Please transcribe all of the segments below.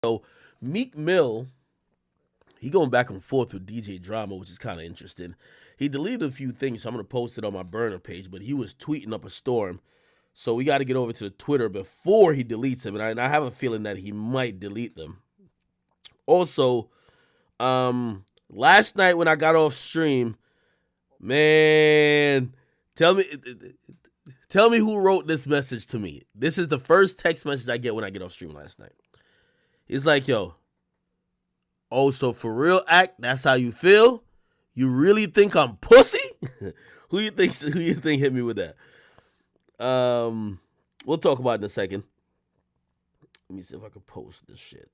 So Meek Mill, he going back and forth with DJ Drama, which is kind of interesting. He deleted a few things, so I'm gonna post it on my burner page. But he was tweeting up a storm, so we got to get over to the Twitter before he deletes them, and I have a feeling that he might delete them. Also, last night when I got off stream, man, tell me. Tell me who wrote this message to me. This is the first text message I get when I get off stream last night. He's like, yo, oh, so for real, act, that's how you feel? You really think I'm pussy? Who you think hit me with that? We'll talk about it in a second. Let me see if I can post this shit.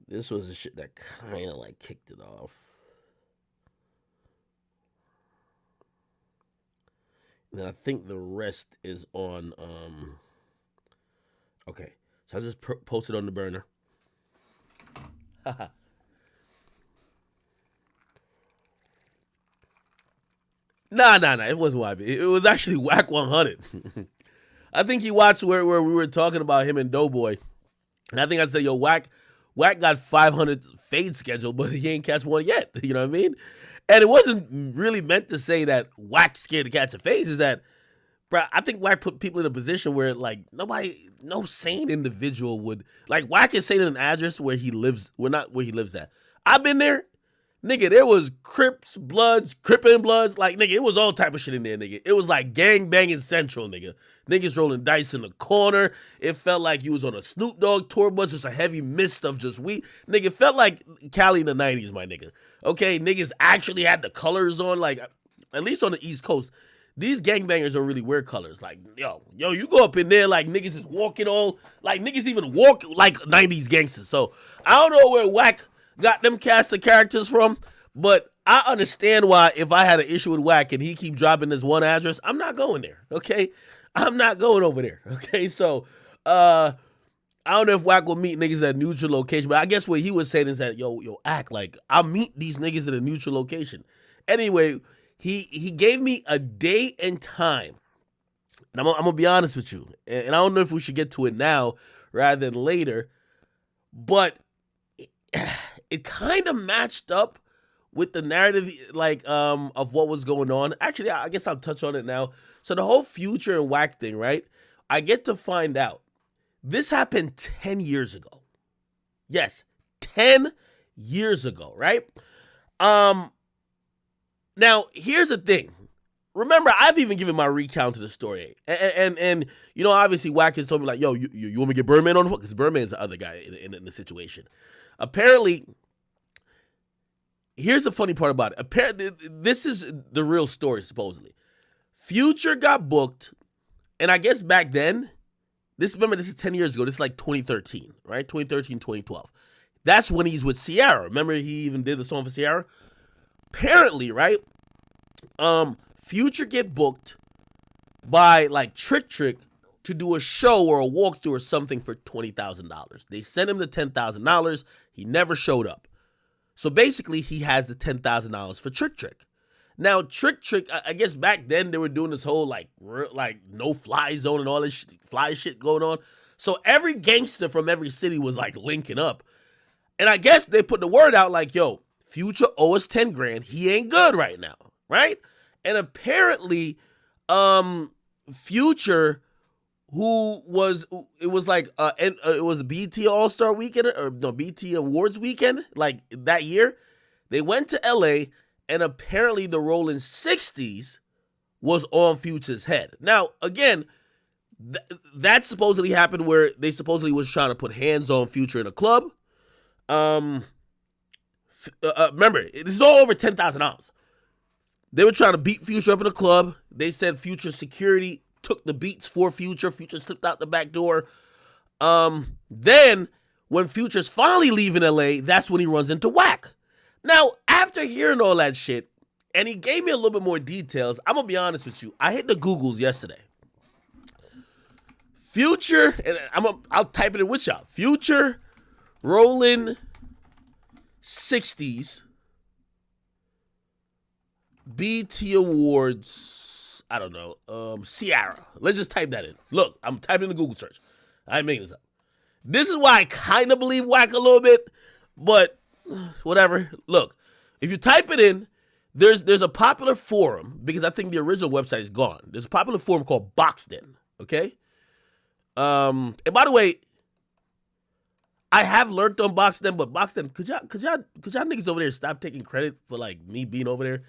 This was the shit that kind of like kicked it off. And then I think the rest is on, okay. So I just posted on the burner. Nah. It wasn't YB. It was actually Whack 100. I think he watched where we were talking about him and Doughboy. And I think I said, yo, Whack got 500 fades scheduled, but he ain't catch one yet. You know what I mean? And it wasn't really meant to say that Whack's scared to catch a phase. Is that, bro, I think Whack put people in a position where, like, no sane individual would, like, Whack is saying an address where he lives, not where he lives at. I've been there. Nigga, there was Crips, Bloods, Crippin' Bloods. Like, nigga, it was all type of shit in there, nigga. It was like gang banging central, nigga. Niggas rolling dice in the corner. It felt like you was on a Snoop Dogg tour bus, just a heavy mist of just weed. Nigga, it felt like Cali in the 90s, my nigga. Okay, niggas actually had the colors on, like, at least on the East Coast. These gangbangers don't really wear colors. Like, yo, you go up in there, like, niggas is walking all, like, niggas even walk like 90s gangsters. So, I don't know where Whack got them cast of characters from, but I understand why if I had an issue with Whack and he keep dropping this one address, I'm not going there, okay? I'm not going over there, okay? So, I don't know if Whack will meet niggas at a neutral location, but I guess what he was saying is that, yo, act like, I'll meet these niggas at a neutral location. Anyway, he gave me a day and time, and I'm gonna be honest with you, and I don't know if we should get to it now rather than later, but it kind of matched up with the narrative, like, of what was going on. Actually, I guess I'll touch on it now. So the whole Future and Whack thing, right? I get to find out this happened 10 years ago. Yes, 10 years ago, right? Now, here's the thing. Remember, I've even given my recount to the story. And you know, obviously, Whack has told me, like, yo, you want me to get Birdman on the phone? Because Birdman's the other guy in the situation. Apparently, here's the funny part about it. Apparently, this is the real story, supposedly. Future got booked, and I guess back then, this is 10 years ago. This is like 2013, right? 2013, 2012. That's when he's with Ciara. Remember, he even did the song for Ciara? Apparently, right? Future get booked by like Trick to do a show or a walkthrough or something for $20,000. They sent him the $10,000. He never showed up. So basically, he has the $10,000 for Trick. Now, Trick, I guess back then they were doing this whole like no fly zone and all this fly shit going on. So every gangster from every city was like linking up. And I guess they put the word out like, yo, Future owe us 10 grand. He ain't good right now, right? And apparently, Future, it was a BT All-Star weekend, or no, BT Awards weekend, like that year. They went to LA, and apparently the Rolling 60s was on Future's head. Now, again, that supposedly happened where they supposedly was trying to put hands on Future in a club. Remember, this is all over $10,000. They were trying to beat Future up in a club. They said Future security took the beats for Future. Future slipped out the back door. Then, when Future's finally leaving LA, that's when he runs into Whack. Now, after hearing all that shit, and he gave me a little bit more details, I'm going to be honest with you. I hit the Googles yesterday. Future, and I'll type it in with y'all. Future, Rolling 60s, BT Awards, I don't know, Ciara. Let's just type that in. Look, I'm typing in the Google search. I ain't making this up. This is why I kind of believe Wack a little bit, but whatever. Look, if you type it in, there's a popular forum, because I think the original website is gone. There's a popular forum called Boxden, okay? And by the way, I have lurked on Boxden, but Boxden, could y'all niggas over there stop taking credit for like me being over there?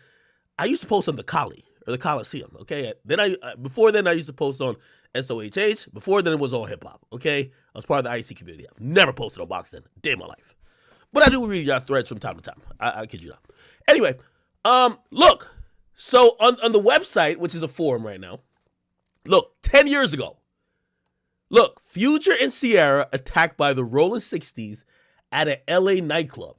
I used to post on the Cali or the Coliseum, okay? Then before then I used to post on SOHH. Before then it was all hip hop, okay? I was part of the IC community. I've never posted on Boxden, day of my life. But I do read y'all threads from time to time. I kid you not. Anyway, look. So on the website, which is a forum right now, look, 10 years ago, look, Future and Ciara attacked by the Rolling 60s at an LA nightclub.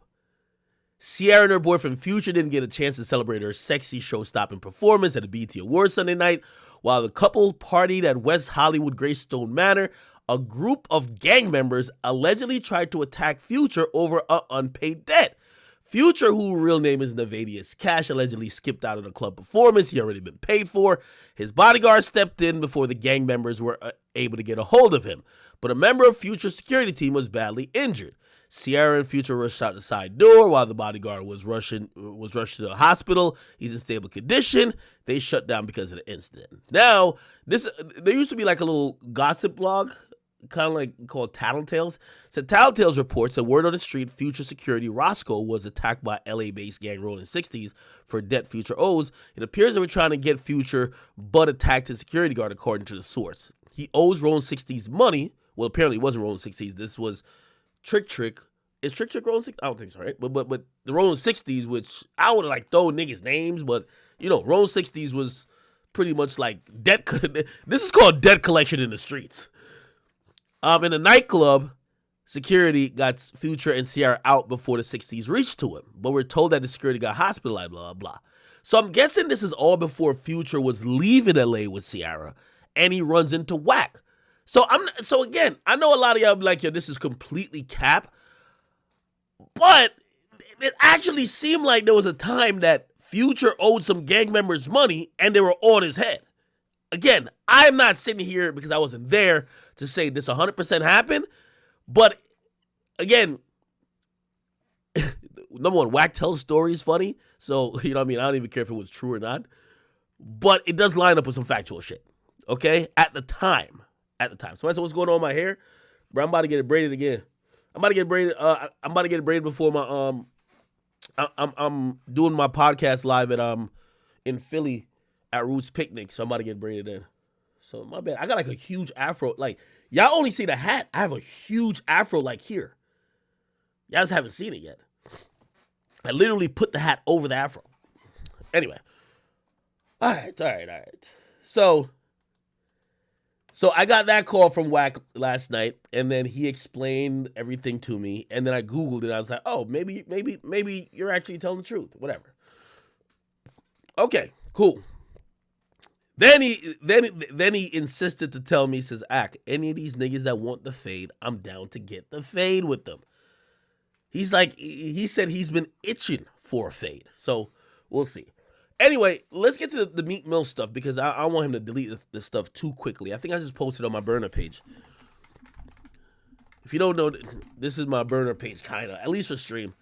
Ciara and her boyfriend Future didn't get a chance to celebrate her sexy show-stopping performance at the BET Awards Sunday night. While the couple partied at West Hollywood Greystone Manor, a group of gang members allegedly tried to attack Future over an unpaid debt. Future, whose real name is Nevadius Cash, allegedly skipped out of the club performance he already been paid for. His bodyguard stepped in before the gang members were able to get a hold of him, but a member of Future's security team was badly injured. Ciara and Future rushed out the side door while the bodyguard was rushed to the hospital. He's in stable condition. They shut down because of the incident. Now, there used to be like a little gossip blog, kind of like called Tattletales. So Tattletales reports that word on the street, Future security Roscoe was attacked by LA-based gang Rolling 60s for debt Future owes. It appears they were trying to get Future, but attacked his security guard, according to the source. He owes Rolling 60s money. Well, apparently it wasn't Rolling 60s. This was Trick. Is Trick Rolling 60s? I don't think so, right? But the Rolling 60s, which I would like throw niggas' names, but Rolling 60s was pretty much like debt. This is called debt collection in the streets. In a nightclub, security got Future and Ciara out before the 60s reached to him, but we're told that the security got hospitalized, blah, blah, blah. So I'm guessing this is all before Future was leaving LA with Ciara, and he runs into Wack. So again, I know a lot of y'all be like, yo, this is completely cap, but it actually seemed like there was a time that Future owed some gang members money, and they were on his head. Again, I'm not sitting here because I wasn't there to say this 100% happened, but again, number one, Wack tells stories funny, so I don't even care if it was true or not, but it does line up with some factual shit, okay? At the time. So I said, what's going on with my hair? Bro, I'm about to get it braided again. I'm about to get it braided before my I'm doing my podcast live at in Philly at Roots Picnic, so I'm about to get braided in. So my bad. I got like a huge afro. Like, y'all only see the hat. I have a huge afro like here. Y'all just haven't seen it yet. I literally put the hat over the afro. Anyway. All right. So I got that call from Wack last night, and then he explained everything to me, and then I Googled it. I was like, oh, maybe you're actually telling the truth. Whatever. Okay, cool. Then he insisted to tell me, he says, any of these niggas that want the fade, I'm down to get the fade with them. He said he's been itching for a fade. So we'll see. Anyway, let's get to the Meek Mill stuff, because I want him to delete this stuff too quickly. I think I just posted on my burner page. If you don't know, this is my burner page, kind of, at least for stream.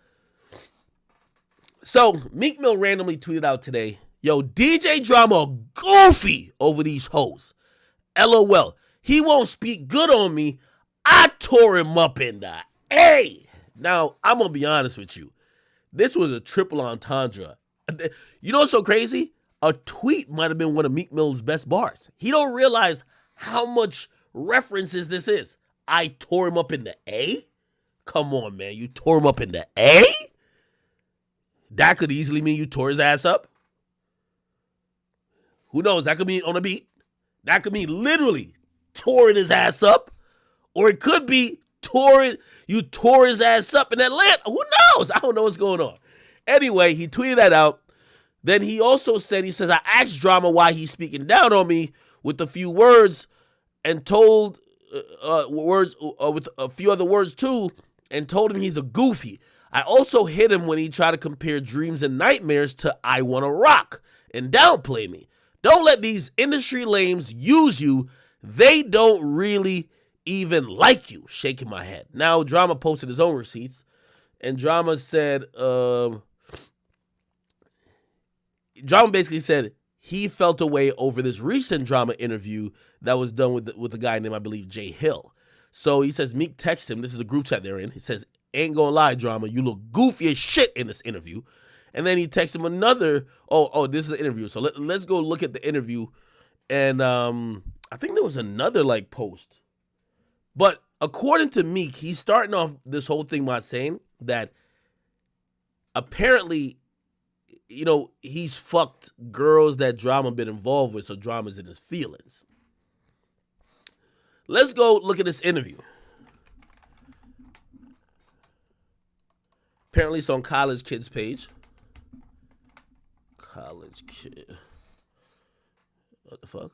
So Meek Mill randomly tweeted out today, yo, DJ Drama goofy over these hoes. LOL. He won't speak good on me. I tore him up in the A. Now, I'm going to be honest with you. This was a triple entendre. You know what's so crazy? A tweet might have been one of Meek Mill's best bars. He don't realize how much references this is. I tore him up in the A? Come on, man. You tore him up in the A? That could easily mean you tore his ass up. Who knows? That could mean on a beat. That could mean literally touring his ass up. Or it could be you tore his ass up in Atlanta. Who knows? I don't know what's going on. Anyway, he tweeted that out. Then he also said, I asked Drama why he's speaking down on me with a few words and told with a few other words too, and told him he's a goofy. I also hit him when he tried to compare Dreams and Nightmares to I Wanna Rock and downplay me. Don't let these industry lames use you. They don't really even like you, shaking my head. Now, Drama posted his own receipts, and Drama said, Drama basically said he felt a way over this recent Drama interview that was done with a guy named, I believe, Jay Hill. So he says, Meek texts him, this is the group chat they're in, he says, ain't gonna lie, Drama, you look goofy as shit in this interview. And then he texts him another, this is an interview. So let's go look at the interview. And I think there was another like post. But according to Meek, he's starting off this whole thing by saying that apparently, you know, he's fucked girls that Drama been involved with, so Drama's in his feelings. Let's go look at this interview. Apparently it's on College Kid's page. College Kid. What the fuck?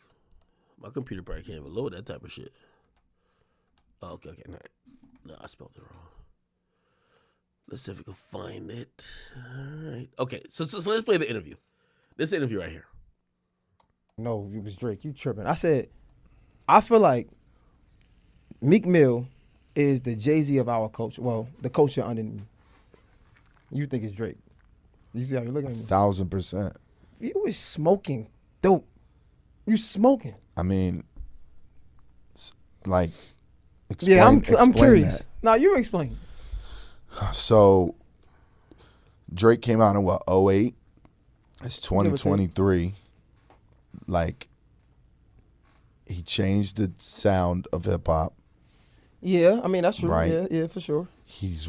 My computer probably can't even load that type of shit. Oh, okay. No, I spelled it wrong. Let's see if we can find it. All right. Okay, so let's play the interview. This interview right here. No, it was Drake. You tripping. I said, I feel like Meek Mill is the Jay-Z of our culture. Well, the culture underneath. You think it's Drake. You see how you're looking at me? 1,000%. You was smoking dope. You smoking. I mean, like, explain, I'm curious. That. Now, you explain. So, Drake came out in what, 08? It's 2023. Like, he changed the sound of hip-hop. Yeah, I mean, that's true. Right? Yeah, for sure. He's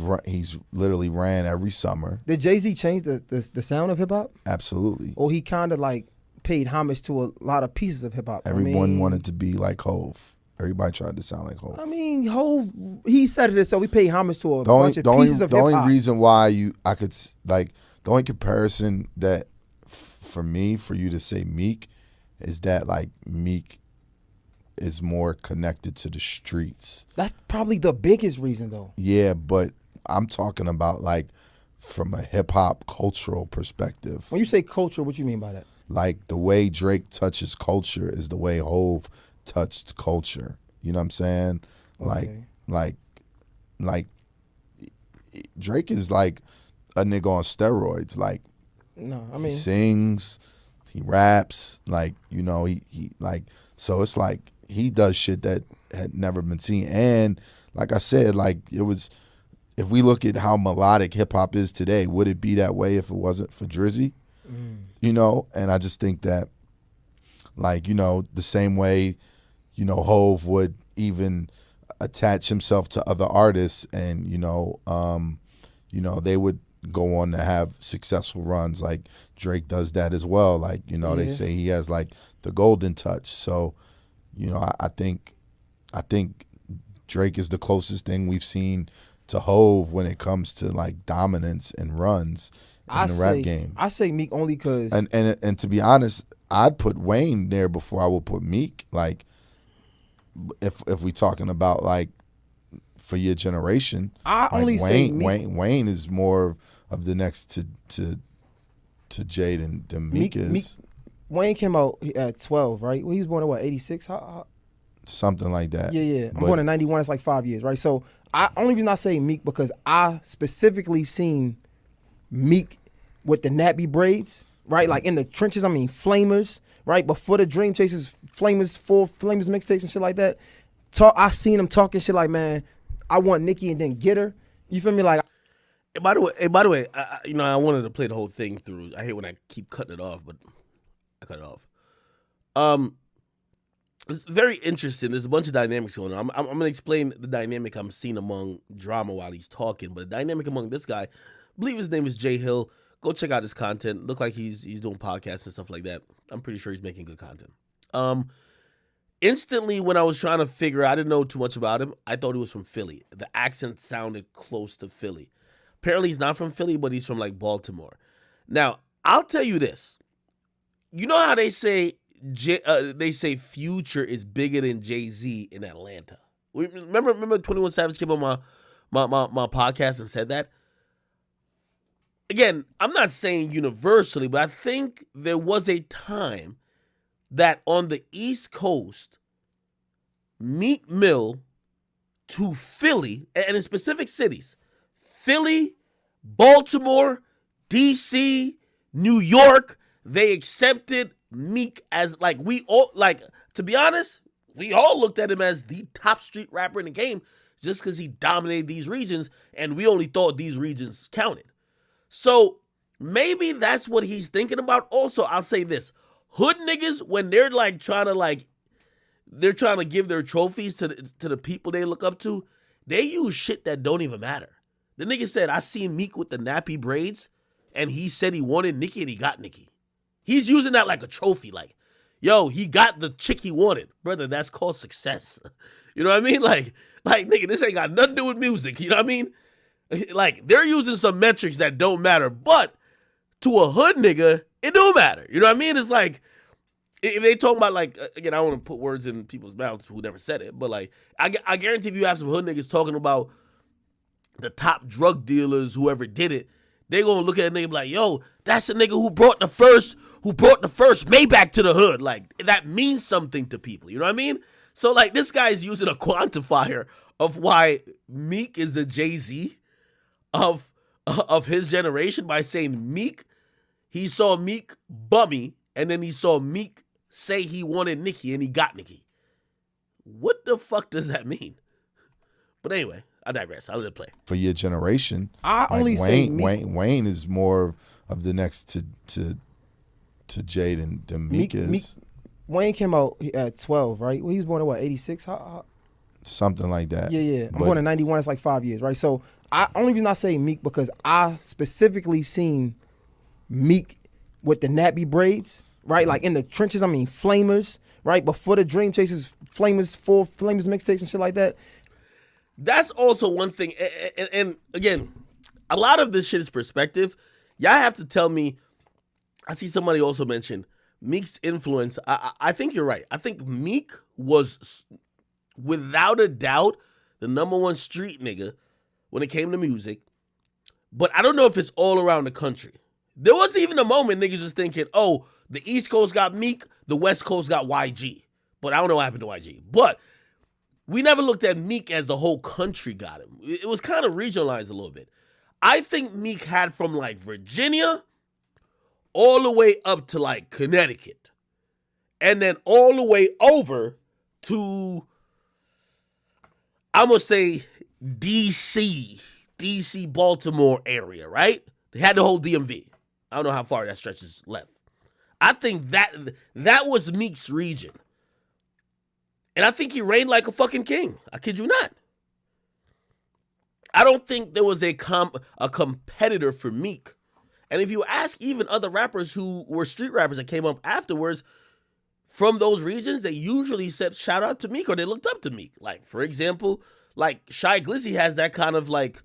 literally ran every summer. Did Jay-Z change the sound of hip-hop? Absolutely. Or he kind of like paid homage to a lot of pieces of hip-hop? Everyone wanted to be like Hov. Everybody tried to sound like Hov. I mean, Hov, he said it, so we paid homage to a bunch of pieces of hip-hop. The only reason why the only comparison that for you to say Meek is that like Meek is more connected to the streets. That's probably the biggest reason though. Yeah, but I'm talking about like from a hip hop cultural perspective. When you say culture, what you mean by that? Like the way Drake touches culture is the way Hov touched culture. You know what I'm saying? Okay. Like Drake is like a nigga on steroids. Like, no, I mean, he sings, he raps, like, you know, he like, so it's like he does shit that had never been seen. And like I said, like it was, if we look at how melodic hip hop is today, would it be that way if it wasn't for Drizzy? You know, and I just think that, like, you know, the same way, you know, Hov would even attach himself to other artists, and you know, they would go on to have successful runs. Like Drake does that as well. Like, you know, they say he has like the golden touch. So, you know, I think Drake is the closest thing we've seen to Hov when it comes to like dominance and runs in the rap game. I say Meek only because and to be honest, I'd put Wayne there before I would put Meek. Like, if we talking about like for your generation, Wayne is more of the next to Jay than Meek is. Wayne came out at 12, right? Well, he was born in what, 86? Something like that. Yeah. I'm born in 91. It's like 5 years, right? So only reason I say Meek because I specifically seen Meek with the nappy braids, right? Like in the trenches. I mean, Flamers, right? Before the Dream Chasers, Flamers mixtapes and shit like that. I seen him talking shit like, man, I want Nicki and then get her. You feel me? Like. By the way, I wanted to play the whole thing through. I hate when I keep cutting it off, but I cut it off. It's very interesting. There's a bunch of dynamics going on. I'm gonna explain the dynamic I'm seeing among Drama while he's talking, but the dynamic among this guy, I believe his name is Jay Hill. Go check out his content. Look like he's doing podcasts and stuff like that. I'm pretty sure he's making good content. Instantly, when I was trying to figure out, I didn't know too much about him. I thought he was from Philly. The accent sounded close to Philly. Apparently, he's not from Philly, but he's from like Baltimore. Now, I'll tell you this. You know how they say Future is bigger than Jay-Z in Atlanta? Remember 21 Savage came on my podcast and said that? Again, I'm not saying universally, but I think there was a time that on the East Coast, Meek Mill to Philly, and in specific cities, Philly, Baltimore, DC, New York, they accepted Meek as, like, we all, like, to be honest, we all looked at him as the top street rapper in the game just because he dominated these regions, and we only thought these regions counted. So maybe that's what he's thinking about. Also, I'll say this. Hood niggas, when they're like trying to give their trophies to the people they look up to, they use shit that don't even matter. The nigga said, I seen Meek with the nappy braids, and he said he wanted Nicki, and he got Nicki. He's using that like a trophy. Like, yo, he got the chick he wanted. Brother, that's called success. You know what I mean? Like, nigga, this ain't got nothing to do with music. You know what I mean? Like, they're using some metrics that don't matter, but to a hood nigga, it don't matter. You know what I mean? It's like, if they talk about, like, again, I don't want to put words in people's mouths who never said it, but, like, I guarantee if you have some hood niggas talking about the top drug dealers, whoever did it, they gonna look at a nigga and be like, yo, that's the nigga who brought the first Maybach to the hood. Like, that means something to people. You know what I mean? So, like, this guy's using a quantifier of why Meek is the Jay-Z of his generation by saying Meek, he saw Meek bummy, and then he saw Meek say he wanted Nicki, and he got Nicki. What the fuck does that mean? But anyway, I digress. I'll let it play. For your generation, I like only say Meek. Wayne is more of the next to Jay than Meek is. Wayne came out at 12, right? Well, he was born in what, 86? Something like that. Yeah. I'm born in 91. It's like 5 years, right? So only reason I say Meek because I specifically seen Meek with the nappy braids, right? Like in the trenches. I mean, Flamers, right? Before the Dream Chasers, Flamers mixtapes and shit like that. That's also one thing. And again, a lot of this shit is perspective. Y'all have to tell me. I see somebody also mention Meek's influence. I think you're right. I think Meek was, without a doubt, the number one street nigga when it came to music. But I don't know if it's all around the country. There was even a moment niggas was thinking, oh, the East Coast got Meek, the West Coast got YG. But I don't know what happened to YG. But we never looked at Meek as the whole country got him. It was kind of regionalized a little bit. I think Meek had from like Virginia all the way up to like Connecticut. And then all the way over to, I'm going to say DC, Baltimore area, right? They had the whole DMV. I don't know how far that stretches left. I think that was Meek's region. And I think he reigned like a fucking king. I kid you not. I don't think there was a competitor for Meek. And if you ask even other rappers who were street rappers that came up afterwards from those regions, they usually said shout out to Meek or they looked up to Meek. Like, for example, like Shy Glizzy has that kind of like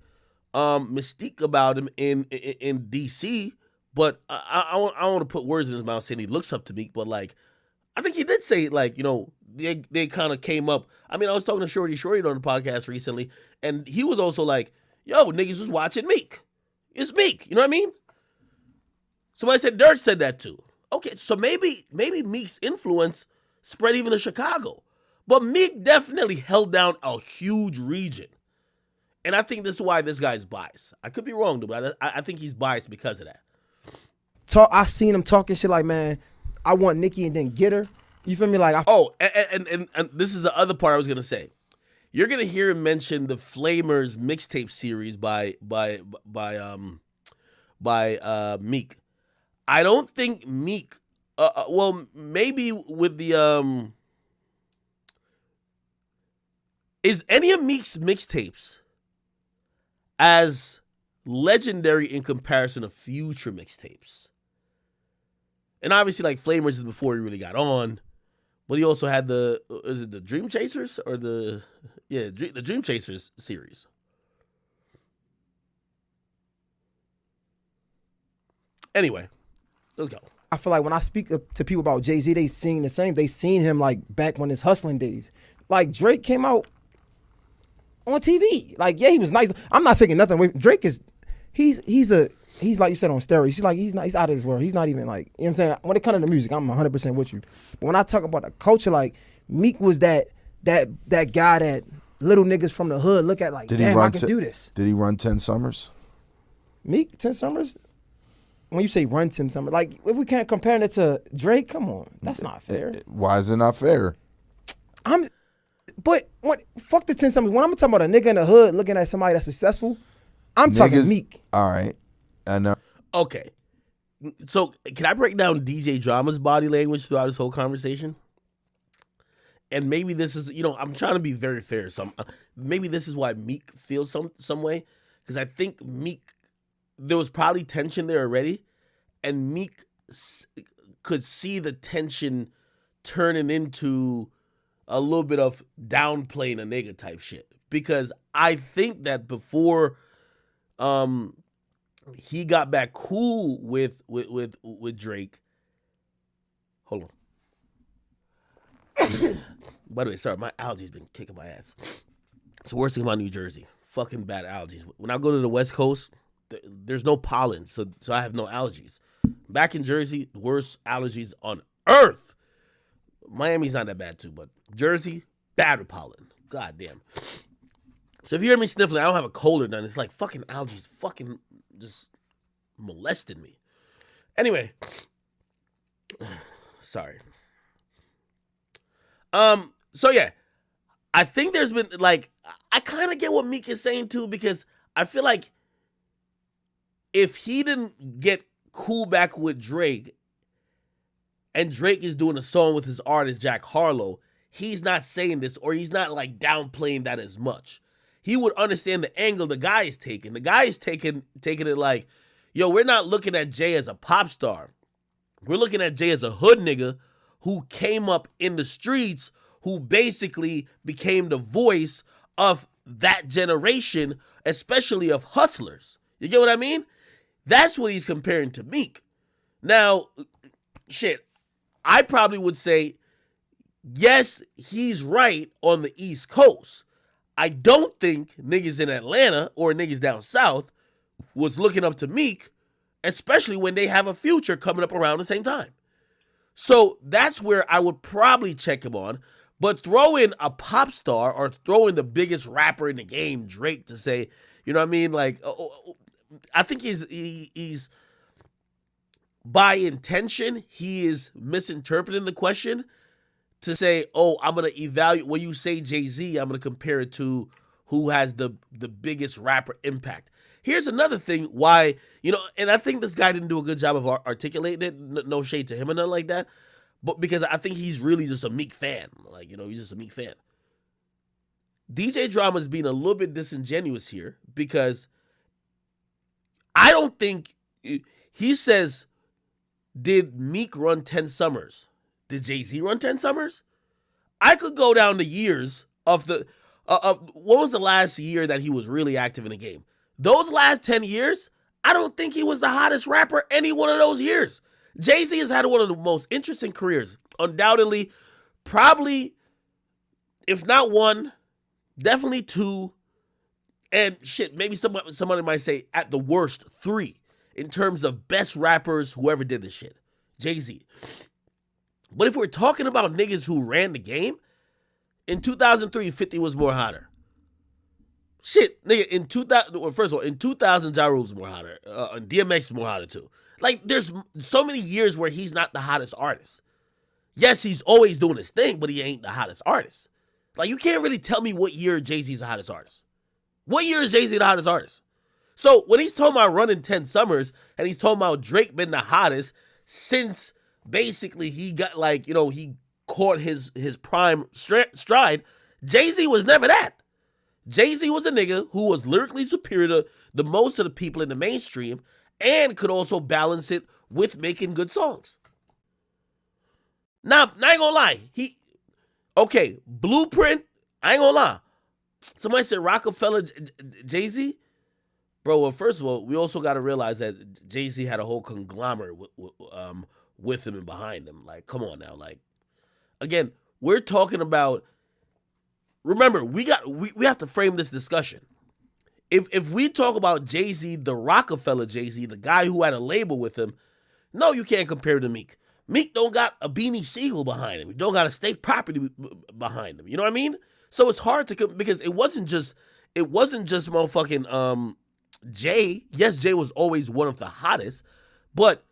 mystique about him in DC. But I don't want to put words in his mouth saying he looks up to Meek, but like I think he did say like, you know, they kind of came up. I mean, I was talking to Shorty on the podcast recently, and he was also like, yo, niggas was watching Meek. It's Meek. You know what I mean? Somebody said Durk said that too. Okay, so maybe Meek's influence spread even to Chicago. But Meek definitely held down a huge region. And I think this is why this guy's biased. I could be wrong, though, but I think he's biased because of that. I seen him talking shit like, man, I want Nicki and then get her. You feel me? Like, and this is the other part I was gonna say. You're gonna hear him mention the Flamers mixtape series by Meek. I don't think Meek. Well, maybe with the is any of Meek's mixtapes as legendary in comparison to future mixtapes? And obviously, like, Flamers is before he really got on. But he also had the Dream Chasers or the Dream Chasers series. Anyway, let's go. I feel like when I speak to people about Jay-Z, they seen the same. They seen him like back when his hustling days. Like Drake came out on TV. Like, yeah, he was nice. I'm not taking nothing away. Drake is he's like you said on steroids. He's out of this world. He's not even like, you know what I'm saying? When it comes to the music, I'm 100% with you. But when I talk about the culture, like Meek was that guy that little niggas from the hood look at like, damn, I can do this. Did he run 10 summers? Meek, 10 summers? When you say run 10 summers, like if we can't compare it to Drake, come on, that's not fair. Why is it not fair? But fuck the 10 summers. When I'm talking about a nigga in the hood looking at somebody that's successful, I'm talking Meek. All right, I know. Okay, so can I break down DJ Drama's body language throughout this whole conversation? And maybe this is, I'm trying to be very fair. Maybe this is why Meek feels some way, because I think Meek, there was probably tension there already, and Meek could see the tension turning into a little bit of downplaying a nigga type shit. Because I think that before he got back cool with Drake. Hold on. By the way, sorry, my allergies been kicking my ass. It's the worst thing about New Jersey. Fucking bad allergies. When I go to the West Coast, there's no pollen, so I have no allergies. Back in Jersey, worst allergies on earth. Miami's not that bad too, but Jersey, bad with pollen. God damn. So if you hear me sniffling, I don't have a cold or nothing. It's like fucking allergies fucking just molested me. Anyway. Sorry. So yeah. I think there's been, like, I kind of get what Meek is saying too, because I feel like if he didn't get cool back with Drake, and Drake is doing a song with his artist Jack Harlow, he's not saying this, or he's not like downplaying that as much. He would understand the angle the guy is taking. The guy is taking it like, yo, we're not looking at Jay as a pop star. We're looking at Jay as a hood nigga who came up in the streets, who basically became the voice of that generation, especially of hustlers. You get what I mean? That's what he's comparing to Meek. Now, shit, I probably would say, yes, he's right on the East Coast. I don't think niggas in Atlanta or niggas down south was looking up to Meek, especially when they have a Future coming up around the same time. So that's where I would probably check him on. But throw in a pop star or throw in the biggest rapper in the game, Drake, to say, you know what I mean? Like, I think he's by intention, he is misinterpreting the question to say, oh, I'm going to evaluate, when you say Jay-Z, I'm going to compare it to who has the biggest rapper impact. Here's another thing why, and I think this guy didn't do a good job of articulating it. No shade to him or nothing like that. But because I think he's really just a Meek fan. Like, he's just a Meek fan. DJ Drama's being a little bit disingenuous here because I don't think, he says, did Meek run 10 summers? Did Jay-Z run 10 summers? I could go down the years of what was the last year that he was really active in the game? Those last 10 years, I don't think he was the hottest rapper any one of those years. Jay-Z has had one of the most interesting careers. Undoubtedly, probably, if not one, definitely two, and shit, maybe somebody might say at the worst 3 in terms of best rappers, whoever did this shit. Jay-Z. But if we're talking about niggas who ran the game, in 2003, 50 was more hotter. Shit, nigga, in 2000, well, first of all, in 2000, Ja Rule was more hotter. And DMX is more hotter too. Like, there's so many years where he's not the hottest artist. Yes, he's always doing his thing, but he ain't the hottest artist. Like, you can't really tell me what year Jay-Z's the hottest artist. What year is Jay-Z the hottest artist? So, when he's talking about running 10 summers, and he's talking about Drake been the hottest since basically he got, like, he caught his prime stride, Jay-Z was never that. Jay-Z was a nigga who was lyrically superior to the most of the people in the mainstream, and could also balance it with making good songs. Now, I ain't gonna lie. Blueprint, I ain't gonna lie. Somebody said Rockefeller, Jay-Z. Bro, well, first of all, we also got to realize that Jay-Z had a whole conglomerate with him and behind him. Like, come on now. Like, again, we're talking about, remember, we have to frame this discussion. If we talk about Jay-Z, the Rockefeller Jay-Z, the guy who had a label with him, no, you can't compare to Meek. Meek don't got a Beanie Siegel behind him. He don't got a state property behind him. You know what I mean? So it's hard to because it wasn't just motherfucking Jay. Yes, Jay was always one of the hottest, but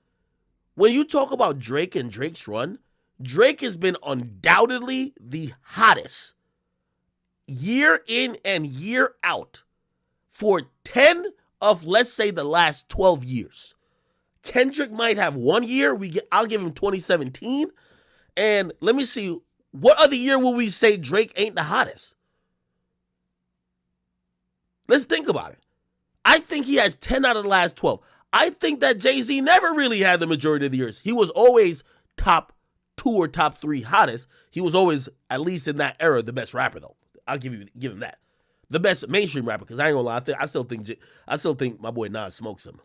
when you talk about Drake and Drake's run, Drake has been undoubtedly the hottest year in and year out for 10 of, let's say, the last 12 years. Kendrick might have 1 year. I'll give him 2017. And let me see, what other year will we say Drake ain't the hottest? Let's think about it. I think he has 10 out of the last 12. I think that Jay-Z never really had the majority of the years. He was always top 2 or top 3 hottest. He was always, at least in that era, the best rapper, though. I'll give him that. The best mainstream rapper, because I ain't gonna lie, I still think my boy Nas smokes him.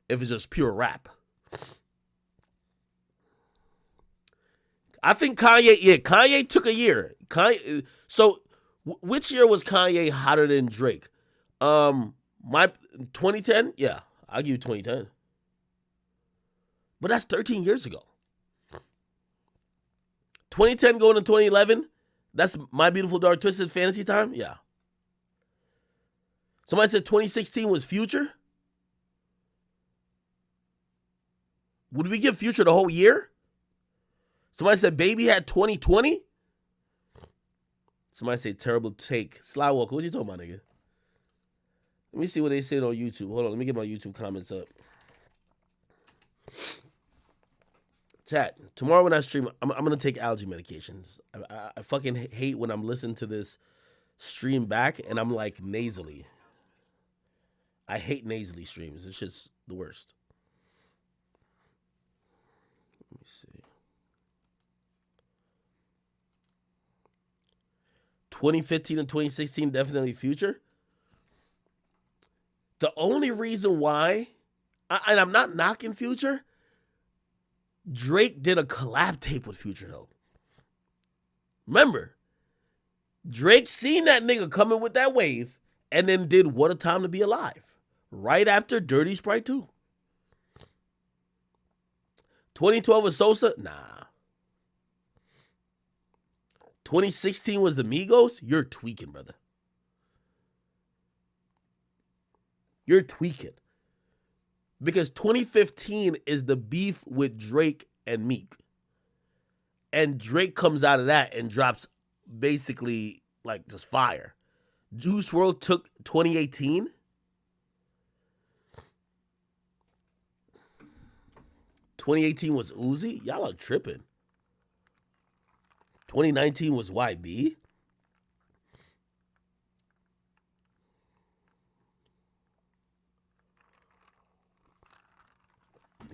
If it's just pure rap. I think Kanye took a year. So which year was Kanye hotter than Drake? My 2010? Yeah, I'll give you 2010. But that's 13 years ago. 2010 going to 2011, that's My Beautiful Dark Twisted Fantasy Time? Yeah. Somebody said 2016 was Future? Would we give Future the whole year? Somebody said Baby had 2020? Somebody said terrible take. Slywalker, what you talking about, nigga? Let me see what they said on YouTube. Hold on, let me get my YouTube comments up. Chat, tomorrow when I stream, I'm going to take allergy medications. I fucking hate when I'm listening to this stream back and I'm like nasally. I hate nasally streams. It's just the worst. Let me see. 2015 and 2016, definitely Future. The only reason why, and I'm not knocking Future, Drake did a collab tape with Future, though. Remember, Drake seen that nigga coming with that wave and then did What a Time to Be Alive right after Dirty Sprite 2. 2012 was Sosa? Nah. 2016 was the Migos? You're tweaking, brother. You're tweaking. Because 2015 is the beef with Drake and Meek. And Drake comes out of that and drops basically like just fire. Juice WRLD took 2018. '2018 was Uzi. Y'all are tripping. 2019 was YB.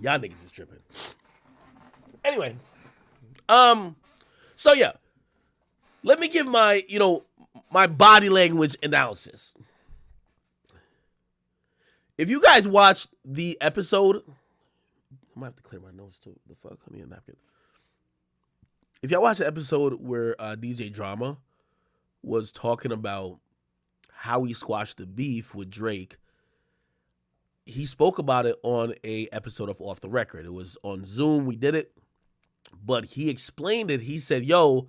Y'all niggas is tripping. Anyway, so yeah, let me give my, my body language analysis. If you guys watched the episode, I might have to clear my nose too. The fuck? Give me a napkin. If y'all watch the episode where DJ Drama was talking about how he squashed the beef with Drake, he spoke about it on a episode of Off the Record. It was on Zoom. We did it. But he explained it. He said, yo,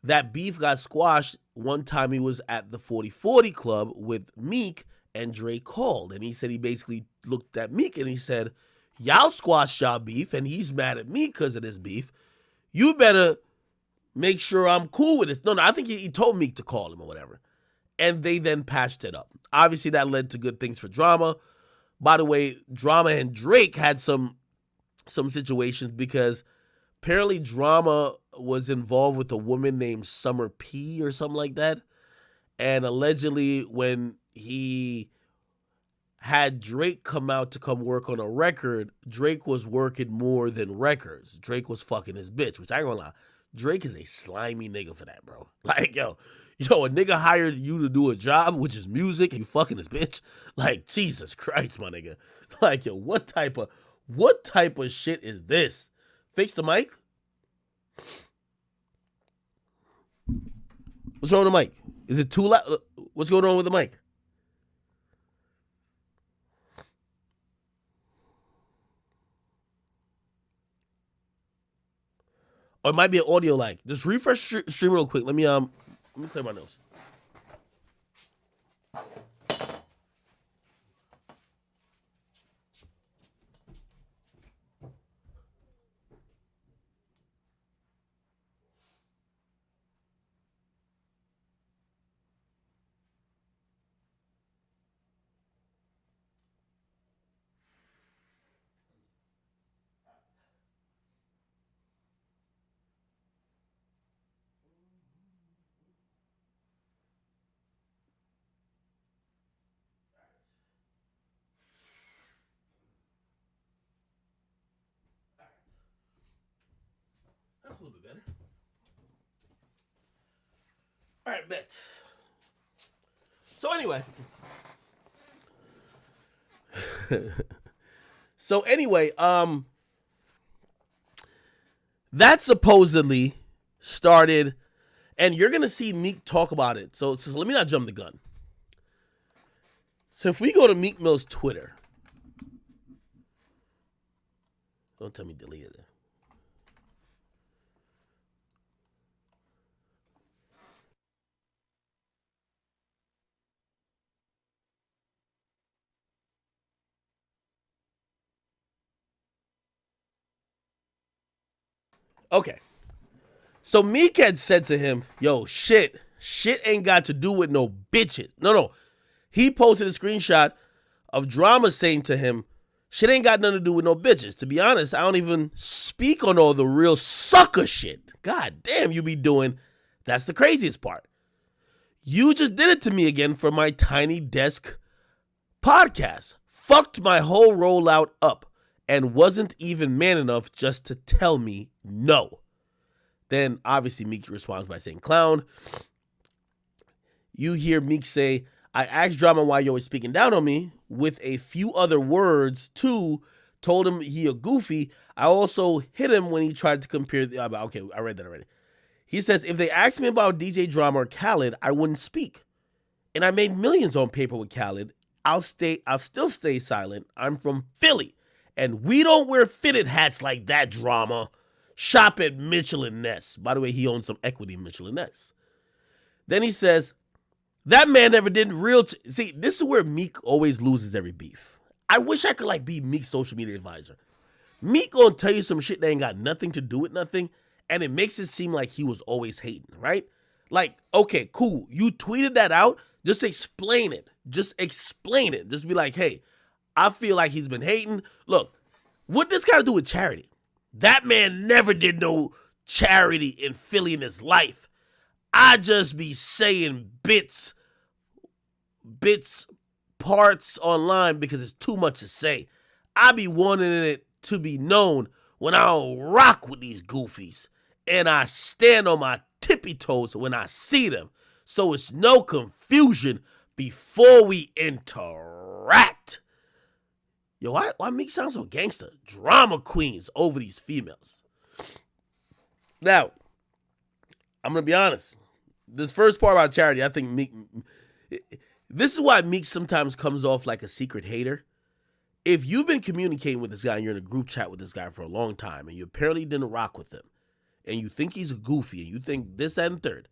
that beef got squashed one time he was at the 4040 Club with Meek and Drake called. And he said he basically looked at Meek and he said, y'all squashed y'all beef and he's mad at me because of this beef. You better make sure I'm cool with this. No, I think he told Meek to call him or whatever. And they then patched it up. Obviously, that led to good things for Drama. By the way, Drama and Drake had some situations because apparently Drama was involved with a woman named Summer P or something like that. And allegedly when he had Drake come out to come work on a record, Drake was working more than records. Drake was fucking his bitch, which I ain't gonna lie. Drake is a slimy nigga for that, bro. Like, yo, a nigga hired you to do a job, which is music, and you fucking his bitch. Like, Jesus Christ, my nigga. Like, yo, what type of shit is this? Fix the mic? What's wrong with the mic? Is it too loud? What's going on with the mic? Or it might be an audio lag. Just refresh stream real quick. Let me Let me clear my nose. That's a little bit better. All right, bet. So anyway. That supposedly started, and you're gonna see Meek talk about it. So let me not jump the gun. So if we go to Meek Mill's Twitter, don't tell me deleted it. Okay. So Meek had said to him, yo, shit ain't got to do with no bitches. No. He posted a screenshot of Drama saying to him, shit ain't got nothing to do with no bitches. To be honest, I don't even speak on all the real sucker shit. God damn, you be doing. That's the craziest part. You just did it to me again for my Tiny Desk podcast. Fucked my whole rollout up and wasn't even man enough just to tell me no. Then obviously Meek responds by saying clown. You hear Meek say, I asked Drama why you always speaking down on me with a few other words too. Told him he a goofy. I also hit him when he tried to compare the, okay, I read that already. He says, if they asked me about DJ Drama or Khaled, I wouldn't speak. And I made millions on paper with Khaled. I'll still stay silent. I'm from Philly. And we don't wear fitted hats like that, Drama. Shop at Mitchell and Ness. By the way, he owns some equity in Mitchell and Ness. Then he says, that man never did real... See, this is where Meek always loses every beef. I wish I could be Meek's social media advisor. Meek gonna tell you some shit that ain't got nothing to do with nothing, and it makes it seem like he was always hating, right? Okay, cool. You tweeted that out. Just explain it. Just be like, hey, I feel like he's been hating. Look, what this got to do with charity? That man never did no charity in Philly in his life. I just be saying bits, parts online because it's too much to say. I be wanting it to be known when I don't rock with these goofies. And I stand on my tippy toes when I see them. So it's no confusion before we interact. Yo, why Meek sound so gangster? Drama queens over these females. Now, I'm going to be honest. This first part about charity, I think Meek... This is why Meek sometimes comes off like a secret hater. If you've been communicating with this guy and you're in a group chat with this guy for a long time and you apparently didn't rock with him and you think he's a goofy and you think this, that, and third,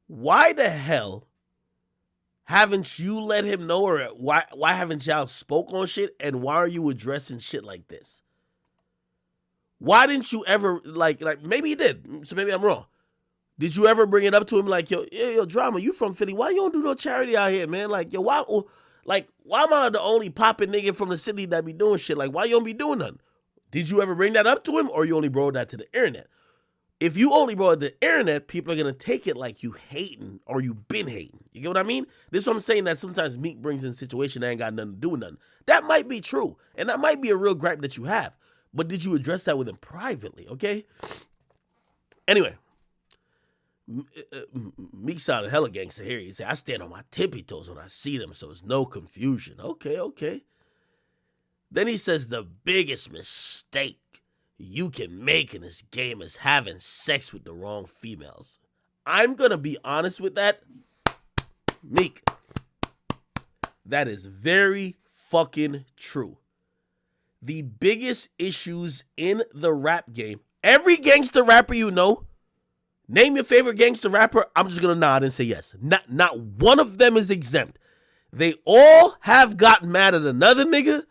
why the hell haven't you let him know, or why haven't y'all spoke on shit, and why are you addressing shit like this? Why didn't you ever, maybe he did, so maybe I'm wrong. Did you ever bring it up to him yo, Drama, you from Philly, why you don't do no charity out here, man? Why am I the only poppin' nigga from the city that be doing shit? Why you don't be doing nothing? Did you ever bring that up to him, or you only brought that to the internet? If you only brought it to the internet, people are going to take it like you hating or you been hating. You get what I mean? This is what I'm saying, that sometimes Meek brings in a situation that ain't got nothing to do with nothing. That might be true, and that might be a real gripe that you have. But did you address that with him privately, okay? Anyway, Meek sounded hella gangster here. He said, I stand on my tippy toes when I see them, so it's no confusion. Okay. Then he says the biggest mistake you can make in this game is having sex with the wrong females. I'm going to be honest with that. Meek, that is very fucking true. The biggest issues in the rap game, every gangster rapper you know, Name your favorite gangster rapper. I'm just gonna nod and say yes. Not one of them is exempt. They all have gotten mad at another nigga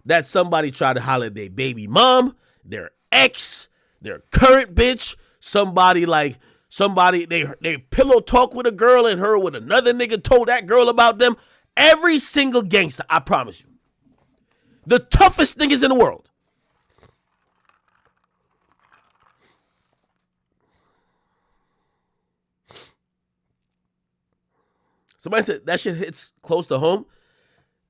that somebody tried to holler at their baby mom, their ex, their current bitch, somebody they pillow talk with a girl and her with another nigga told that girl about them. Every single gangster, I promise you. The toughest niggas in the world. Somebody said that shit hits close to home.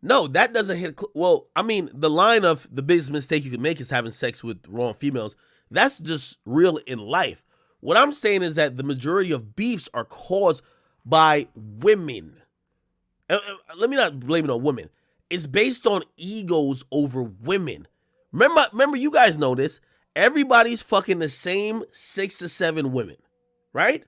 No, that doesn't hit. Well, I mean, the line of the biggest mistake you can make is having sex with wrong females. That's just real in life. What I'm saying is that the majority of beefs are caused by women. Let me not blame it on women. It's based on egos over women. Remember, you guys know this. Everybody's fucking the same 6 to 7 women, right?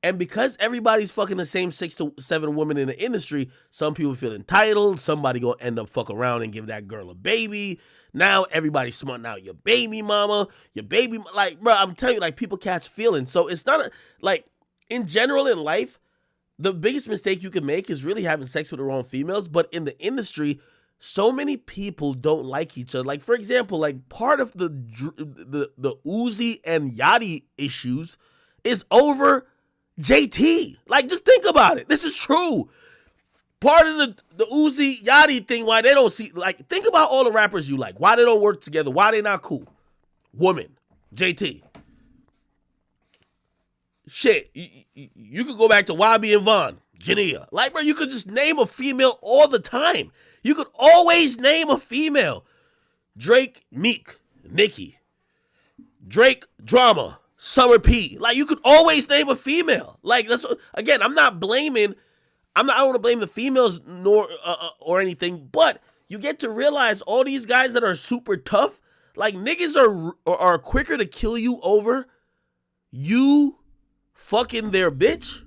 And because everybody's fucking the same 6 to 7 women in the industry, some people feel entitled. Somebody gonna end up fuck around and give that girl a baby. Now everybody's smarting out your baby mama, like, bro, I'm telling you, like, people catch feelings. So it's not like, in general in life, the biggest mistake you can make is really having sex with the wrong females. But in the industry, so many people don't like each other. Like, for example, like, part of the Uzi and Yachty issues is over JT. Like, just think about it. This is true. Part of the Uzi Yachty thing, why they don't see, like, think about all the rappers you like. Why they don't work together. Why they not cool. Woman. JT. Shit. You could go back to YB and Vaughn. Jania. Like, bro, you could just name a female all the time. You could always name a female. Drake, Meek, Nicki. Drake, Drama. Summer P. Like, you could always name a female. Like, that's, again, I don't want to blame the females nor or anything, but you get to realize all these guys that are super tough, like, niggas are quicker to kill you over you fucking their bitch,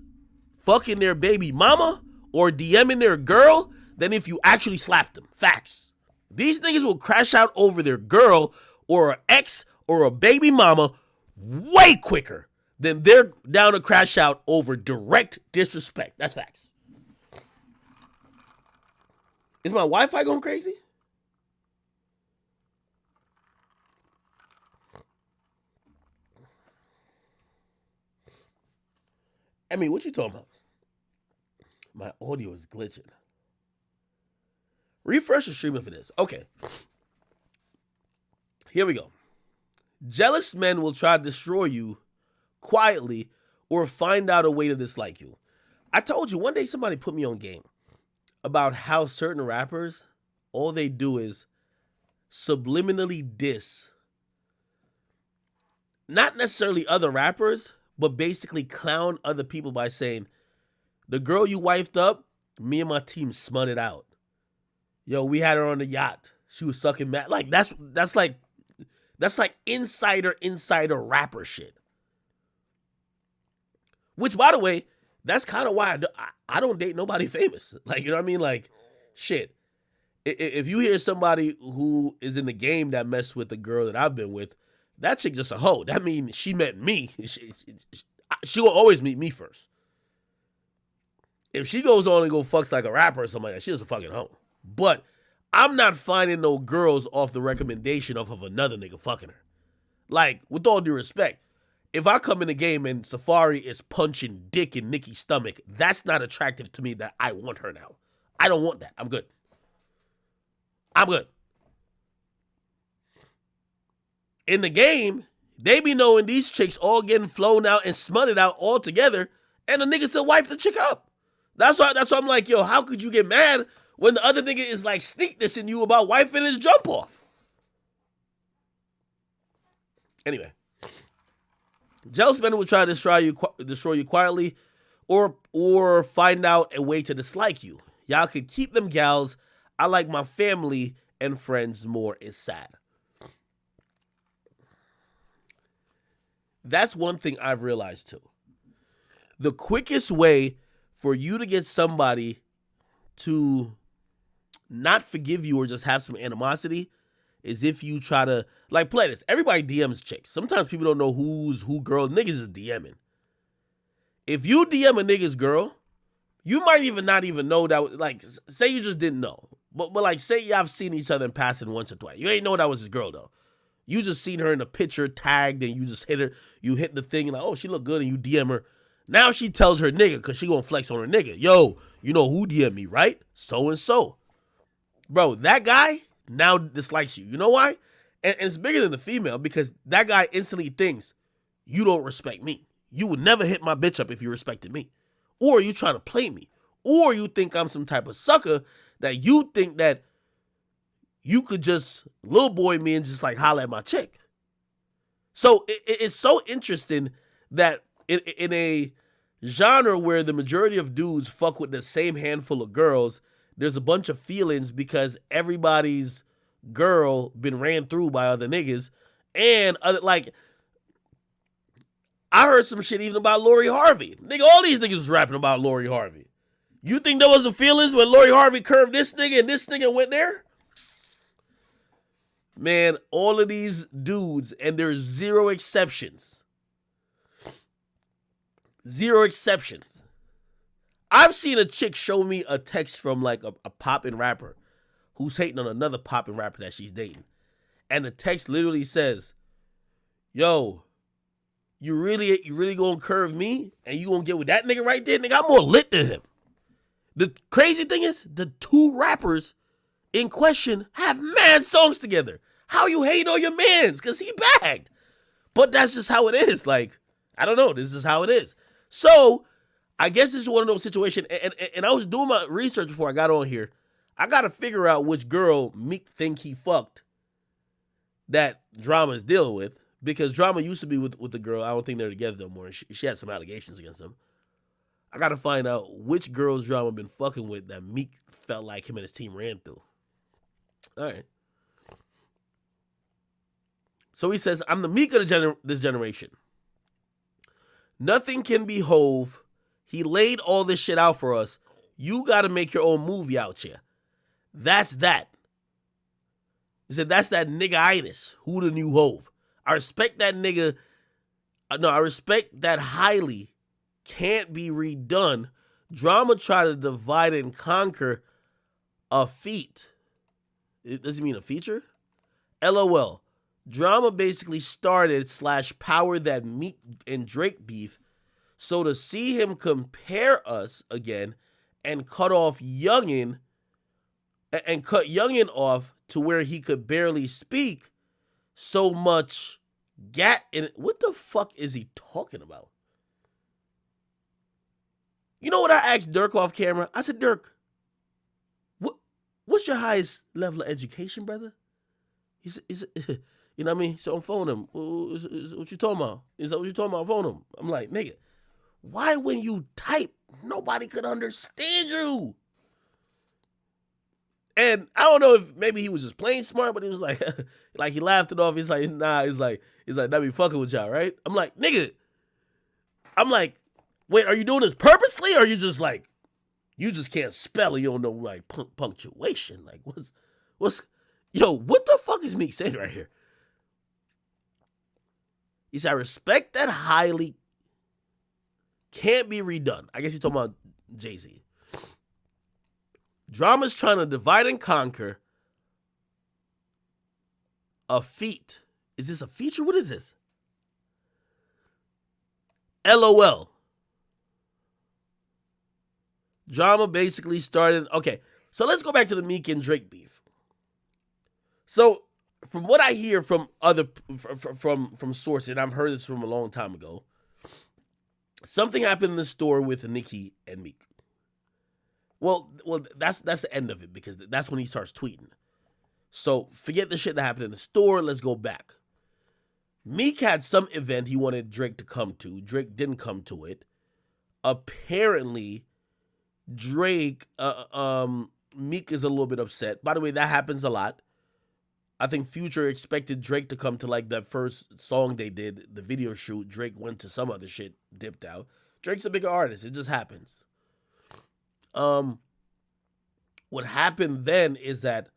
fucking their baby mama, or DMing their girl than if you actually slapped them. Facts. These niggas will crash out over their girl or an ex or a baby mama way quicker than they're down to crash out over direct disrespect. That's facts. Is my Wi-Fi going crazy? I mean, what you talking about? My audio is glitching. Refresh the streamer for this. Okay. Here we go. Jealous men will try to destroy you quietly or find out a way to dislike you. I told you, one day somebody put me on game about how certain rappers, all they do is subliminally diss, not necessarily other rappers, but basically clown other people by saying, the girl you wifed up, me and my team smut it out. Yo, we had her on the yacht. She was sucking mad. Like, that's like insider rapper shit. Which, by the way, that's kind of why I don't date nobody famous. Like, you know what I mean? Like, shit. If you hear somebody who is in the game that messed with the girl that I've been with, that chick just a hoe. That means she met me. She will always meet me first. If she goes on and go fucks like a rapper or something like that, she's a fucking hoe. But I'm not finding no girls off the recommendation of another nigga fucking her. Like, with all due respect, if I come in the game and Safari is punching dick in Nicki's stomach, that's not attractive to me that I want her now. I don't want that. I'm good. In the game, they be knowing these chicks all getting flown out and smutted out all together, and the nigga still wife the chick up. That's why I'm like, yo, how could you get mad when the other nigga is like sneak dissing you about wifing his jump off? Anyway, jealous men will try to destroy you quietly, or find out a way to dislike you. Y'all could keep them gals. I like my family and friends more. It's sad. That's one thing I've realized too. The quickest way for you to get somebody to not forgive you or just have some animosity is if you try to, like, play this. Everybody DMs chicks. Sometimes people don't know who's who girl. Niggas is DMing. If you DM a nigga's girl, you might even not even know that, like, say you just didn't know. But like, say y'all seen each other in passing once or twice. You ain't know that was his girl, though. You just seen her in a picture tagged and you just hit her. You hit the thing and like, oh, she look good, and you DM her. Now she tells her nigga, because she gonna flex on her nigga. Yo, you know who DM me, right? So-and-so. Bro, that guy now dislikes you. You know why? And it's bigger than the female, because that guy instantly thinks, you don't respect me. You would never hit my bitch up if you respected me. Or you trying to play me. Or you think I'm some type of sucker that you think that you could just little boy me and just like holler at my chick. So it's so interesting that in a genre where the majority of dudes fuck with the same handful of girls, there's a bunch of feelings because everybody's girl been ran through by other niggas. And other, like, I heard some shit even about Lori Harvey. Nigga, all these niggas was rapping about Lori Harvey. You think there wasn't feelings when Lori Harvey curved this nigga and this nigga went there? Man, all of these dudes, and there's zero exceptions. Zero exceptions. I've seen a chick show me a text from like a poppin' rapper who's hating on another poppin' rapper that she's dating. And the text literally says, yo, you really gonna curve me and you gonna get with that nigga right there? Nigga, I'm more lit than him. The crazy thing is, the two rappers in question have mad songs together. How you hate on your mans? Because he bagged. But that's just how it is. Like, I don't know. This is how it is. So, I guess this is one of those situations. And I was doing my research before I got on here. I got to figure out which girl Meek think he fucked that Drama is dealing with. Because Drama used to be with the girl. I don't think they're together no more. She had some allegations against him. I got to find out which girls Drama been fucking with that Meek felt like him and his team ran through. All right. So he says, I'm the Meek of this generation. Nothing can be Hove. He laid all this shit out for us. You got to make your own movie out here. That's that. He said, that's that nigga-itis. Who the new Hove? I respect that nigga. No, I respect that highly. Can't be redone. Drama try to divide and conquer a feat. Does he mean a feature? LOL. Drama basically started / powered that Meek and Drake beef. So to see him compare us again and cut Youngin off to where he could barely speak, so much gat in it. What the fuck is he talking about? You know what I asked Durk off camera? I said, Durk, what's your highest level of education, brother? He said, you know what I mean? So I'm phoning him. What you talking about? Is that what you talking about? Phone him. I'm like, nigga, why when you type, nobody could understand you? And I don't know if maybe he was just plain smart, but he was like, like he laughed it off. He's like, nah, he's like, that be fucking with y'all, right? I'm like, nigga, wait, are you doing this purposely, or are you just like, you just can't spell and you don't know like punctuation? Like, what's, yo, what the fuck is Meek saying right here? He said, I respect that highly can't be redone. I guess he's talking about Jay-Z. Drama's trying to divide and conquer a feat. Is this a feature? What is this? LOL. Drama basically started. Okay, so let's go back to the Meek and Drake beef. So, from what I hear from other from sources, and I've heard this from a long time ago, something happened in the store with Nicki and Meek. Well, that's the end of it, because that's when he starts tweeting. So forget the shit that happened in the store. Let's go back. Meek had some event he wanted Drake to come to. Drake didn't come to it. Apparently, Drake, Meek is a little bit upset. By the way, that happens a lot. I think Future expected Drake to come to like that first song they did, the video shoot. Drake went to some other shit, dipped out. Drake's a bigger artist. It just happens. What happened then is that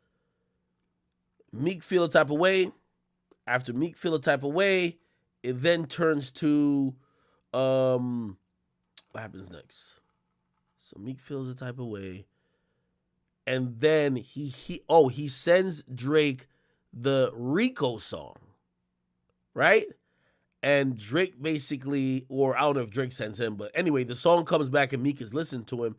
Meek feel a type of way. After Meek feel a type of way, it then turns to What happens next? So Meek feels the type of way. And then he sends Drake the Rico song. Right? And Drake basically, or I don't know if Drake sends him, but anyway, the song comes back and Meek is listening to him.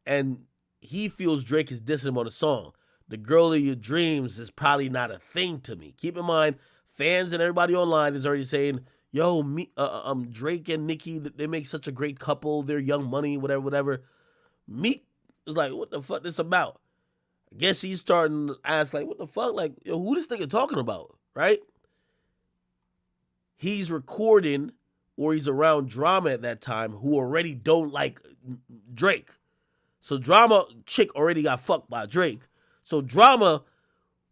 And he feels Drake is dissing him on the song. The girl of your dreams is probably not a thing to me. Keep in mind, fans and everybody online is already saying, yo, Drake and Nicki, they make such a great couple. They're Young Money, whatever. Meek is like, what the fuck this about? I guess he's starting to ask, like, what the fuck? Like, yo, who this nigga talking about, right? He's recording, or he's around Drama at that time, who already don't like Drake. So Drama chick already got fucked by Drake. So Drama,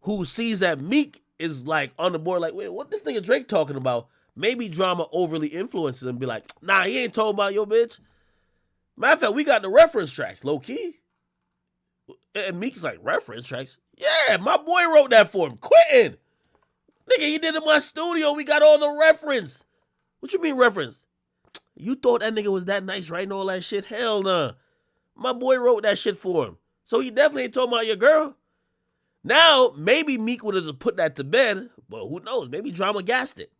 who sees that Meek is like on the board, like, wait, what this nigga Drake talking about? Maybe Drama overly influences him and be like, nah, he ain't talking about your bitch. Matter of fact, we got the reference tracks, low key. And Meek's like, reference tracks? Yeah, my boy wrote that for him. Quentin. Nigga, he did it in my studio. We got all the reference. What you mean reference? You thought that nigga was that nice writing all that shit? Hell nah. My boy wrote that shit for him. So he definitely ain't talking about your girl. Now, maybe Meek would have put that to bed, but who knows? Maybe Drama gassed it.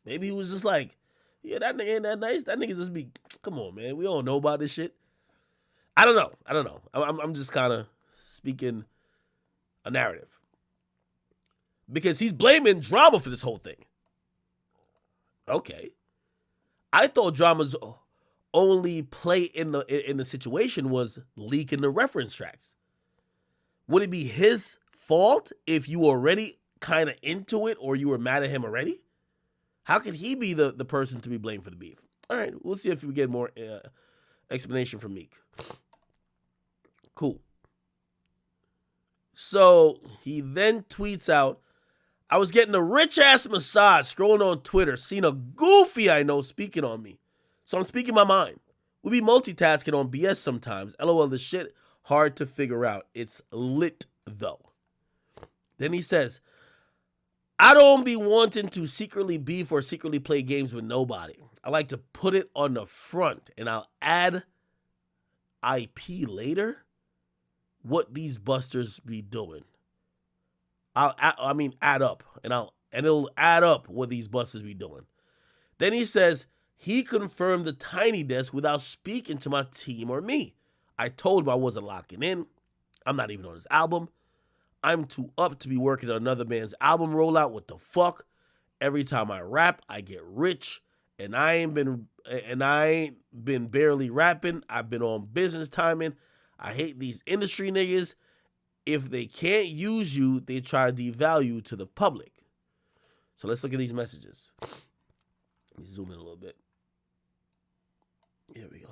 Maybe he was just like, yeah, that nigga ain't that nice. That nigga just be, come on, man. We don't know about this shit. I don't know. I'm just kind of speaking a narrative. Because he's blaming Drama for this whole thing. Okay. I thought Drama's only play in the situation was leaking the reference tracks. Would it be his fault if you were already kind of into it or you were mad at him already? How could he be the person to be blamed for the beef? All right, we'll see if we get more explanation from Meek. Cool. So he then tweets out, I was getting a rich-ass massage scrolling on Twitter, seeing a goofy I know speaking on me. So I'm speaking my mind. We be multitasking on BS sometimes. LOL, the shit hard to figure out. It's lit, though. Then he says, I don't be wanting to secretly beef or secretly play games with nobody. I like to put it on the front, and I'll add IP later what these busters be doing. Add up, and it'll add up what these busters be doing. Then he says he confirmed the Tiny Desk without speaking to my team or me. I told him I wasn't locking in. I'm not even on his album. I'm too up to be working on another man's album rollout. What the fuck? Every time I rap, I get rich, and I ain't been barely rapping. I've been on business timing. I hate these industry niggas. If they can't use you, they try to devalue you to the public. So let's look at these messages. Let me zoom in a little bit. Here we go.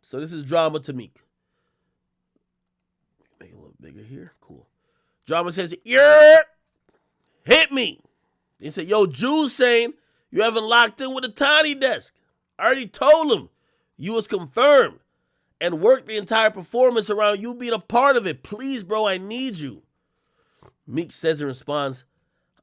So this is Drama to Meek. Make it a little bigger here. Cool. Drama says, yeah, hit me. He said, yo, Jules saying you haven't locked in with a Tiny Desk. I already told him you was confirmed and worked the entire performance around you being a part of it. Please, bro, I need you. Meek says in response,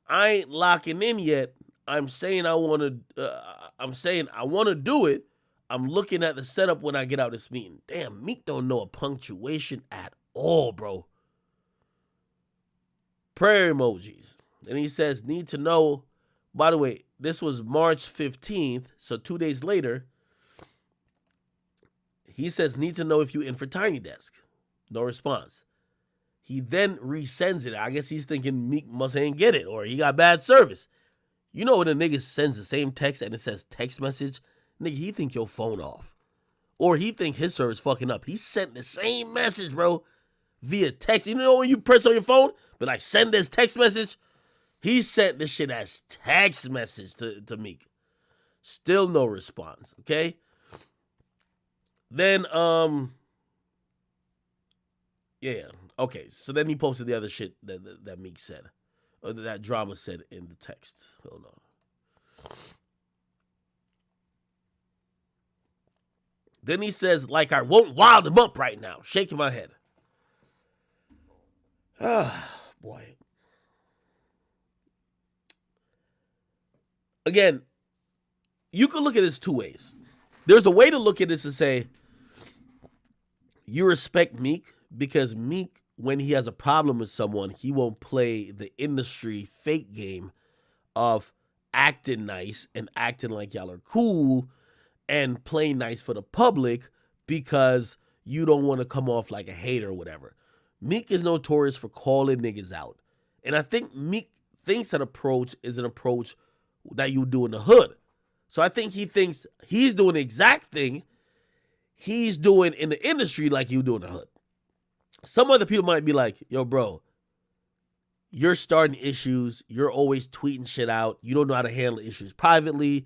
I ain't locking in yet. I'm saying I want to do it. I'm looking at the setup when I get out of this meeting. Damn, Meek don't know a punctuation at all, bro. Prayer emojis. And he says, need to know. By the way, this was March 15th, so 2 days later. He says, need to know if you in for Tiny Desk. No response. He then resends it. I guess he's thinking Meek must ain't get it or he got bad service. You know when a nigga sends the same text and it says text message? Nigga, he think your phone off. Or he think his service fucking up. He sent the same message, bro, via text. You know when you press on your phone, but like send this text message? He sent this shit as text message to Meek. Still no response, okay? Then, yeah, okay. So then he posted the other shit that Meek said, or that Drama said in the text. Hold on. Then he says, like, I won't wild him up right now. Shaking my head. Ah, boy. Again, you can look at this two ways. There's a way to look at this and say, you respect Meek because Meek, when he has a problem with someone, he won't play the industry fake game of acting nice and acting like y'all are cool and playing nice for the public because you don't want to come off like a hater or whatever. Meek is notorious for calling niggas out. And I think Meek thinks that approach is an approach that you do in the hood. So I think he thinks he's doing the exact thing he's doing in the industry like you do in the hood. Some other people might be like, yo, bro, you're starting issues. You're always tweeting shit out. You don't know how to handle issues privately.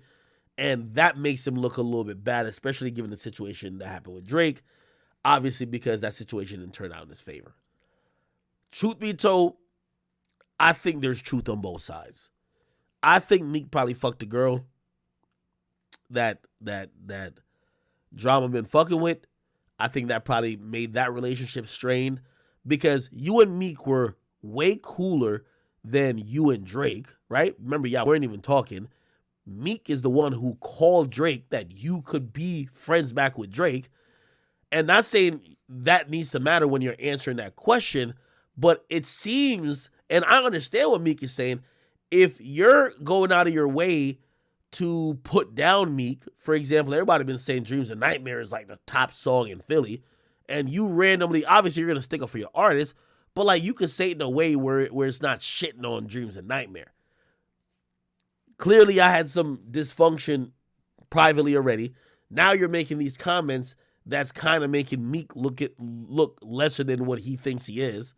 And that makes him look a little bit bad, especially given the situation that happened with Drake. Obviously, because that situation didn't turn out in his favor. Truth be told, I think there's truth on both sides. I think Meek probably fucked a girl that Drama been fucking with. I think that probably made that relationship strained because you and Meek were way cooler than you and Drake, right? Remember, y'all weren't even talking. Meek is the one who called Drake that you could be friends back with Drake. And not saying that needs to matter when you're answering that question, but it seems, and I understand what Meek is saying, if you're going out of your way to put down Meek, for example, everybody been saying Dreams and Nightmares is like the top song in Philly, and you randomly, obviously you're going to stick up for your artist, but like you could say it in a way where it's not shitting on Dreams and Nightmare. Clearly I had some dysfunction privately already. Now you're making these comments that's kind of making Meek look lesser than what he thinks he is.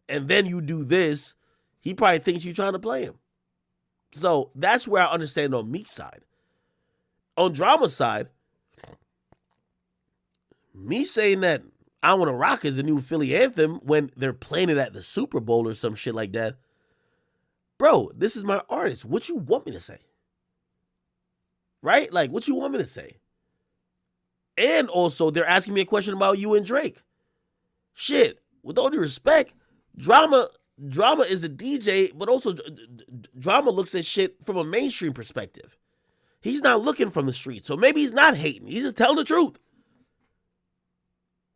And then you do this, he probably thinks you're trying to play him. So that's where I understand on Meek's side. On Drama's side, me saying that I Want to Rock is a new Philly anthem when they're playing it at the Super Bowl or some shit like that. Bro, this is my artist. What you want me to say? Right? Like, what you want me to say? And also, they're asking me a question about you and Drake. Shit, with all due respect, Drama is a DJ, but also Drama looks at shit from a mainstream perspective. He's not looking from the street, so maybe he's not hating. He's just telling the truth.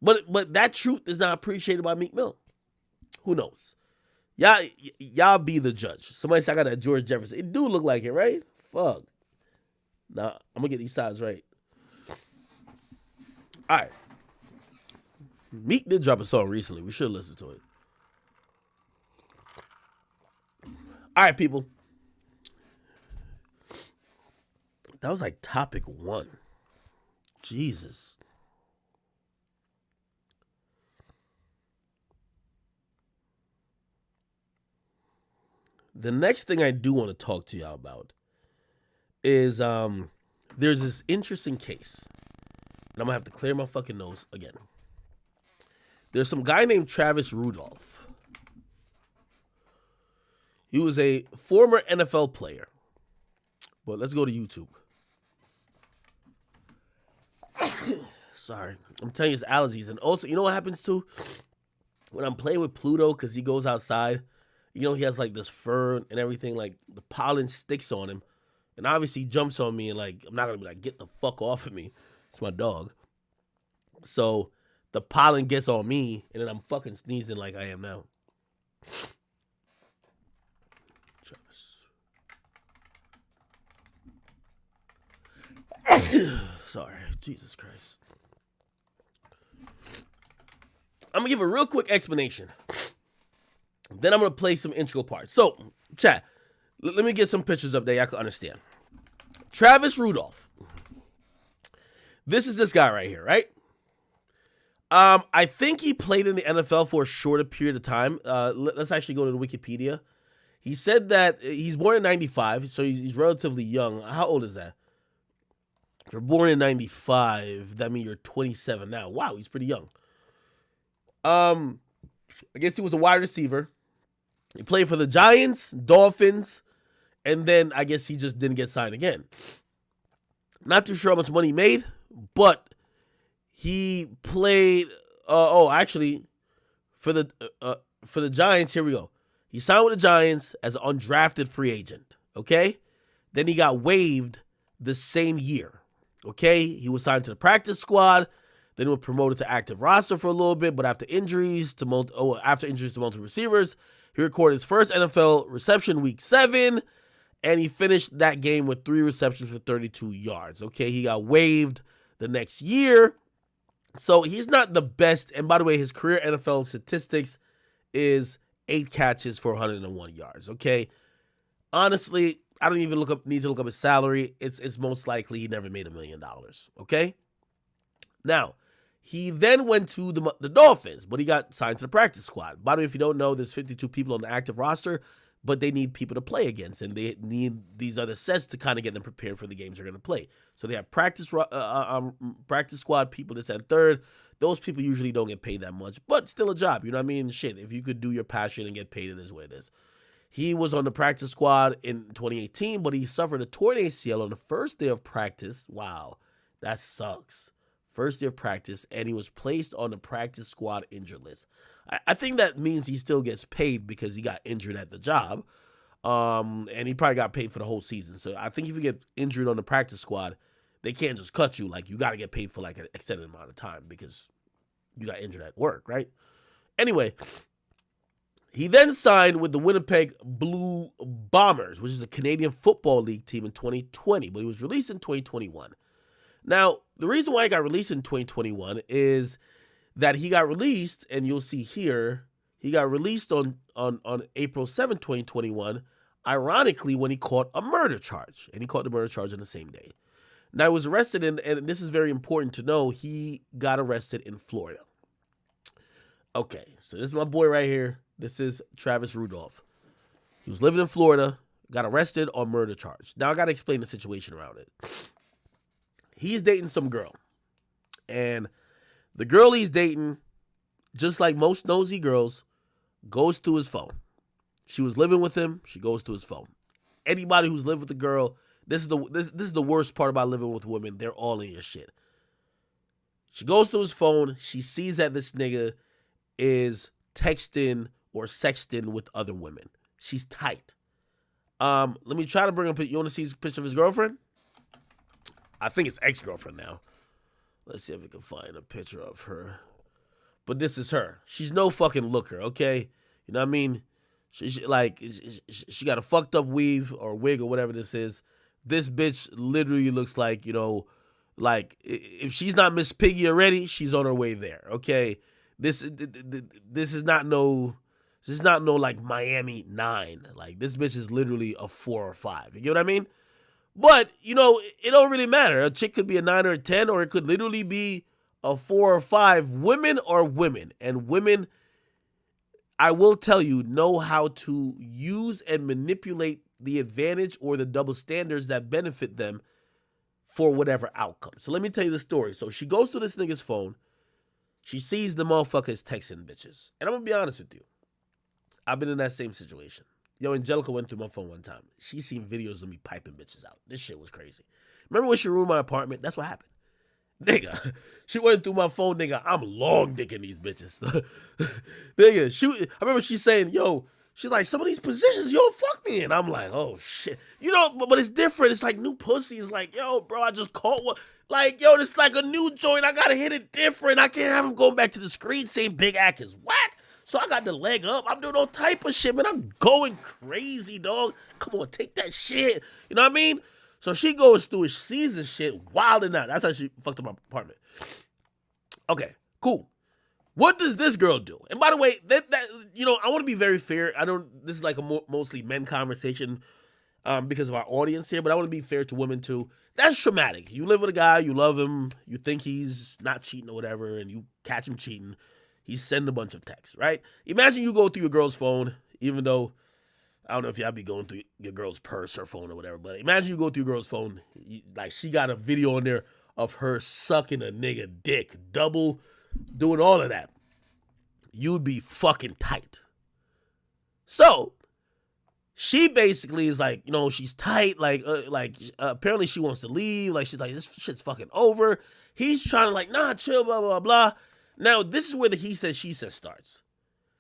But that truth is not appreciated by Meek Mill. Who knows? Y'all be the judge. Somebody said I got that George Jefferson. It do look like it, right? Fuck. Nah, I'm gonna get these sides right. All right. Meek did drop a song recently. We should listen to it. All right, people. That was like topic 1. Jesus. The next thing I do want to talk to y'all about is there's this interesting case. And I'm going to have to clear my fucking nose again. There's some guy named Travis Rudolph. He was a former NFL player. But let's go to YouTube. Sorry. I'm telling you, it's allergies. And also, you know what happens too? When I'm playing with Pluto, because he goes outside, you know, he has like this fur and everything, like the pollen sticks on him. And obviously he jumps on me and like, I'm not going to be like, get the fuck off of me. It's my dog. So the pollen gets on me and then I'm fucking sneezing like I am now. Sorry, Jesus Christ. I'm gonna give a real quick explanation. Then I'm gonna play some integral parts. So, chat, let me get some pictures up there y'all can understand. Travis Rudolph. This is this guy right here, right? I think he played in the NFL for a shorter period of time. Let's actually go to the Wikipedia. He said that he's born in 95, so he's relatively young. How old is that? If you're born in 95, that means you're 27 now. Wow, he's pretty young. I guess he was a wide receiver. He played for the Giants, Dolphins, and then I guess he just didn't get signed again. Not too sure how much money he made, but he played. Actually, for the Giants, here we go. He signed with the Giants as an undrafted free agent. Okay, then he got waived the same year. Okay, he was signed to the practice squad. Then he was promoted to active roster for a little bit, but after injuries to multiple receivers, he recorded his first NFL reception week 7, and he finished that game with 3 receptions for 32 yards. Okay, he got waived the next year, so he's not the best. And by the way, his career NFL statistics is 8 catches for 101 yards. Okay, honestly, I don't even need to look up his salary. It's most likely he never made $1 million. Okay, now he then went to the Dolphins, but he got signed to the practice squad. By the way, if you don't know, there's 52 people on the active roster, but they need people to play against, and they need these other sets to kind of get them prepared for the games they're going to play. So they have practice squad people that's at third. Those people usually don't get paid that much, but still a job. You know what I mean? Shit, if you could do your passion and get paid, it is what it is. He was on the practice squad in 2018, but he suffered a torn ACL on the first day of practice. Wow, that sucks. First day of practice, and he was placed on the practice squad injured list. I think that means he still gets paid because he got injured at the job, and he probably got paid for the whole season. So I think if you get injured on the practice squad, they can't just cut you. Like, you got to get paid for like an extended amount of time because you got injured at work, right? Anyway, he then signed with the Winnipeg Blue Bombers, which is a Canadian Football League team, in 2020, but he was released in 2021. Now, the reason why he got released in 2021 is that he got released, and you'll see here, he got released on April 7, 2021, ironically, when he caught a murder charge, and he caught the murder charge on the same day. Now, he was arrested, and this is very important to know, he got arrested in Florida. Okay, so this is my boy right here. This is Travis Rudolph. He was living in Florida, got arrested on murder charge. Now, I got to explain the situation around it. He's dating some girl, and the girl he's dating, just like most nosy girls, goes through his phone. She was living with him. She goes through his phone. Anybody who's lived with a girl, this is the worst part about living with women. They're all in your shit. She goes through his phone. She sees that this nigga is texting or sexting with other women. She's tight. Let me try to bring up. You want to see his picture of his girlfriend? I think it's ex-girlfriend now. Let's see if we can find a picture of her. But this is her. She's no fucking looker, okay? You know what I mean? She got a fucked up weave or wig or whatever this is. This bitch literally looks like, you know, like if she's not Miss Piggy already, she's on her way there, okay? This is not no like Miami 9. Like, this bitch is literally a 4 or 5. You get what I mean? But, you know, it don't really matter. A chick could be a 9 or a 10, or it could literally be a 4 or 5. Women are women. And women, I will tell you, know how to use and manipulate the advantage or the double standards that benefit them for whatever outcome. So let me tell you the story. So she goes to this nigga's phone. She sees the motherfuckers texting bitches. And I'm going to be honest with you. I've been in that same situation. Yo, Angelica went through my phone one time. She seen videos of me piping bitches out. This shit was crazy. Remember when she ruined my apartment? That's what happened. Nigga, she went through my phone, nigga. I'm long dicking these bitches. Nigga, I remember she saying, yo, she's like, some of these positions you don't fuck me in. I'm like, oh, shit. You know, but it's different. It's like new pussy. It's like, yo, bro, I just caught one. Like, yo, this is like a new joint. I got to hit it different. I can't have him going back to the screen saying Big Ack is whack. So I got the leg up. I'm doing all type of shit, man. I'm going crazy, dog. Come on, take that shit. You know what I mean? So she goes through it. She sees this shit wilding out. That's how she fucked up my apartment. Okay, cool. What does this girl do? And by the way, that you know, I want to be very fair. This is like a mostly men conversation because of our audience here, but I want to be fair to women too. That's traumatic. You live with a guy, you love him, you think he's not cheating or whatever, and you catch him cheating. He's sending a bunch of texts, right? Imagine you go through your girl's phone, even though, I don't know if y'all be going through your girl's purse or phone or whatever, but imagine you go through your girl's phone, like she got a video on there of her sucking a nigga dick, double, doing all of that. You'd be fucking tight. So, she basically is like, you know, she's tight, like apparently she wants to leave, like she's like, this shit's fucking over. He's trying to like, nah, chill, blah, blah, blah. Now, this is where the he says, she says starts.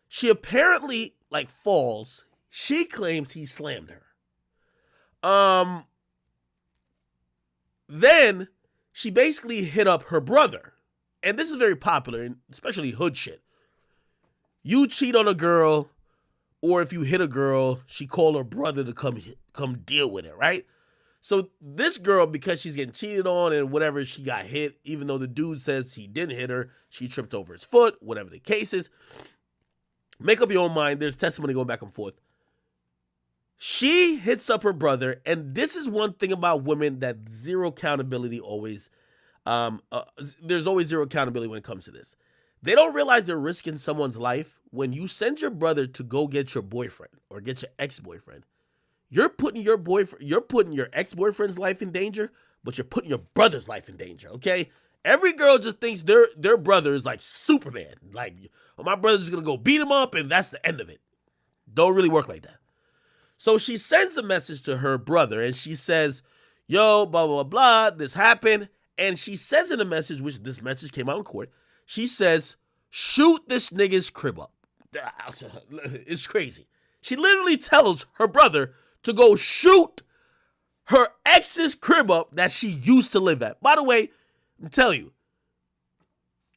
She apparently, like, falls. She claims he slammed her. Then, she basically hit up her brother. and this is very popular, especially hood shit. You cheat on a girl, or if you hit a girl, she call her brother to come deal with it, right? So this girl, because she's getting cheated on and whatever, she got hit, even though the dude says he didn't hit her, she tripped over his foot, whatever the case is. Make up your own mind. There's testimony going back and forth. She hits up her brother, and this is one thing about women that zero accountability always, there's always zero accountability when it comes to this. They don't realize they're risking someone's life. When you send your brother to go get your boyfriend or get your ex-boyfriend, you're putting your ex-boyfriend's life in danger, but you're putting your brother's life in danger, okay? Every girl just thinks their brother is like Superman. Like, oh, my brother's just going to go beat him up, and that's the end of it. Don't really work like that. So she sends a message to her brother, and she says, yo, blah, blah, blah, this happened. And she says in the message, which this message came out in court, she says, shoot this nigga's crib up. It's crazy. She literally tells her brother to go shoot her ex's crib up that she used to live at. By the way, I'm telling you,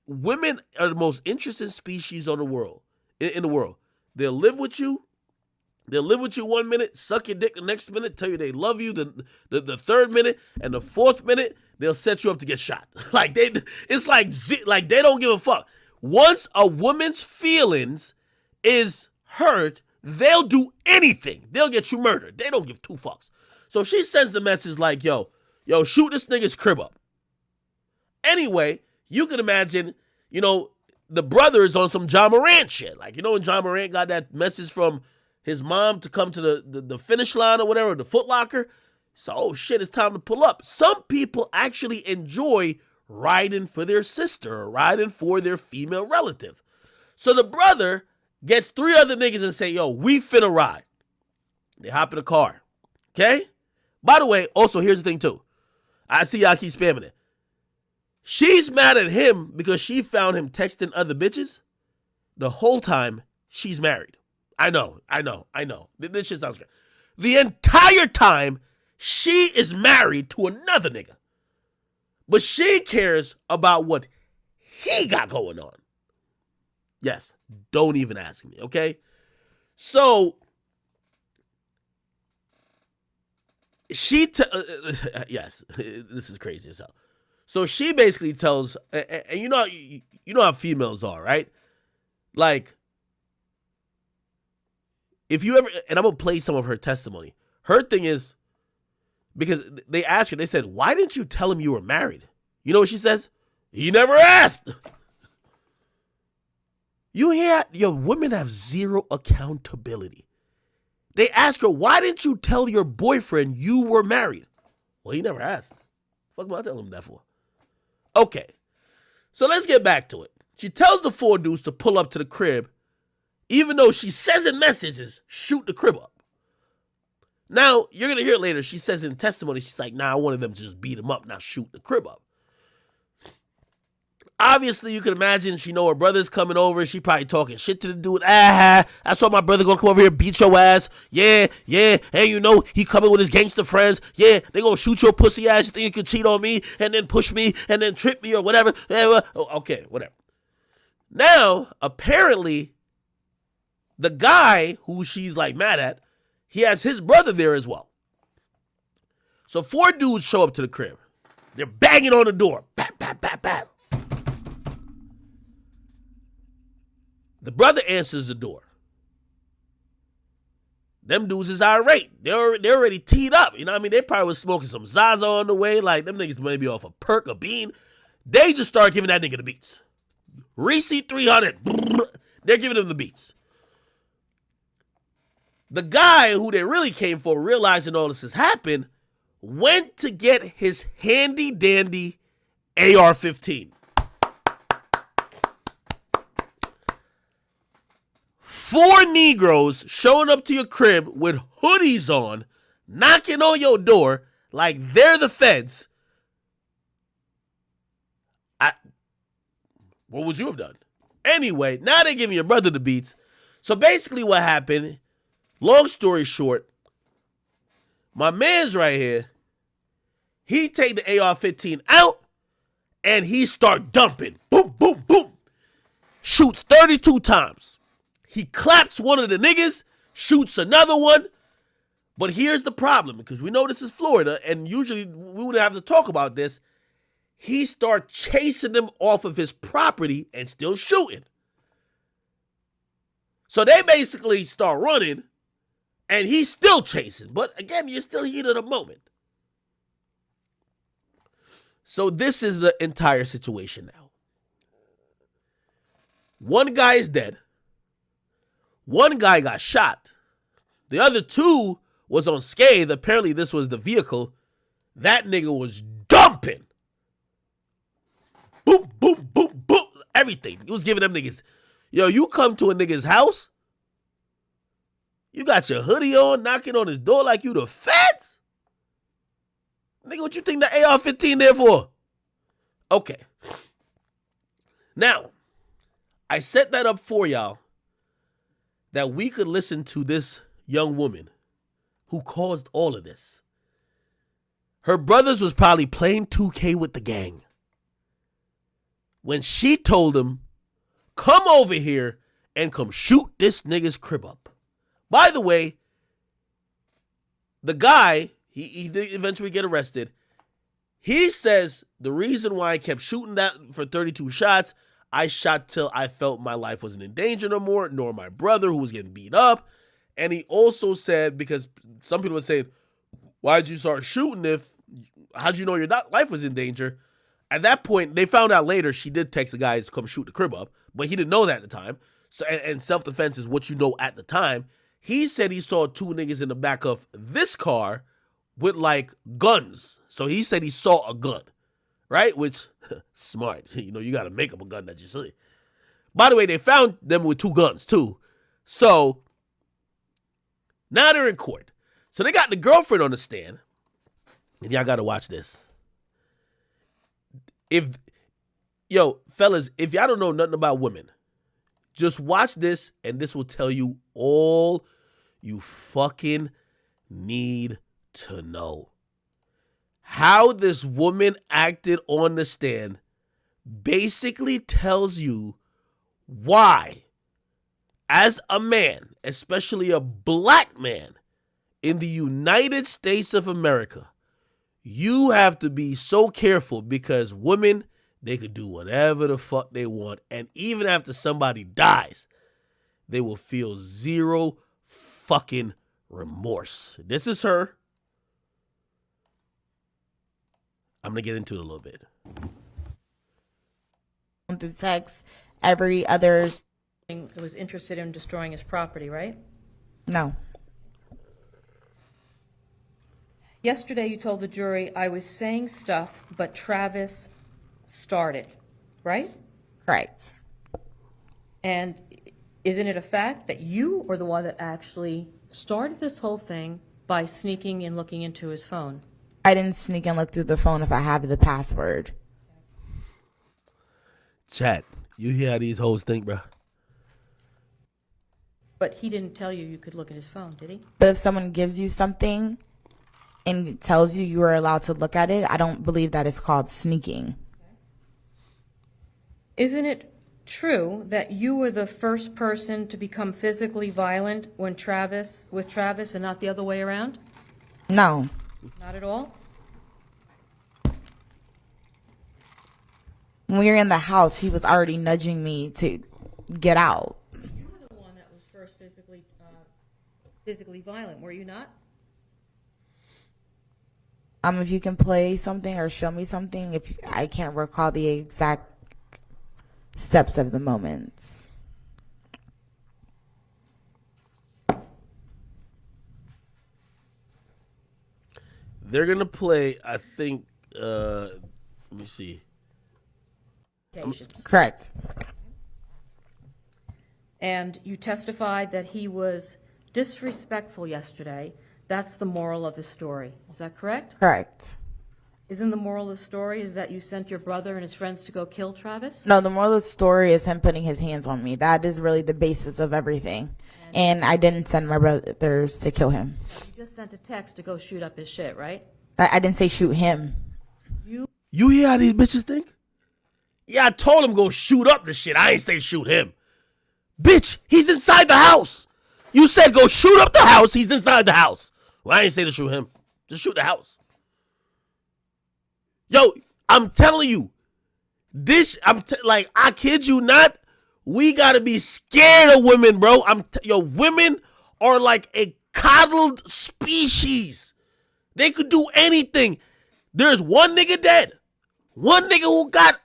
women are the most interesting species on the world, in the world. They'll live with you. They'll live with you 1 minute, suck your dick the next minute, tell you they love you the third minute, and the fourth minute, they'll set you up to get shot. It's like they don't give a fuck. Once a woman's feelings is hurt, they'll do anything. They'll get you murdered. They don't give two fucks. So she sends the message like, yo, shoot this nigga's crib up. Anyway, you can imagine, the brother is on some John Morant shit. Like, when John Morant got that message from his mom to come to the finish line or whatever, the Foot Locker. So, oh shit, it's time to pull up. Some people actually enjoy riding for their sister or riding for their female relative. So the brother gets 3 other niggas and say, yo, we finna ride. They hop in the car. Okay? By the way, also, here's the thing too. I see y'all keep spamming it. She's mad at him because she found him texting other bitches. The whole time, she's married. I know. This shit sounds good. The entire time, she is married to another nigga. But she cares about what he got going on. Yes, don't even ask me, okay? So, yes, this is crazy as hell. So she basically tells, and you know how females are, right? Like, if you ever, and I'm going to play some of her testimony. Her thing is, because they asked her, they said, why didn't you tell him you were married? You know what she says? You never asked. You hear, women have zero accountability. They ask her, why didn't you tell your boyfriend you were married? Well, he never asked. Fuck am I telling him that for? Okay, so let's get back to it. She tells the 4 dudes to pull up to the crib, even though she says in messages, shoot the crib up. Now, you're going to hear it later. She says in testimony, she's like, nah, I wanted them to just beat him up, not shoot the crib up. Obviously, you can imagine she know her brother's coming over. She probably talking shit to the dude. I saw my brother gonna come over here and beat your ass. Yeah. And he coming with his gangster friends. Yeah, they gonna shoot your pussy ass. You think you could cheat on me and then push me and then trip me or whatever. Okay, whatever. Now, apparently, the guy who she's like mad at, he has his brother there as well. So 4 dudes show up to the crib. They're banging on the door. Bap, bap, bap, bap. The brother answers the door. Them dudes is irate. They're already teed up. You know what I mean? They probably was smoking some Zaza on the way. Like, them niggas maybe off a perk or bean. They just start giving that nigga the beats. Reese 300. They're giving him the beats. The guy who they really came for, realizing all this has happened, went to get his handy dandy AR-15. 4 Negroes showing up to your crib with hoodies on, knocking on your door like they're the feds. What would you have done? Anyway, now they're giving your brother the beats. So basically what happened, long story short, my man's right here, he take the AR-15 out and he start dumping. Boom, boom, boom, boom. Shoots 32 times. He claps one of the niggas, shoots another one. But here's the problem, because we know this is Florida, and usually we wouldn't have to talk about this. He starts chasing them off of his property and still shooting. So they basically start running, and he's still chasing. But again, you're still heat of the moment. So this is the entire situation now. One guy is dead. One guy got shot. The other two was unscathed. Apparently this was the vehicle. That nigga was dumping. Boom, boom, boom, boom. Everything. He was giving them niggas. Yo, you come to a nigga's house, you got your hoodie on, knocking on his door like you the feds? Nigga, what you think the AR-15 there for? Okay. Now, I set that up for y'all that we could listen to this young woman who caused all of this. Her brothers was probably playing 2K with the gang when she told him, come over here and come shoot this nigga's crib up. By the way, the guy, he did eventually get arrested. He says the reason why I kept shooting that for 32 shots, I shot till I felt my life wasn't in danger no more, nor my brother who was getting beat up. And he also said, because some people were saying, why'd you start shooting how'd you know your life was in danger? At that point, they found out later she did text the guys to come shoot the crib up, but he didn't know that at the time. So, and self-defense is what you know at the time. He said he saw two niggas in the back of this car with like guns. So he said he saw a gun, right? Which, smart. You know, you got to make up a gun that you see. By the way, they found them with two guns too. So now they're in court. So they got the girlfriend on the stand. And y'all got to watch this. Fellas, if y'all don't know nothing about women, just watch this and this will tell you all you fucking need to know. How this woman acted on the stand basically tells you why, as a man, especially a black man in the United States of America, you have to be so careful because women, they could do whatever the fuck they want. And even after somebody dies, they will feel zero fucking remorse. This is her. I'm going to get into it a little bit. Through text, every other... was interested in destroying his property, right? No. Yesterday you told the jury I was saying stuff, but Travis started, right? Correct. And isn't it a fact that you are the one that actually started this whole thing by sneaking and looking into his phone? I didn't sneak and look through the phone if I have the password. Chat, you hear how these hoes think, bro? But he didn't tell you could look at his phone, did he? But if someone gives you something and tells you you are allowed to look at it, I don't believe that is called sneaking. Isn't it true that you were the first person to become physically violent with Travis and not the other way around? No. Not at all? When we were in the house, he was already nudging me to get out. You were the one that was first physically violent, were you not? If you can play something or show me something, I can't recall the exact steps of the moments. They're going to play, I think, let me see. Correct. And you testified that he was disrespectful yesterday. That's the moral of the story. Is that correct? Correct. Isn't the moral of the story is that you sent your brother and his friends to go kill Travis? No, the moral of the story is him putting his hands on me. That is really the basis of everything. And I didn't send my brothers to kill him. You just sent a text to go shoot up his shit, right? I didn't say shoot him. You hear how these bitches think? Yeah, I told him go shoot up the shit. I ain't say shoot him. Bitch, he's inside the house. You said go shoot up the house. He's inside the house. Well, I ain't say to shoot him. Just shoot the house. Yo, I'm telling you, I kid you not. We gotta be scared of women, bro. Women are like a coddled species. They could do anything. There's one nigga dead. One nigga who got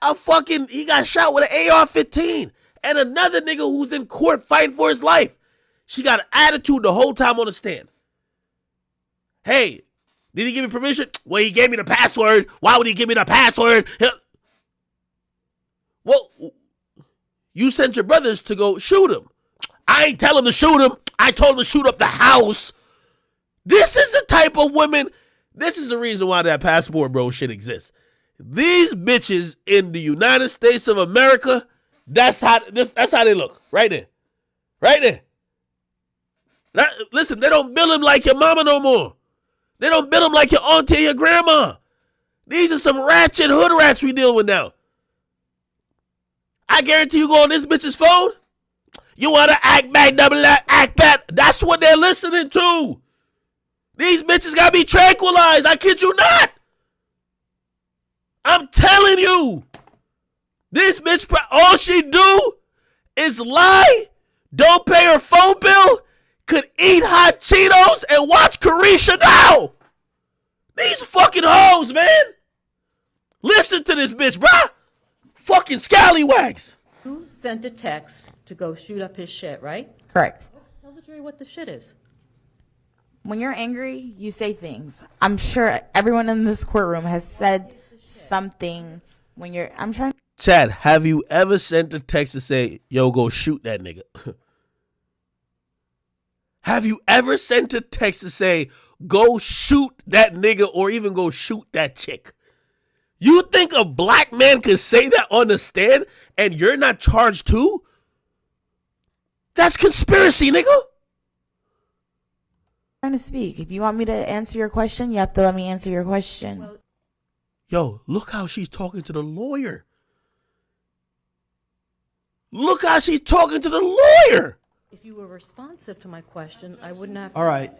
he got shot with an AR-15. And another nigga who's in court fighting for his life. She got an attitude the whole time on the stand. Hey, did he give you permission? Well, he gave me the password. Why would he give me the password? Well, you sent your brothers to go shoot him. I ain't tell him to shoot him. I told him to shoot up the house. This is the type of women. This is the reason why that passport bro shit exists. These bitches in the United States of America, that's how they look. Right there. Right there. Listen, they don't bill him like your mama no more. They don't bill him like your auntie and your grandma. These are some ratchet hood rats we deal with now. I guarantee you go on this bitch's phone. You want to act back, double act back. That's what they're listening to. These bitches got to be tranquilized. I kid you not. I'm telling you. This bitch, all she do is lie, don't pay her phone bill, could eat hot Cheetos and watch Carisha now. These fucking hoes, man. Listen to this bitch, bruh. Fucking scallywags. Who sent a text to go shoot up his shit, right? Correct. Tell the jury what the shit is. When you're angry, you say things. I'm sure everyone in this courtroom has said something when you're, Chad, have you ever sent a text to say, yo, go shoot that nigga? Have you ever sent a text to say, go shoot that nigga or even go shoot that chick? You think a black man could say that on the stand and you're not charged too? That's conspiracy, nigga. I'm trying to speak. If you want me to answer your question, you have to let me answer your question. Yo, look how she's talking to the lawyer. Look how she's talking to the lawyer. If you were responsive to my question, I wouldn't have. All right.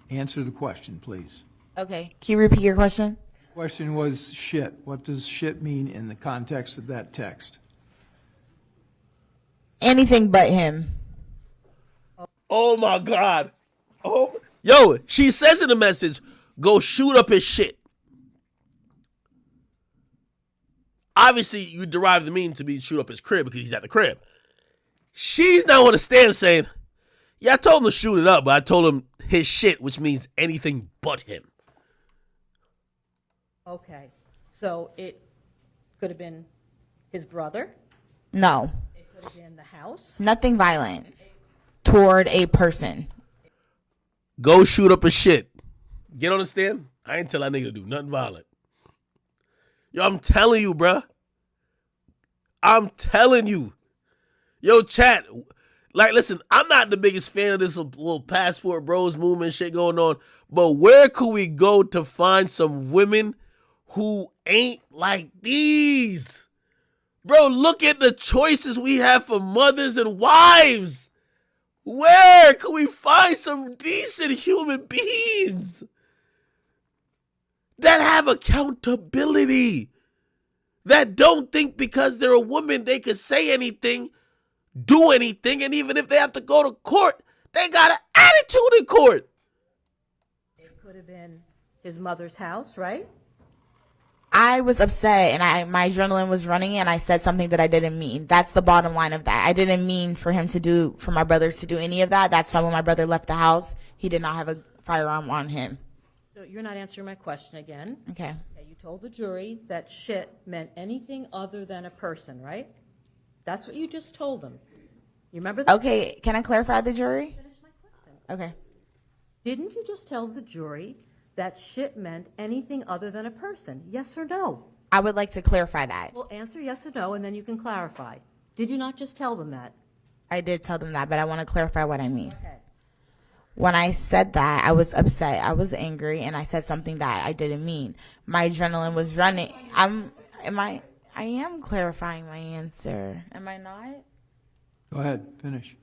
Answer the question, please. Okay. Can you repeat your question? Question was shit. What does shit mean in the context of that text? Anything but him. Oh my God. Oh, yo, she says in the message, go shoot up his shit. Obviously, you derive the meaning to be shoot up his crib because he's at the crib. She's now on the stand saying, yeah, I told him to shoot it up, but I told him his shit, which means anything but him. Okay. So it could have been his brother. No. It could have been the house. Nothing violent toward a person. Go shoot up his shit. Get on the stand. I ain't tell that nigga to do nothing violent. Yo, I'm telling you, bruh. I'm telling you. Yo, chat. Like, listen, I'm not the biggest fan of this little passport bros movement shit going on, but where could we go to find some women who ain't like these? Bro, look at the choices we have for mothers and wives. Where could we find some decent human beings that have accountability, that don't think because they're a woman they can say anything, do anything, and even if they have to go to court, they got an attitude in court? It could have been his mother's house, right? I was upset and my adrenaline was running and I said something that I didn't mean. That's the bottom line of that. I didn't mean for my brothers to do any of that. That's why when my brother left the house, he did not have a firearm on him. So you're not answering my question again. Okay. You told the jury that shit meant anything other than a person, right? That's what you just told them. You remember that? Okay, can I clarify the jury? Finish my question. Okay. Didn't you just tell the jury that shit meant anything other than a person? Yes or no? I would like to clarify that. Well, answer yes or no, and then you can clarify. Did you not just tell them that? I did tell them that, but I want to clarify what I mean. Okay. When I said that, I was upset. I was angry, and I said something that I didn't mean. My adrenaline was running. I I am clarifying my answer. Am I not? Go ahead, finish.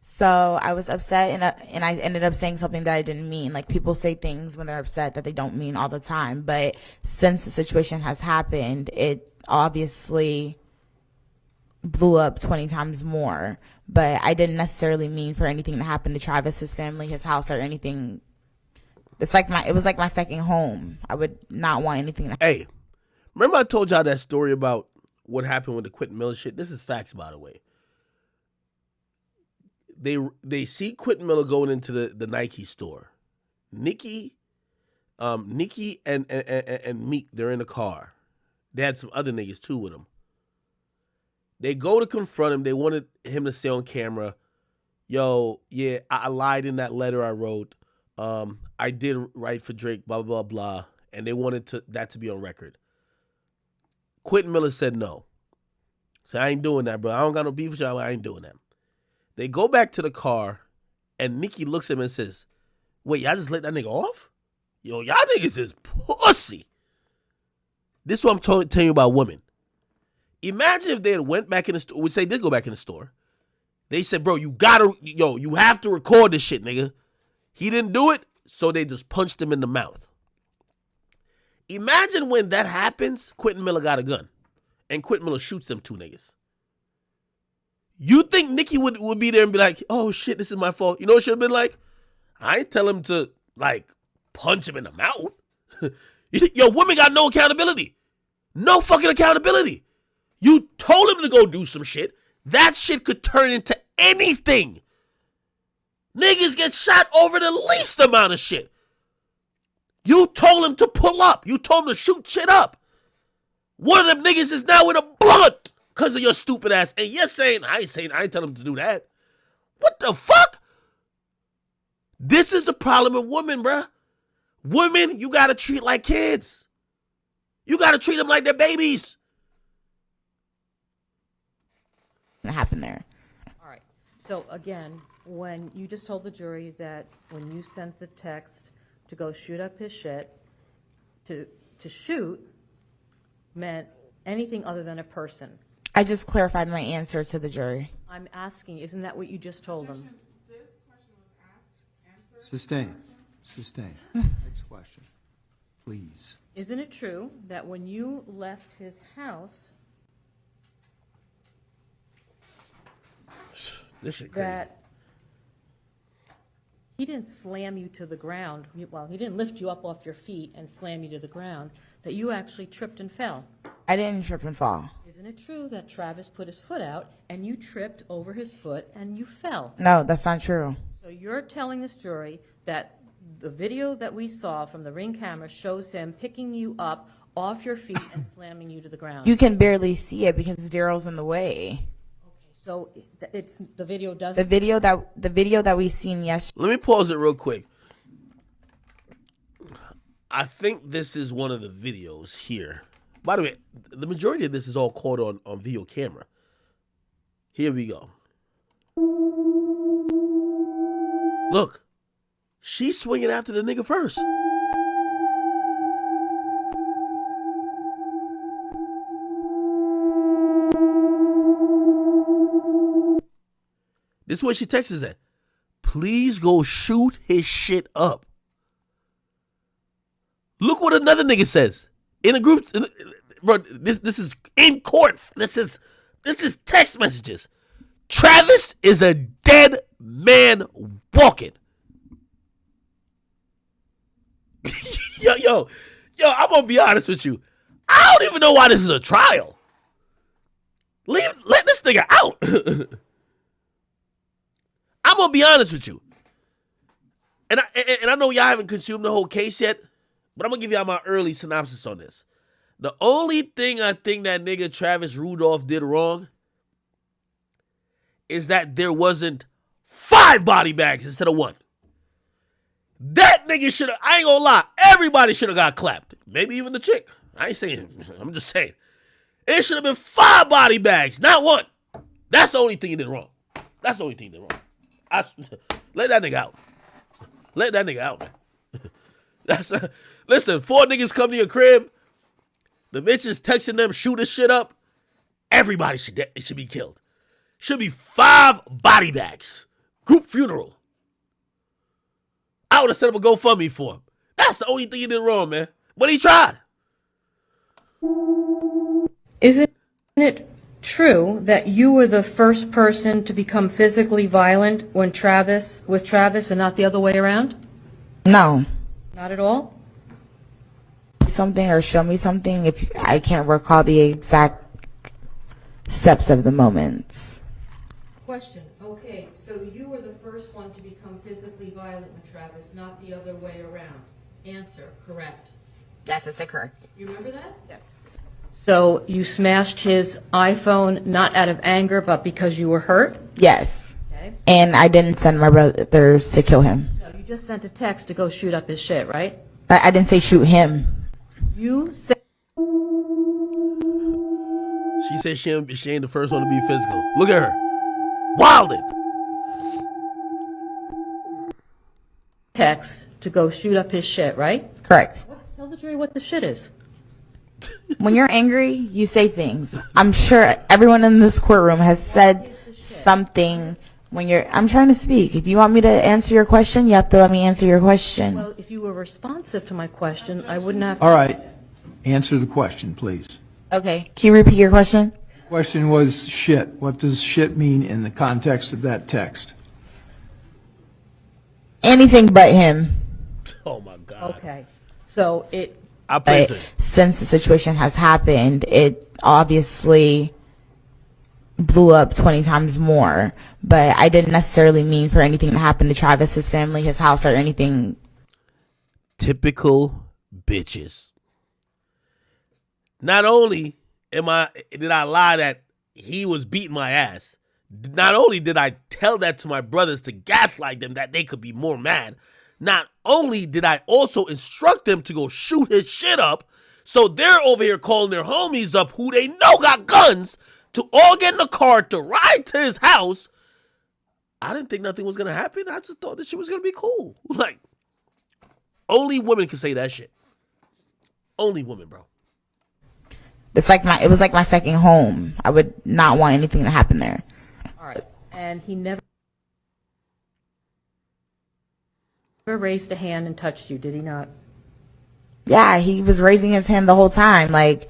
So I was upset, and I ended up saying something that I didn't mean. Like, people say things when they're upset that they don't mean all the time. But since the situation has happened, it obviously blew up 20 times more. But I didn't necessarily mean for anything to happen to Travis, his family, his house, or anything. It was like my second home. I would not want anything to. Hey, remember I told y'all that story about what happened with the Quentin Miller shit? This is facts, by the way. They see Quentin Miller going into the Nike store. Nikki and Meek, they're in the car. They had some other niggas too with them. They go to confront him. They wanted him to say on camera, yo, yeah, I lied in that letter I wrote. I did write for Drake, blah, blah, blah, blah. And they wanted that to be on record. Quentin Miller said no. So I ain't doing that, bro. I don't got no beef with y'all. I ain't doing that. They go back to the car, and Nikki looks at him and says, wait, y'all just let that nigga off? Yo, y'all niggas is pussy. This is what I'm telling you about women. Imagine if they had went back in the store, which they did go back in the store. They said, bro, you have to record this shit, nigga. He didn't do it, so they just punched him in the mouth. Imagine when that happens, Quentin Miller got a gun, and Quentin Miller shoots them two niggas. You think Nikki would be there and be like, oh shit, this is my fault. You know what should have been like? I ain't tell him to, like, punch him in the mouth. Yo, women got no accountability. No fucking accountability. You told him to go do some shit. That shit could turn into anything. Niggas get shot over the least amount of shit. You told him to pull up. You told him to shoot shit up. One of them niggas is now with a blunt because of your stupid ass. And you're saying, I ain't telling him to do that. What the fuck? This is the problem with women, bruh. Women, you gotta treat like kids. You gotta treat them like they're babies. What happened there? All right. So again, when you just told the jury that when you sent the text to go shoot up his shit, to shoot meant anything other than a person. I just clarified my answer to the jury. I'm asking, isn't that what you just told them? Sustain. Next question, please. Isn't it true that when you left his house, This shit crazy. that he didn't slam you to the ground? Well, he didn't lift you up off your feet and slam you to the ground, that you actually tripped and fell. I didn't trip and fall. Isn't it true that Travis put his foot out and you tripped over his foot and you fell? No, that's not true. So you're telling this jury that the video that we saw from the Ring camera shows him picking you up off your feet and slamming you to the ground. You can barely see it because Daryl's in the way. So it's the video does. The video that we seen yesterday. Let me pause it real quick. I think this is one of the videos here. By the way, the majority of this is all caught on video camera. Here we go. Look, she's swinging after the nigga first. This is what she texts us at. Please go shoot his shit up. Look what another nigga says. In a group, bro, this is in court. This is text messages. Travis is a dead man walking. yo, I'm gonna be honest with you. I don't even know why this is a trial. Let this nigga out. I'm gonna be honest with you. And I know y'all haven't consumed the whole case yet, but I'm gonna give y'all my early synopsis on this. The only thing I think that nigga Travis Rudolph did wrong is that there wasn't 5 body bags instead of 1. That nigga should have, I ain't gonna lie, everybody should have got clapped. Maybe even the chick. I ain't saying, I'm just saying. It should have been 5 body bags, not 1. That's the only thing he did wrong. That's the only thing he did wrong. Let that nigga out. Let that nigga out, man. Listen, 4 niggas come to your crib. The bitches texting them, shoot this shit up. Everybody should be killed. Should be 5 body bags. Group funeral. I would have set up a GoFundMe for him. That's the only thing he did wrong, man. But he tried. Isn't it true that you were the first person to become physically violent with Travis and not the other way around? No. Not at all? Something or show me something if I can't recall the exact steps of the moments. Question. Okay, so you were the first one to become physically violent with Travis, not the other way around. Answer. Correct. Yes, is it correct? You remember that? Yes. So you smashed his iPhone not out of anger, but because you were hurt? Yes. Okay. And I didn't send my brothers to kill him. No, you just sent a text to go shoot up his shit, right? I didn't say shoot him. You said She said she ain't the first one to be physical. Look at her. Wilded. text to go shoot up his shit, right? Correct. Tell the jury what the shit is. When you're angry, you say things. I'm sure everyone in this courtroom has said something when you're... I'm trying to speak. If you want me to answer your question, you have to let me answer your question. Well, if you were responsive to my question, I wouldn't have to... All right. Answer the question, please. Okay. Can you repeat your question? The question was shit. What does shit mean in the context of that text? Anything but him. Oh, my God. Okay. So it... I praise it. Since the situation has happened, it obviously blew up 20 times more. But I didn't necessarily mean for anything to happen to Travis, his family, his house, or anything. Typical bitches. Not only did I lie that he was beating my ass, not only did I tell that to my brothers to gaslight them that they could be more mad, not only did I also instruct them to go shoot his shit up, so they're over here calling their homies up who they know got guns to all get in the car to ride to his house. I didn't think nothing was going to happen. I just thought that shit was going to be cool. Like, only women can say that shit. Only women, bro. It was like my second home. I would not want anything to happen there. All right. And he never raised a hand and touched you, did he not? Yeah, he was raising his hand the whole time, like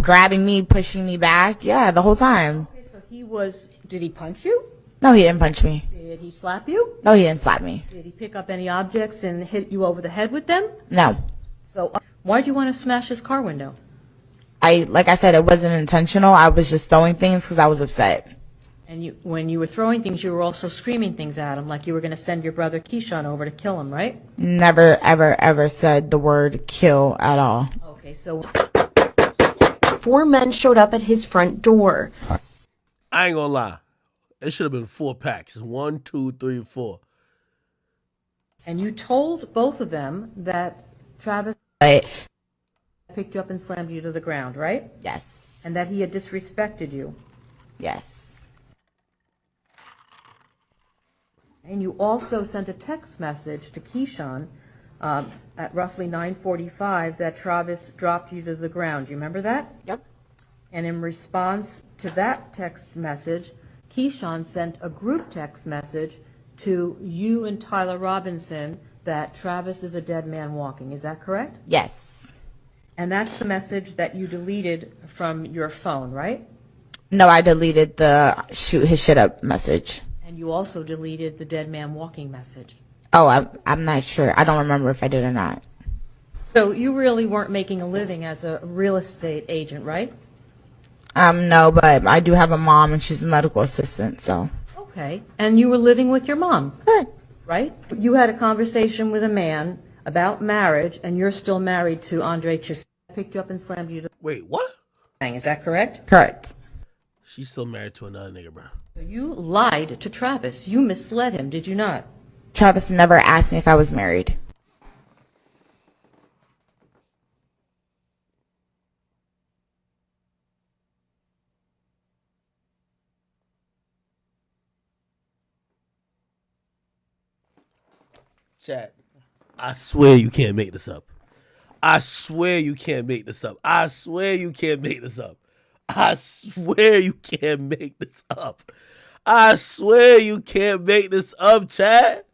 grabbing me, pushing me back. Yeah, the whole time. Okay, so did he punch you? No, he didn't punch me. Did he slap you? No, he didn't slap me. Did he pick up any objects and hit you over the head with them? No. So why'd you want to smash his car window? Like I said, it wasn't intentional. I was just throwing things because I was upset. And when you were throwing things, you were also screaming things at him, like you were going to send your brother Keyshawn over to kill him, right? Never, ever, ever said the word kill at all. Okay, so 4 men showed up at his front door. I ain't gonna lie. It should have been 4 packs. 1, 2, 3, 4. and you told both of them that Travis But picked you up and slammed you to the ground, right? yes, And that he had disrespected you. yes, And you also sent a text message to Keyshawn at roughly 9:45 that Travis dropped you to the ground. You remember that? yep, And in response to that text message, Keyshawn sent a group text message to you and Tyler Robinson that Travis is a dead man walking. Is that correct? yes. And that's the message that you deleted from your phone, right? No, I deleted the shoot his shit up message. And you also deleted the dead man walking message. Oh, I'm not sure. I don't remember if I did or not. So you really weren't making a living as a real estate agent, right? No, but I do have a mom and she's a medical assistant, so. Okay. And you were living with your mom, Correct. right? You had a conversation with a man about marriage, and you're still married to Andre Chis. Picked you up and slammed you to Wait, what? the Is that correct? Correct. She's still married to another nigga, bro. So you lied to Travis. You misled him, did you not? Travis never asked me if I was married. Chat. I swear you can't make this up. I swear you can't make this up. I swear you can't make this up. I swear you can't make this up. I swear you can't make this up, Chad.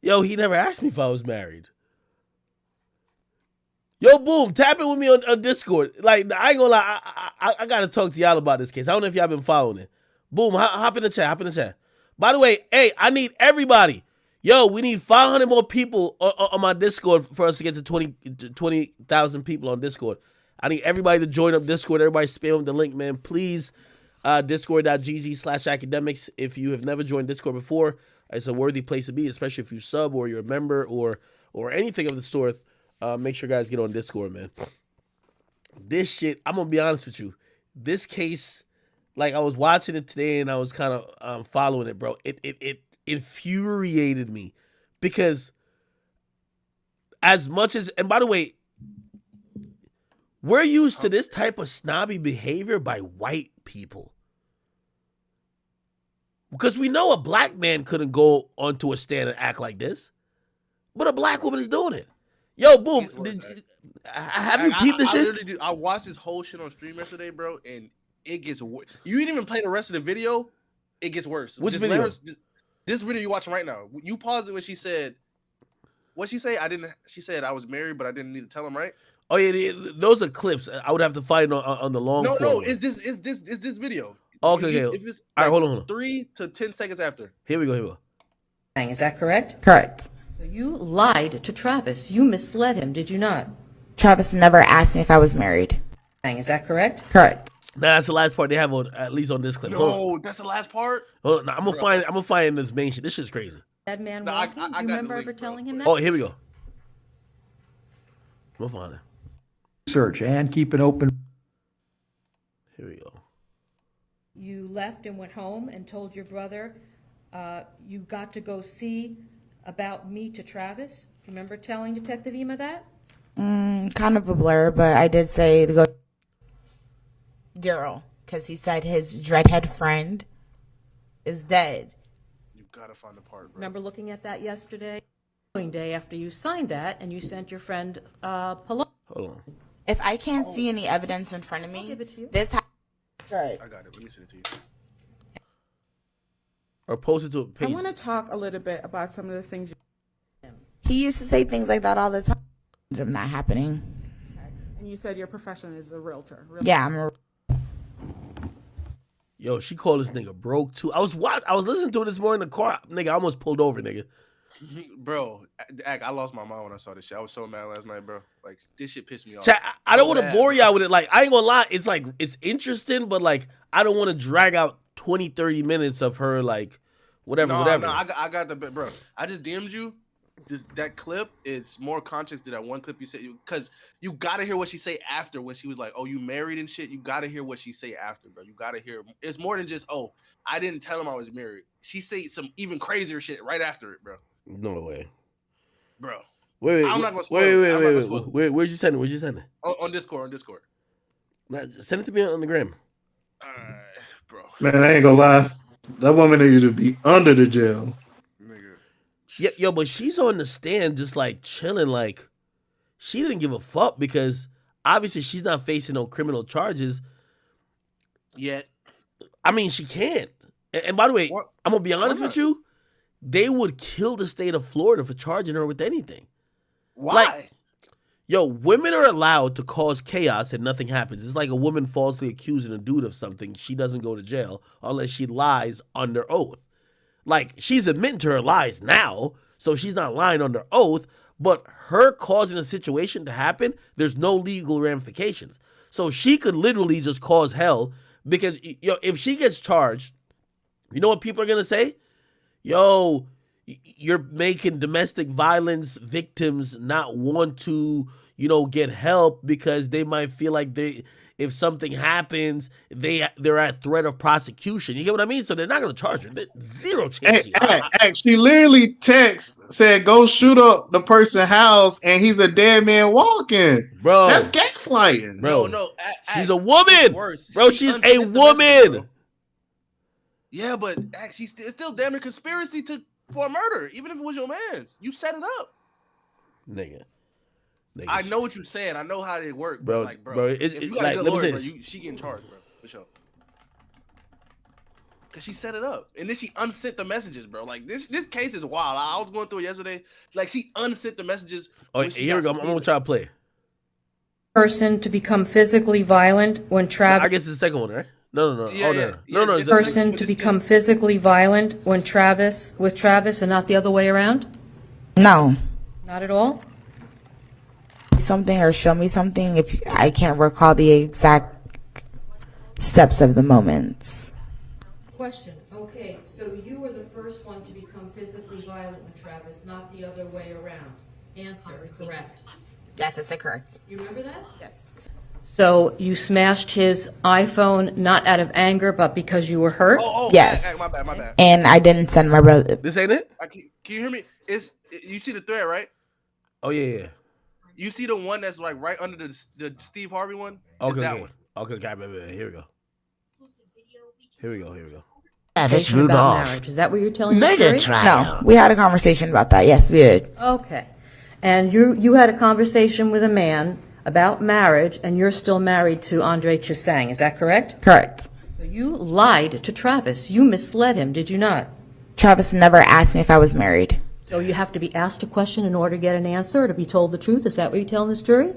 Yo, he never asked me if I was married. Yo, Boom, tap in with me on Discord. Like, I ain't gonna lie, I gotta talk to y'all about this case. I don't know if y'all been following it. Boom, hop in the chat, By the way, hey, I need everybody. Yo, we need 500 more people on my Discord for us to get to 20,000 people on Discord. I need everybody to join up Discord. Everybody spam the link, man. Please, discord.gg/academics. If you have never joined Discord before, it's a worthy place to be, especially if you sub or you're a member or anything of the sort. Make sure guys get on Discord, man. This shit, I'm going to be honest with you. This case, like I was watching it today and I was kind of following it, bro. It infuriated me because as much as, and by the way, we're used to this type of snobby behavior by white people. Because we know a black man couldn't go onto a stand and act like this, but a black woman is doing it. Yo, Boom, have you peeped this shit? I watched this whole shit on stream yesterday, bro, and it gets worse. You didn't even play the rest of the video. It gets worse. Which video? This video you're watching right now. You paused it when she said, what'd she say? She said I was married, but I didn't need to tell him, right? Oh, yeah, those are clips. I would have to find on the long form. No, it's this video. Okay. If it's all right, hold on. 3 to 10 seconds after. Here we go. Is that correct? Correct. So you lied to Travis. You misled him, did you not? Travis never asked me if I was married. Is that correct? Correct. That's the last part they have on, at least on this clip. No, that's the last part. Hold on. I'm gonna find this main shit. This shit's crazy. That man No, walking, I you got remember the ever link, bro. telling him that? Oh, here we go. We'll find it. Search and keep an open. Here we go. You left and went home and told your brother you got to go see about me to Travis. Remember telling Detective Ema that? Kind of a blur, but I did say to go Daryl because he said his dreadhead friend is dead. You gotta find the part, bro. Remember looking at that yesterday? Day after you signed that and you sent your friend Palo. Hold on. If I can't see any evidence in front of I'll me, give it to you. this right. I got it. Let me send it to you. Or post it to a page. I want to talk a little bit about some of the things. He used to say things like that all the time. I'm not happening. And you said your profession is a realtor. Yeah, I'm a Yo, she called this nigga broke too. I was listening to it this morning in the car. Nigga, I almost pulled over, nigga. Bro, I lost my mind when I saw this shit. I was so mad last night, bro. Like, this shit pissed me off. Chat, I don't So want to bad, bore bro. y'all with it. Like, I ain't gonna lie. It's like, it's interesting, but like, I don't want to drag out 20, 30 minutes of her, like, whatever. No, I got the bro. I just DM'd you. That clip, it's more context to that one clip you said, because you gotta hear what she say after when she was like, "Oh, you married and shit." You gotta hear what she say after, bro. You gotta hear. It's more than just, "Oh, I didn't tell him I was married." She say some even crazier shit right after it, bro. No way. Bro, Wait. I'm not gonna spoil it. I'm not gonna spoil it. Wait. Where'd you send it? On Discord. Nah, send it to me on the gram. Alright, bro. Man, I ain't gonna lie. That woman needed to be under the jail. Nigga. Yeah, yo, but she's on the stand just like chilling, like she didn't give a fuck because obviously she's not facing no criminal charges. Yet. I mean, she can't. And by the way, What? I'm gonna be honest with you. They would kill the state of Florida for charging her with anything. Why? Like, yo, women are allowed to cause chaos and nothing happens. It's like a woman falsely accusing a dude of something. She doesn't go to jail unless she lies under oath. Like, she's admitting to her lies now, so she's not lying under oath, but her causing a situation to happen, there's no legal ramifications. So she could literally just cause hell because, yo, if she gets charged, you know what people are going to say? Yo, you're making domestic violence victims not want to, get help because they might feel like if something happens, they're at threat of prosecution. You get what I mean? So they're not going to charge her. Zero chance. She literally said, "Go shoot up the person's house," and he's a dead man walking. Bro, That's gaslighting. bro. No. She's a woman. Worse. Bro, She she's a unfit the woman. message, bro. Yeah, but it's still damn near conspiracy for murder, even if it was your man's. You set it up. Nigga. I know what you're saying. I know how they work, Bro, Like, bro, if you got like, a good let me lawyer, say bro, this. she getting charged, bro, for sure. Cause she set it up, and then she unsent the messages, bro. Like this case is wild. I was going through it yesterday. Like she unsent the messages. Oh, here we go. I'm gonna try to play. Person to become physically violent when Travis. I guess it's the second one, right? No. Yeah, No. it's It's the the Person to become physically violent when Travis and not the other way around. No. Not at all. Something or show me something if I can't recall the exact steps of the moments. Question. Okay, so you were the first one to become physically violent with Travis, not the other way around. Answer, correct. Yes, I said correct. You remember that? Yes. So you smashed his iPhone not out of anger, but because you were hurt? Yes. My bad. And I didn't send my brother. This ain't it? Can you hear me? You see the thread, right? Oh yeah. You see the one that's like right under the Steve Harvey one? Okay. That one. Okay. Here we go. That's Rudolph. Is that what you're telling me? No, we had a conversation about that. Yes, we did. Okay. And you had a conversation with a man about marriage, and you're still married to Andre Chusang. Is that correct? Correct. So you lied to Travis. You misled him, did you not? Travis never asked me if I was married. So you have to be asked a question in order to get an answer, or to be told the truth? Is that what you're telling this jury?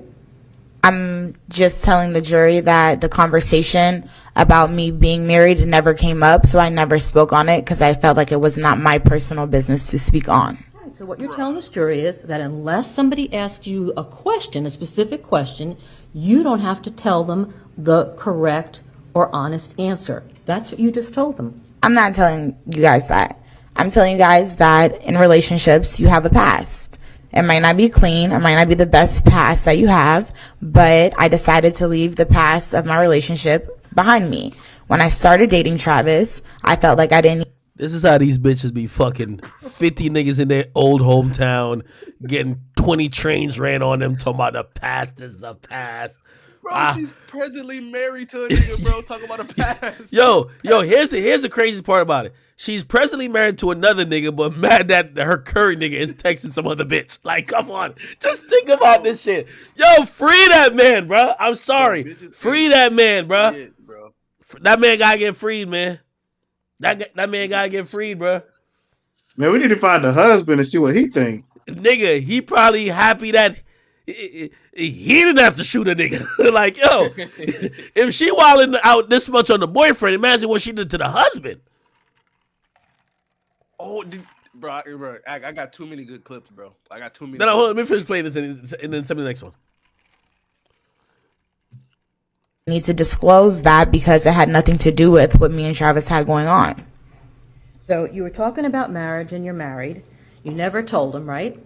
I'm just telling the jury that the conversation about me being married never came up, so I never spoke on it because I felt like it was not my personal business to speak on. Right, so what you're telling this jury is that unless somebody asks you a question, a specific question, you don't have to tell them the correct or honest answer. That's what you just told them. I'm not telling you guys that. I'm telling you guys that in relationships, you have a past. It might not be clean. It might not be the best past that you have, but I decided to leave the past of my relationship behind me. When I started dating Travis, I felt like I didn't. This is how these bitches be fucking 50 niggas in their old hometown, getting 20 trains ran on them, talking about the past is the past. Bro, she's presently married to a nigga, bro. Talking about a past. Yo, here's the craziest part about it. She's presently married to another nigga, but mad that her current nigga is texting some other bitch. Like, come on. Just think about this shit. Yo, free that man, bro. I'm sorry. Free that man, bro. That man gotta get freed, man. That man gotta get freed, bro. Man, we need to find the husband and see what he think. Nigga, he probably happy that he didn't have to shoot a nigga. Like, yo, if she wilding out this much on the boyfriend, imagine what she did to the husband. Oh, bro, I got too many good clips, bro. I got too many. No, hold on, let me finish playing this and then send me the next one. Need to disclose that because it had nothing to do with what me and Travis had going on. So you were talking about marriage and you're married. You never told him, right?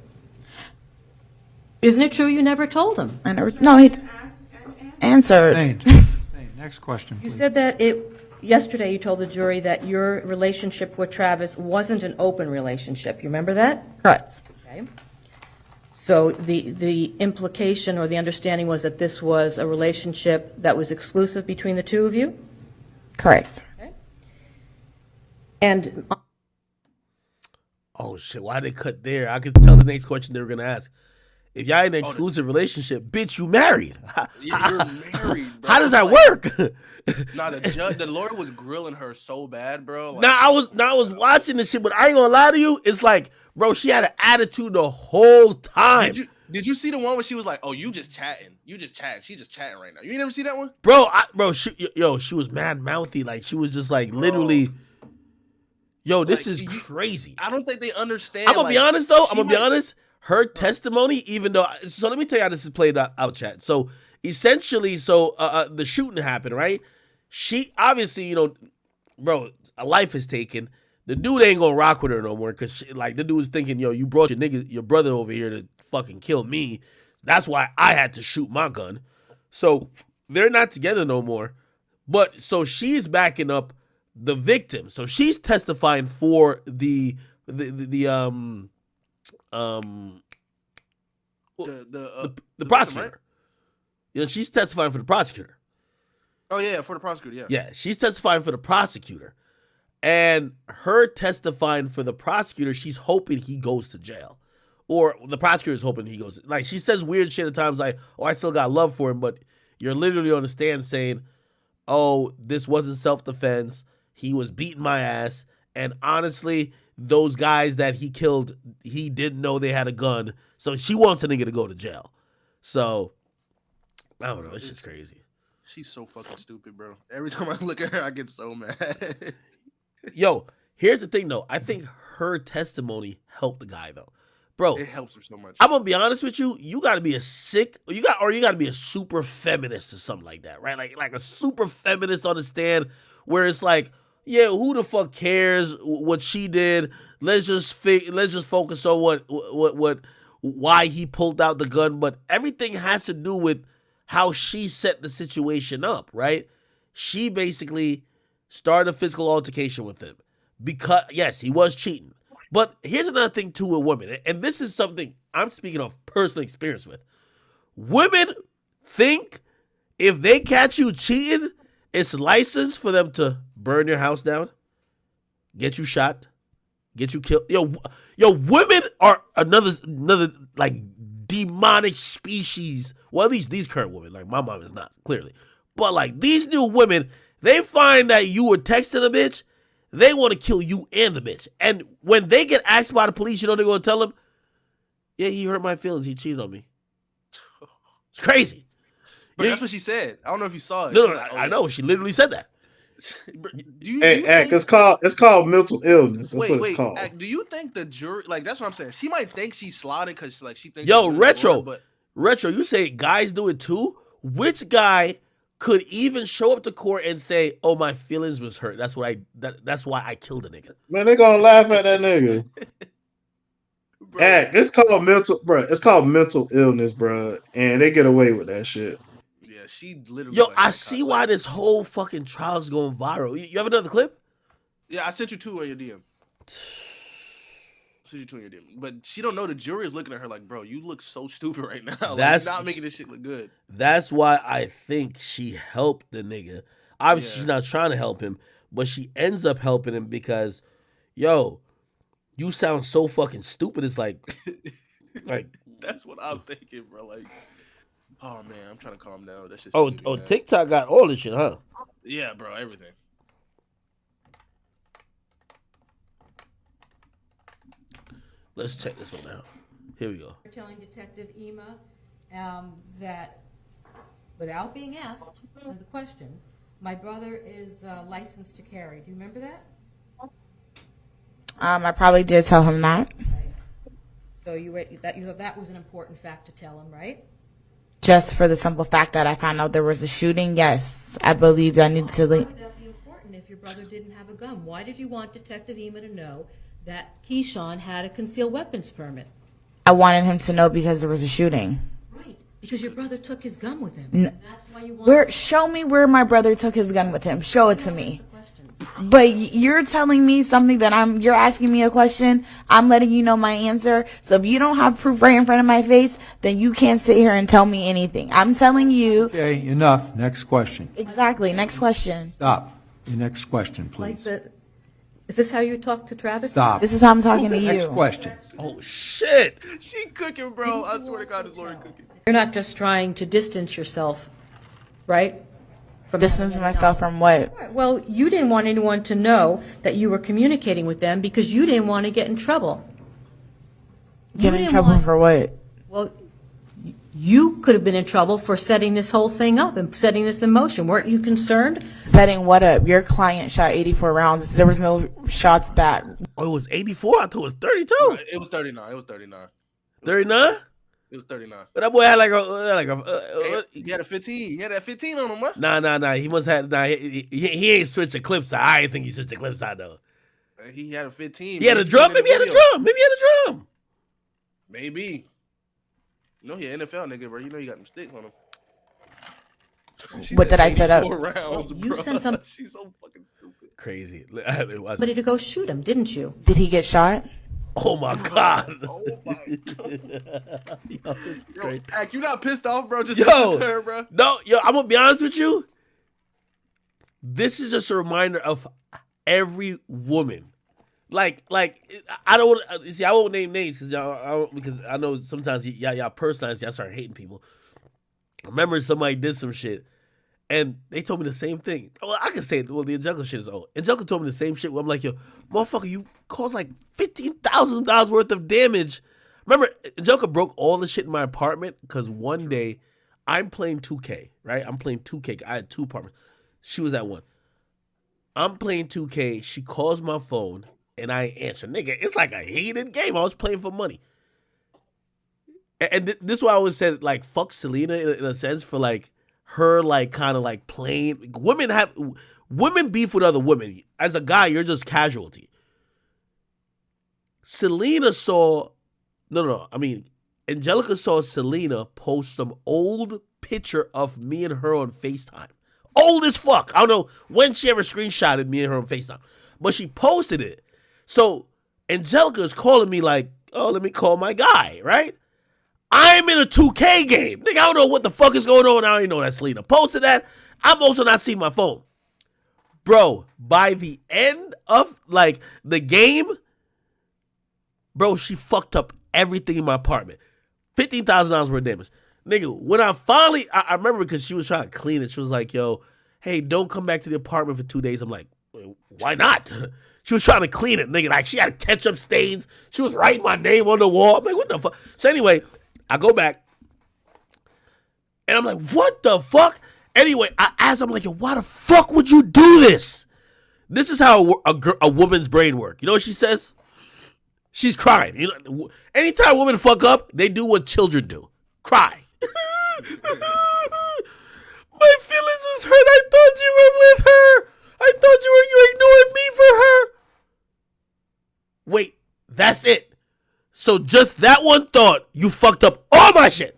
Isn't it true you never told him? I never. No, he answered. Next question, You please. said that yesterday you told the jury that your relationship with Travis wasn't an open relationship. You remember that? Correct. Okay. So the implication or the understanding was that this was a relationship that was exclusive between the two of you? Correct. Okay. And Oh shit, why they cut there? I could tell the next question they were gonna ask. If y'all in an exclusive relationship, bitch, you married. Yeah, you're married, bro. How does that work? Nah, the lawyer was grilling her so bad, bro. Like, Now I was watching this shit, but I ain't gonna lie to you. It's like, bro, she had an attitude the whole time. Did you see the one where she was like, "Oh, you just chatting. You just chatting. She just chatting right now." You ain't never see that one, She was mad mouthy. Like she was just like literally. Yo, this is crazy. I don't think they understand. I'm gonna be honest though. I'm gonna be honest. Her testimony, even though, so let me tell you how this is played out, chat. So essentially, the shooting happened, right? She obviously, bro, a life is taken. The dude ain't gonna rock with her no more because the dude was thinking, yo, you brought your brother over here to fucking kill me. That's why I had to shoot my gun. So they're not together no more. But so she's backing up the victim. So she's testifying for the prosecutor. Right? You know, she's testifying for the prosecutor. Oh yeah, for the prosecutor. Yeah. Yeah, she's testifying for the prosecutor, and her testifying for the prosecutor, she's hoping he goes to jail, or the prosecutor's hoping he goes. Like, she says weird shit at times like, oh, I still got love for him, but you're literally on the stand saying, oh, this wasn't self-defense. He was beating my ass. And honestly, those guys that he killed, he didn't know they had a gun. So she wants a nigga to go to jail. So, I don't know. It's just crazy. She's so fucking stupid, bro. Every time I look at her, I get so mad. Yo, here's the thing, though. I think her testimony helped the guy, though. Bro, it helps her so much. I'm gonna be honest with you. You gotta be a you gotta be a super feminist or something like that, right? Like a super feminist on the stand where it's like, yeah, who the fuck cares what she did? Let's just focus on why he pulled out the gun. But everything has to do with how she set the situation up, right? She basically started a physical altercation with him because, yes, he was cheating. But here's another thing too with women, and this is something I'm speaking of personal experience with. Women think if they catch you cheating, it's license for them to burn your house down, get you shot, get you killed. Yo, women are another like demonic species. Well, at least these current women, like my mom is not, clearly. But like these new women, they find that you were texting a bitch, they want to kill you and the bitch. And when they get asked by the police, you know they're going to tell them, yeah, he hurt my feelings. He cheated on me. It's crazy. But that's what she said. I don't know if you saw it. No, I know. She literally said that. It's called mental illness. That's what it's called. Do you think the jury, like, that's what I'm saying? She might think she's slotted because like she thinks. Yo, Retro, you say guys do it too? Which guy could even show up to court and say, "Oh, my feelings was hurt. That's why I killed a nigga." Man, they gonna laugh at that nigga. It's called mental illness, bro, and they get away with that shit. Yeah, she literally. Yo, I see why this whole fucking trial is going viral. You have another clip? Yeah, I sent you two on your DM. But she don't know the jury is looking at her like, bro, you look so stupid right now. Like, you're not making this shit look good. That's why I think she helped the nigga. Obviously, she's not trying to help him, but she ends up helping him because, yo, you sound so fucking stupid. It's like that's what I'm thinking, bro. Like, oh man, I'm trying to calm down. That's just TikTok got all this shit, huh? Yeah, bro, everything. Let's check this one out. Here we go. Telling Detective Ema that, without being asked the question, my brother is licensed to carry. Do you remember that? I probably did tell him that. So that was an important fact to tell him, right? Just for the simple fact that I found out there was a shooting, yes, I believed I needed to leave. Why would that be important if your brother didn't have a gun? Why did you want Detective Ema to know that Keyshawn had a concealed weapons permit? I wanted him to know because there was a shooting. Right, because your brother took his gun with him. That's why you show me where my brother took his gun with him. Show it to me. But you're telling me something that you're asking me a question. I'm letting you know my answer. So if you don't have proof right in front of my face, then you can't sit here and tell me anything. I'm telling you. Okay, enough. Next question. Exactly. Next question. Stop. Your next question, please. Is this how you talk to Travis? Stop. This is how I'm talking to you. Next question. Oh, shit. She cooking, bro. I swear to God, this Lori cooking. You're not just trying to distance yourself, right? Distance myself from what? Well, you didn't want anyone to know that you were communicating with them because you didn't want to get in trouble. Get in trouble for what? Well, you could have been in trouble for setting this whole thing up and setting this in motion. Weren't you concerned? Setting what up? Your client shot 84 rounds. There was no shots back. Oh, it was 84? I thought it was 32. No, it was 39. 39? It was 39. But that boy had he had a 15. He had that 15 on him, man. Nah. He must have. Nah, he ain't switched a clip side. I ain't think he switched a clip side though. He had a 15. He had a drum. Maybe he had a drum. Maybe. You know he an NFL nigga, bro. You know he got them sticks on him. What did I set up? Rounds, you sent some. She's so fucking stupid. Crazy. Somebody to go shoot him, didn't you? Did he get shot? Oh my God. Oh my God. Yo, this is great. Ack, you not pissed off, bro? Just her, bro. No, I'm gonna be honest with you. This is just a reminder of every woman like I don't want to see. I won't name names because I know sometimes y'all personalize. Y'all start hating people. I remember somebody did some shit, and they told me the same thing. Oh, I can say it. Well, the Angelica shit is old. Angelica told me the same shit. Where I'm like, yo, motherfucker, you caused like $15,000 worth of damage. Remember, Angelica broke all the shit in my apartment because one day I'm playing 2K, right? I'm playing 2K. I had 2 apartments. She was at one. I'm playing 2K. She calls my phone, and I answer. Nigga, it's like a heated game. I was playing for money. And this is why I always said, like, fuck Selena in a sense for, like, her, like, kind of, like, playing. Women beef with other women. As a guy, you're just casualty. Selena saw, Angelica saw Selena post some old picture of me and her on FaceTime. Old as fuck. I don't know when she ever screenshotted me and her on FaceTime. But she posted it. So Angelica is calling me like, oh, let me call my guy, right? I'm in a 2K game. Nigga, I don't know what the fuck is going on. I don't even know that Selena posted that. I'm also not seeing my phone. Bro, by the end of, like, the game, bro, she fucked up everything in my apartment. $15,000 worth of damage. Nigga, when I finally, I remember because she was trying to clean it. She was like, yo, hey, don't come back to the apartment for 2 days. I'm like, why not? She was trying to clean it, nigga. Like, she had ketchup stains. She was writing my name on the wall. I'm like, what the fuck? So anyway, I go back, and I'm like, what the fuck? Anyway, I asked, I'm like, yo, why the fuck would you do this? This is how a woman's brain works. You know what she says? She's crying. You know, anytime women fuck up, they do what children do. Cry. My feelings was hurt. I thought you were with her. I thought you ignored me for her. Wait, that's it. So just that one thought, you fucked up all my shit.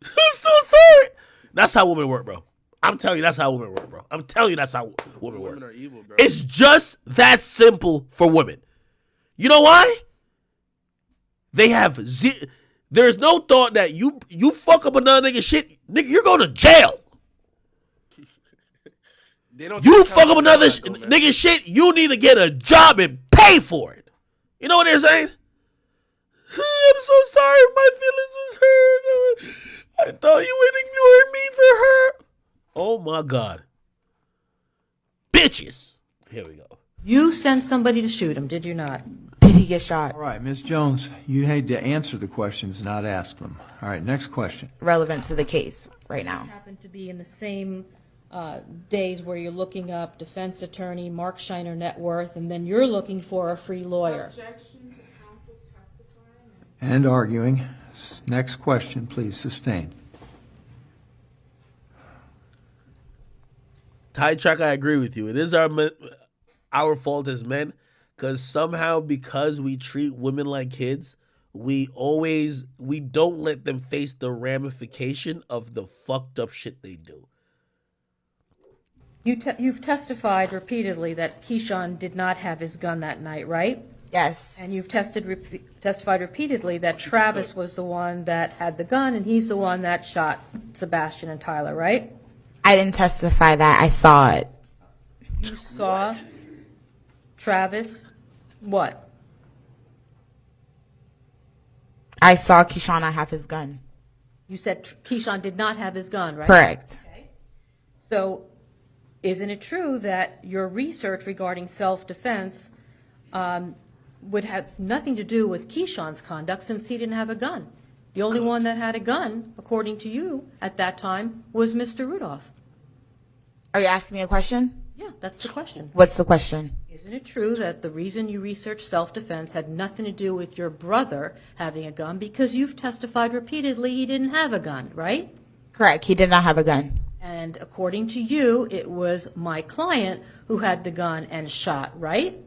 I'm so sorry. That's how women work, bro. I'm telling you, that's how women work, bro. I'm telling you, that's how women work. Women are evil, bro. It's just that simple for women. You know why? They have there's no thought that you fuck up another nigga shit, nigga, you're going to jail. You fuck up another nigga shit, you need to get a job and pay for it. You know what they're saying? I'm so sorry, my feelings was hurt. I thought you would ignore me for her. Oh my God. Bitches. Here we go. You sent somebody to shoot him, did you not? Did he get shot? All right, Ms. Jones, you had to answer the questions, not ask them. All right, next question. Relevant to the case right now. Happened to be in the same days where you're looking up defense attorney, Mark Shiner net worth, and then you're looking for a free lawyer. And arguing. Next question, please. Sustained. Tie track, I agree with you. It is our fault as men, because we treat women like kids, we don't let them face the ramification of the fucked up shit they do. You've testified repeatedly that Keyshawn did not have his gun that night, right? Yes. And you've testified repeatedly that Travis was the one that had the gun and he's the one that shot Sebastian and Tyler, right? I didn't testify that. I saw it. You saw Travis what? I saw Keyshawn not have his gun. You said Keyshawn did not have his gun, right? Correct. Okay. So isn't it true that your research regarding self-defense would have nothing to do with Keyshawn's conduct since he didn't have a gun? The only one that had a gun, according to you, at that time, was Mr. Rudolph. Are you asking me a question? Yeah, that's the question. What's the question? Isn't it true that the reason you researched self-defense had nothing to do with your brother having a gun because you've testified repeatedly he didn't have a gun, right? Correct. He did not have a gun. And according to you, it was my client who had the gun and shot, right?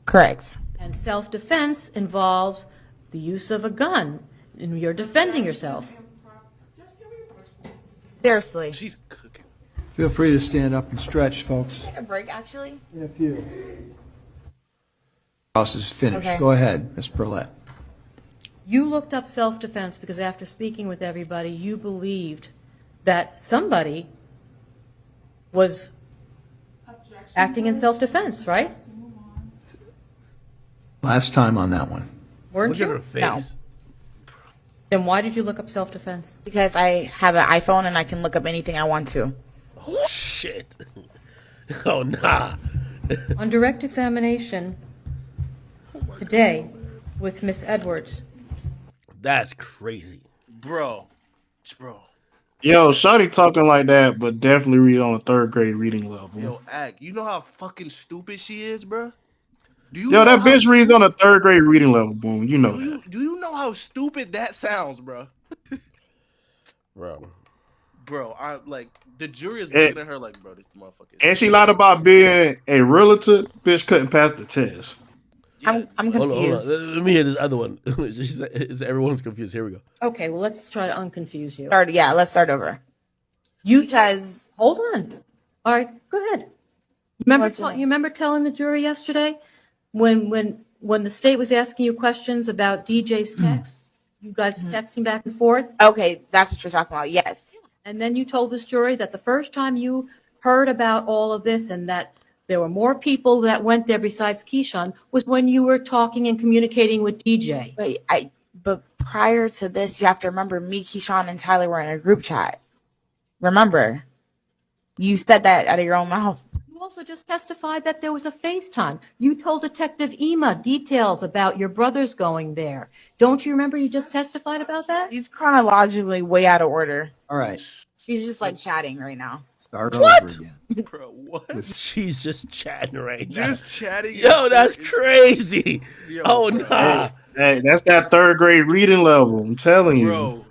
Correct. And self-defense involves the use of a gun, and you're defending yourself. Seriously. She's cooking. Feel free to stand up and stretch, folks. Take a break, actually. In a few. House is finished. Okay. Go ahead, Ms. Burlett. You looked up self-defense because after speaking with everybody, you believed that somebody was acting in self-defense, right? Last time on that one. Weren't Look at you? her face. Then why did you look up self-defense? Because I have an iPhone and I can look up anything I want to. Oh shit. Oh nah. On direct examination today with Miss Edwards, That's crazy. Bro. Yo, Shawty talking like that, but definitely read on a third grade reading level. Yo, Ag, you know how fucking stupid she is, bro? Do you Yo, know that how bitch reads on a third grade reading level, boom. You know that. do you know how stupid that sounds, bro? Bro. Bro, I like the jury is looking at her like, bro, this motherfucker. And she lied about being a realtor. Bitch couldn't pass the test. I'm confused. Hold on. Let me hear this other one. She said, everyone's confused. Here we go. okay, well, let's try to unconfuse you. Let's start over. Because hold on. All right, go ahead. Remember, What's that? you remember telling the jury yesterday when the state was asking you questions about DJ's text, you guys texting back and forth, Okay, that's what you're talking about. Yes. and then you told this jury that the first time you heard about all of this and that there were more people that went there besides Keyshawn was when you were talking and communicating with DJ. But prior to this, you have to remember me, Keyshawn, and Tyler were in a group chat. Remember, you said that out of your own mouth. You also just testified that there was a FaceTime. You told Detective Ema details about your brothers going there. Don't you remember you just testified about that? She's chronologically way out of order. All right. She's just like chatting right now. Start What? over again. Bro, what? She's just chatting right now. Just chatting. Yo, that's crazy. Yo, Oh, bro. nah. Hey, that's that third grade reading level. I'm telling you. Bro,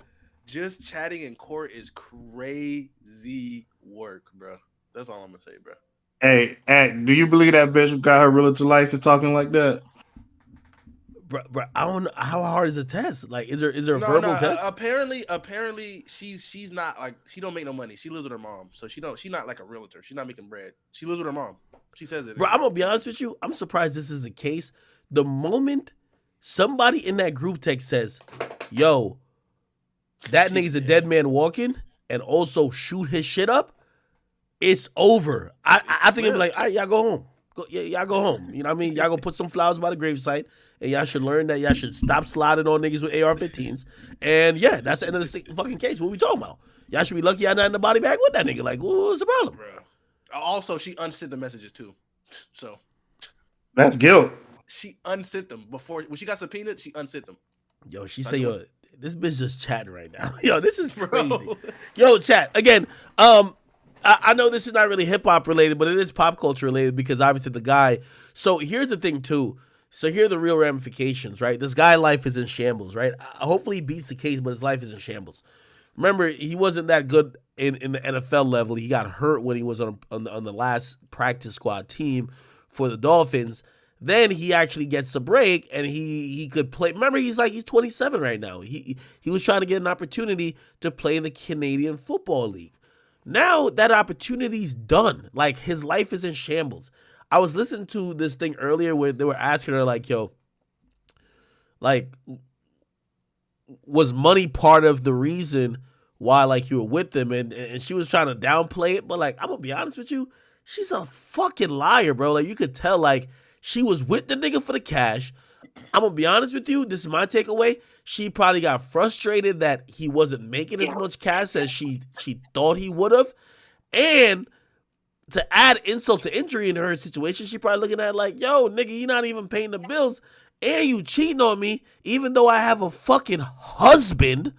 just chatting in court is crazy work, bro. That's all I'm gonna say, bro. Hey, do you believe that bitch got her realtor license talking like that? Bro, I don't know. How hard is the test? Like, is there a No, verbal no, test? apparently she's not like, she don't make no money. She lives with her mom, so she's not like a realtor. She's not making bread. She lives with her mom. She says it. Bro, I'm gonna be honest with you. I'm surprised this is the case. The moment somebody in that group text says, "Yo, that nigga's a dead man walking," and also shoot his shit up, it's over. I think it'd be like, all right, y'all go home. Y'all go home. You know what I mean? Y'all go put some flowers by the gravesite, and y'all should learn that y'all should stop sliding on niggas with AR-15s. And yeah, that's the end of the fucking case. What we talking about? Y'all should be lucky y'all not in the body bag with that nigga. Like, what's the problem? Bro. Also, she unsent the messages too. So That's guilt. she unsent them when she got subpoenaed. She unsent them. Yo, she say, yo, this bitch just chatting right now. Yo, this is crazy. Yo, chat again. I know this is not really hip hop related, but it is pop culture related because obviously the guy. So here's the thing too. So here are the real ramifications, right? This guy's life is in shambles, right? Hopefully he beats the case, but his life is in shambles. Remember, he wasn't that good in the NFL level. He got hurt when he was on the last practice squad team for the Dolphins. Then he actually gets a break and he could play. Remember, he's 27 right now. He was trying to get an opportunity to play in the Canadian Football League. Now that opportunity's done. Like, his life is in shambles. I was listening to this thing earlier where they were asking her, like, yo, like, was money part of the reason why, like, you were with them? And she was trying to downplay it. But, like, I'm going to be honest with you. She's a fucking liar, bro. Like, you could tell, like, she was with the nigga for the cash. I'm going to be honest with you. This is my takeaway. She probably got frustrated that he wasn't making as much cash as she thought he would have. And to add insult to injury in her situation, she probably looking at it like, yo, nigga, you're not even paying the bills. And you cheating on me, even though I have a fucking husband.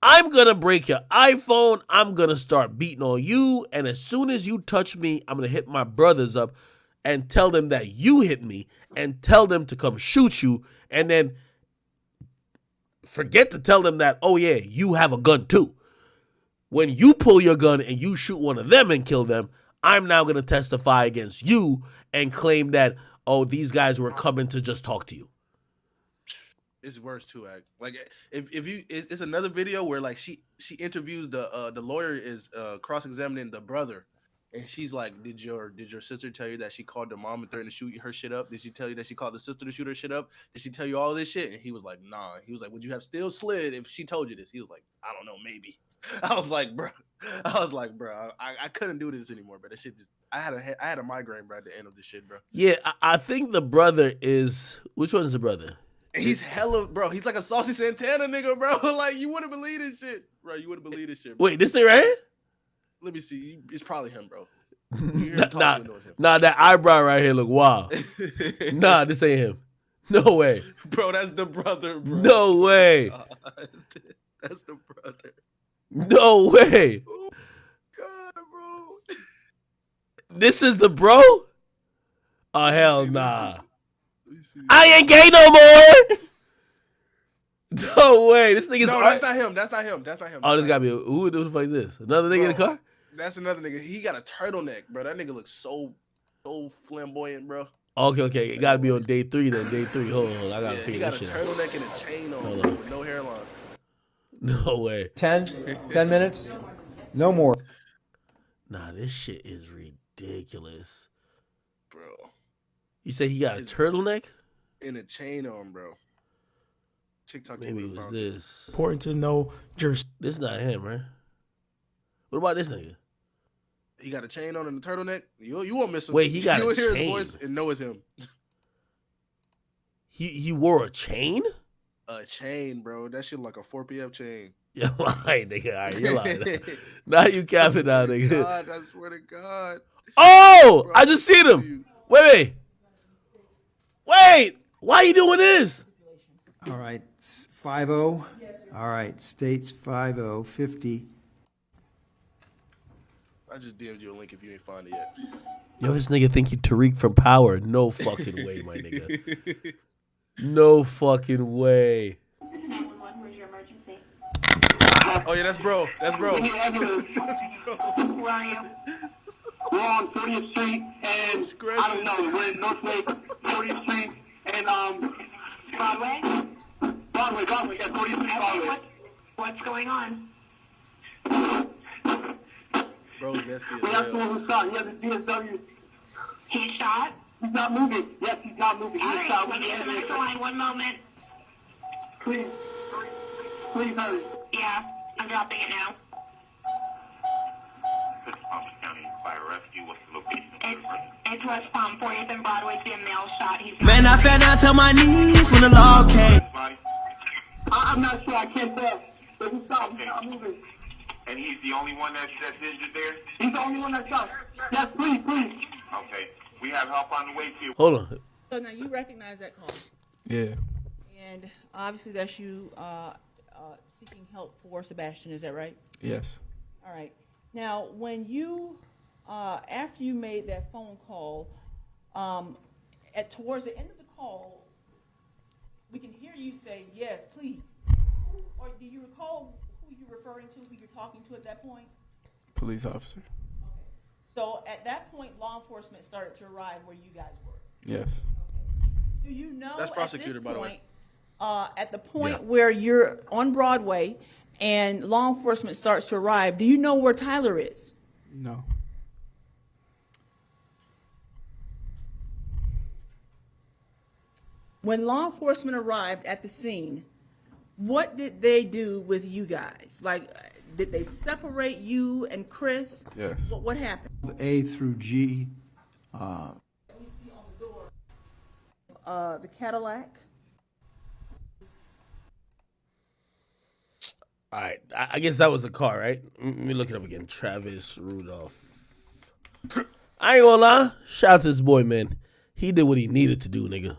I'm going to break your iPhone. I'm going to start beating on you. And as soon as you touch me, I'm going to hit my brothers up and tell them that you hit me and tell them to come shoot you. And then forget to tell them that, oh yeah, you have a gun too. When you pull your gun and you shoot one of them and kill them, I'm now going to testify against you and claim that, oh, these guys were coming to just talk to you. It's worse too, Ag. Like, if you, it's another video where like she interviews the lawyer is cross-examining the brother. And she's like, did your sister tell you that she called her mom and threatened to shoot her shit up? Did she tell you that she called the sister to shoot her shit up? Did she tell you all this shit? And he was like, nah. He was like, would you have still slid if she told you this? He was like, I don't know, maybe. I was like, bro, I couldn't do this anymore, bro. That shit just, I had a migraine, bro, at the end of this shit, bro. Yeah, I think the brother is, which one's the brother? And he's hella, bro. He's like a Saucy Santana nigga, bro. Like, you wouldn't believe this shit, bro. You wouldn't believe this shit, bro. Wait, this thing right here? Let me see. It's probably him, bro. Nah, that eyebrow right here look wild. Nah, this ain't him. No way. Bro, that's the brother, bro. No way. That's the brother. No way. Oh, God, bro. This is the bro? Oh, hell nah. I ain't gay no more. No way. This nigga's... No, that's not him. That's not him. That's not him. Oh, this gotta be... Who the fuck is this? Another nigga in the car? That's another nigga. He got a turtleneck, bro. That nigga looks so flamboyant, bro. Okay. It gotta be on day 3 then. Day 3. Hold on. I gotta figure this shit out. He got a turtleneck and a chain on, bro, with no hairline. No way. 10 minutes? No more. Nah, this shit is ridiculous. Bro. You say he got a turtleneck? And a chain on, bro. TikTok. Maybe it was this. Important to know This is not him, right? What about this nigga? He got a chain on and a turtleneck. You won't miss him. Wait, he got a You'll hear chain. his voice and know it's him. He wore a chain? A chain, bro. That shit like a 4PF chain. You're lying, nigga. All right, you're lying. Now you capping out, nigga. God, I swear to God. Oh, Bro, I just seen him. Wait. Why are you doing this? All right, 5-0. All right, states 5-0, 50. I just DM'd you a link if you ain't find it yet. Yo, this nigga think he Tariq from Power. No fucking way, my nigga. No fucking way. Oh yeah, that's bro. That's bro. Where I am. We're on 40th Street and I don't know, we're in North Lake, 40th Street and Broadway, yeah, 40th Street, Broadway. What's going on? Bro's zesty. We have someone who's shot. He has a DSW. He's shot? He's not moving. Yes, he's not moving. He's shot. Let me get the next line. One moment. Please hurry. Yeah, I'm dropping it now. It's West Palm, 40th and Broadway, see a male shot. Man, I fell down to my knees when the law came. I'm not sure, I can't tell. But he's shot, he's not moving. And he's the only one that's injured there? He's the only one that's shot. Yes, please. Okay. We have help on the way to you. Hold on. So now you recognize that call. Yeah. And obviously that's you seeking help for Sebastian, is that right? Yes. All right. Now, when you, after you made that phone call, towards the end of the call, we can hear you say, yes, please. Or do you recall who you're referring to, who you're talking to at that point? Police officer. Okay. So at that point, law enforcement started to arrive where you guys were. Yes. Okay. Do you know that's prosecutor, at this by the point, way. At the point where you're on Broadway and law enforcement starts to arrive, do you know where Tyler is? No. When law enforcement arrived at the scene, what did they do with you guys? Like, did they separate you and Chris? Yes. What happened? A through G. We see on the door the Cadillac. All right. I guess that was the car, right? Let me look it up again. Travis Rudolph. I ain't gonna lie. Shout out to this boy, man. He did what he needed to do, nigga.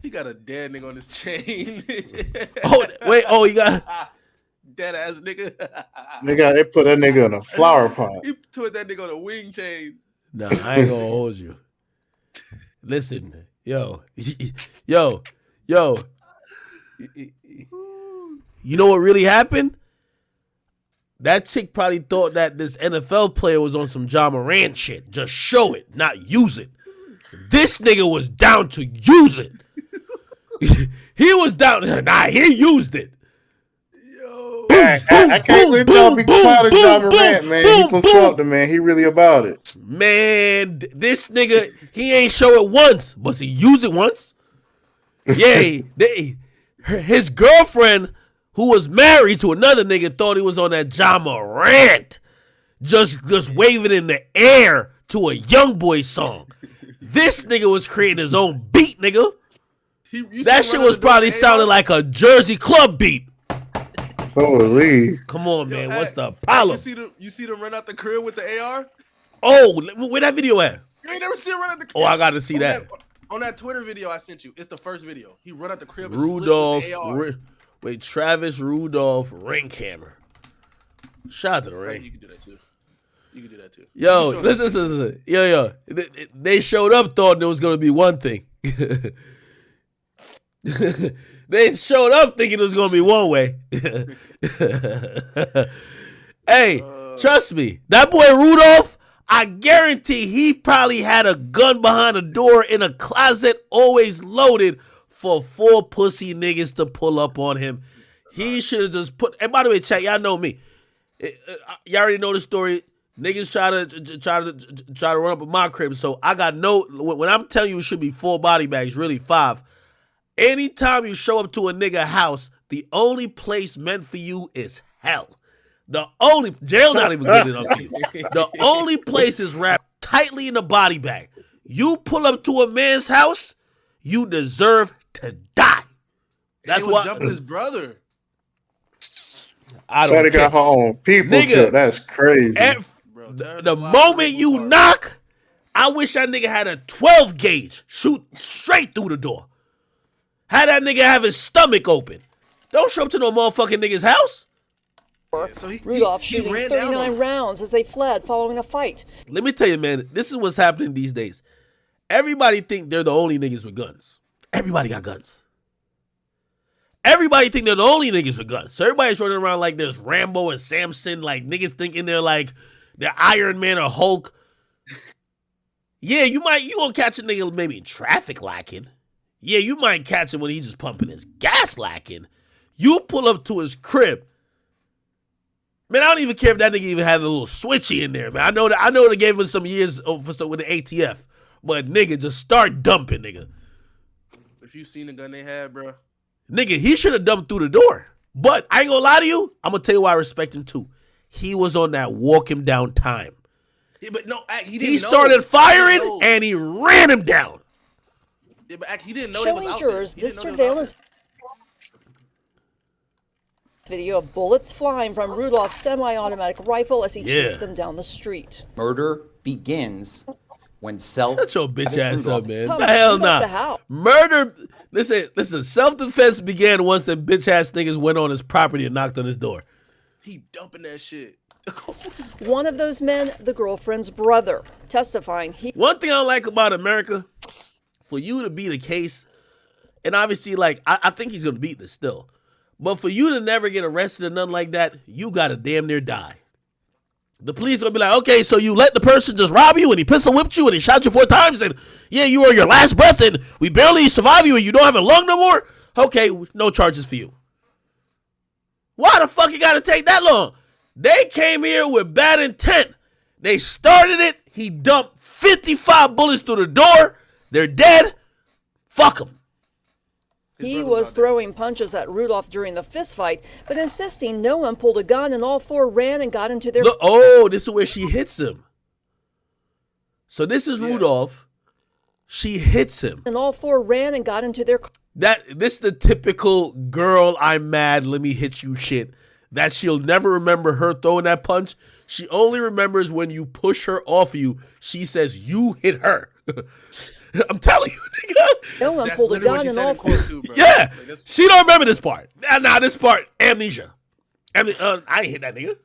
He got a dead nigga on his chain. You got dead ass nigga. They put that nigga in a flower pot. He put that nigga on a wing chain. Nah, I ain't gonna hold you. Listen, yo. You know what really happened? That chick probably thought that this NFL player was on some John Moran shit. Just show it, not use it. This nigga was down to use it. He was down. Nah, he used it. Yo. I can't let y'all be proud of John Morant, man. He put something, man. He really about it. Man, this nigga, he ain't show it once, but he used it once. Yeah, his girlfriend who was married to another nigga, thought he was on that John Morant, just waving in the air to a Youngboy song. This nigga was creating his own beat, nigga. That shit was probably sounding like a Jersey club beat. Holy. Come on, man. What's the problem? You see them run out the crib with the AR? Oh, where that video at? You ain't never seen him run out the crib? Oh, I got to see that. On that Twitter video I sent you. It's the first video. He run out the crib and Rudolph. slid with the AR. Wait, Travis Rudolph ring camera. Shout out to the ring. You can do that too. You can do that too. Yo, listen. Yo. They showed up thought there was going to be one thing. They showed up thinking it was going to be one way. Hey, trust me. That boy Rudolph, I guarantee he probably had a gun behind a door in a closet, always loaded for 4 pussy niggas to pull up on him. He should have just put. And by the way, chat, y'all know me. Y'all already know the story. Niggas try to run up in my crib. So I got no. When I'm telling you, it should be 4 body bags, really 5. Anytime you show up to a nigga house, the only place meant for you is hell. The only jail not even good enough for you. The only place is wrapped tightly in a body bag. You pull up to a man's house, you deserve to die. That's why jumping his brother. I don't got her own people. Nigga, that's crazy. The moment you knock, I wish that nigga had a 12 gauge. Shoot straight through the door. Had that nigga have his stomach open. Don't show up to no motherfucking nigga's house. Rudolph shooting 39 rounds as they fled following a fight. Let me tell you, man, this is what's happening these days. Everybody think they're the only niggas with guns. Everybody got guns. Everybody think they're the only niggas with guns. So everybody's running around like there's Rambo and Samson, like niggas thinking they're Iron Man or Hulk. Yeah, you gonna catch a nigga maybe in traffic lacking. Yeah, you might catch him when he's just pumping his gas lacking. You pull up to his crib. Man, I don't even care if that nigga even had a little switchy in there, man. I know they gave him some years with the ATF. But nigga, just start dumping, nigga. If you seen the gun they had, bro. Nigga, he should have dumped through the door. But I ain't gonna lie to you. I'm gonna tell you why I respect him too. He was on that walk him down time. Yeah, but no, he didn't He started know. firing and he ran him down. Yeah, but he didn't know Showing jurors this surveillance video of bullets flying from Rudolph's semi-automatic rifle as he chased them down the street. Murder begins when self. Shut your bitch ass up, man. Come Hell shoot up the nah. house. Murder. Listen. Self-defense began once the bitch ass niggas went on his property and knocked on his door. He dumping that shit. One of those men, the girlfriend's brother, testifying One thing I don't like about America, for you to beat a case, and obviously, I think he's gonna beat this still. But for you to never get arrested or nothing like that, you gotta damn near die. The police are gonna be like, okay, so you let the person just rob you and he pistol whipped you and he shot you 4 times and yeah, you were your last breath and we barely survived you and you don't have a lung no more? Okay, no charges for you. Why the fuck you gotta take that long? They came here with bad intent. They started it. He dumped 55 bullets through the door. They're dead. Fuck them. He was throwing punches at Rudolph during the fistfight, but insisting no one pulled a gun and all 4 ran and got into their... This is where she hits him. So this is Rudolph. She hits him. And all 4 ran and got into their... This is the typical girl, I'm mad, let me hit you shit. That she'll never remember her throwing that punch. She only remembers when you push her off you. She says, you hit her. I'm telling you, nigga. No one pulled a gun and all 4... Yeah, she don't remember this part. Nah, this part, amnesia. I ain't hit that nigga.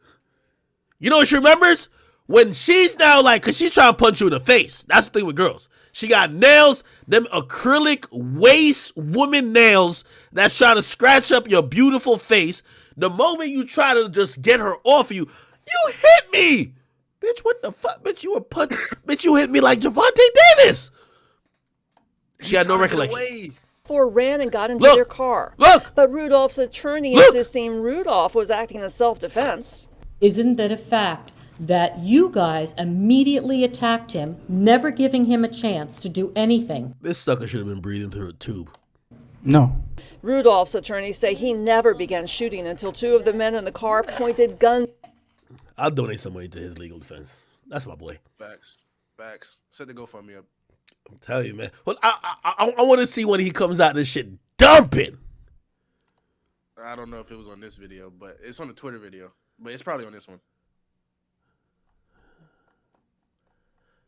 You know what she remembers? When she's now because she's trying to punch you in the face. That's the thing with girls. She got nails, them acrylic waist woman nails that's trying to scratch up your beautiful face. The moment you try to just get her off you, you hit me. Bitch, what the fuck? Bitch, you were bitch, you hit me like Javante Davis. She had no recollection. 4 ran and got into their car. But Rudolph's attorney insisting Rudolph was acting in self-defense. Isn't that a fact that you guys immediately attacked him, never giving him a chance to do anything? This sucker should have been breathing through a tube. No. Rudolph's attorneys say he never began shooting until two of the men in the car pointed guns. I'll donate some money to his legal defense. That's my boy. Facts. Set the GoFundMe up. I'm telling you, man. Well, I want to see when he comes out this shit dumping. I don't know if it was on this video, but it's on the Twitter video. But it's probably on this one.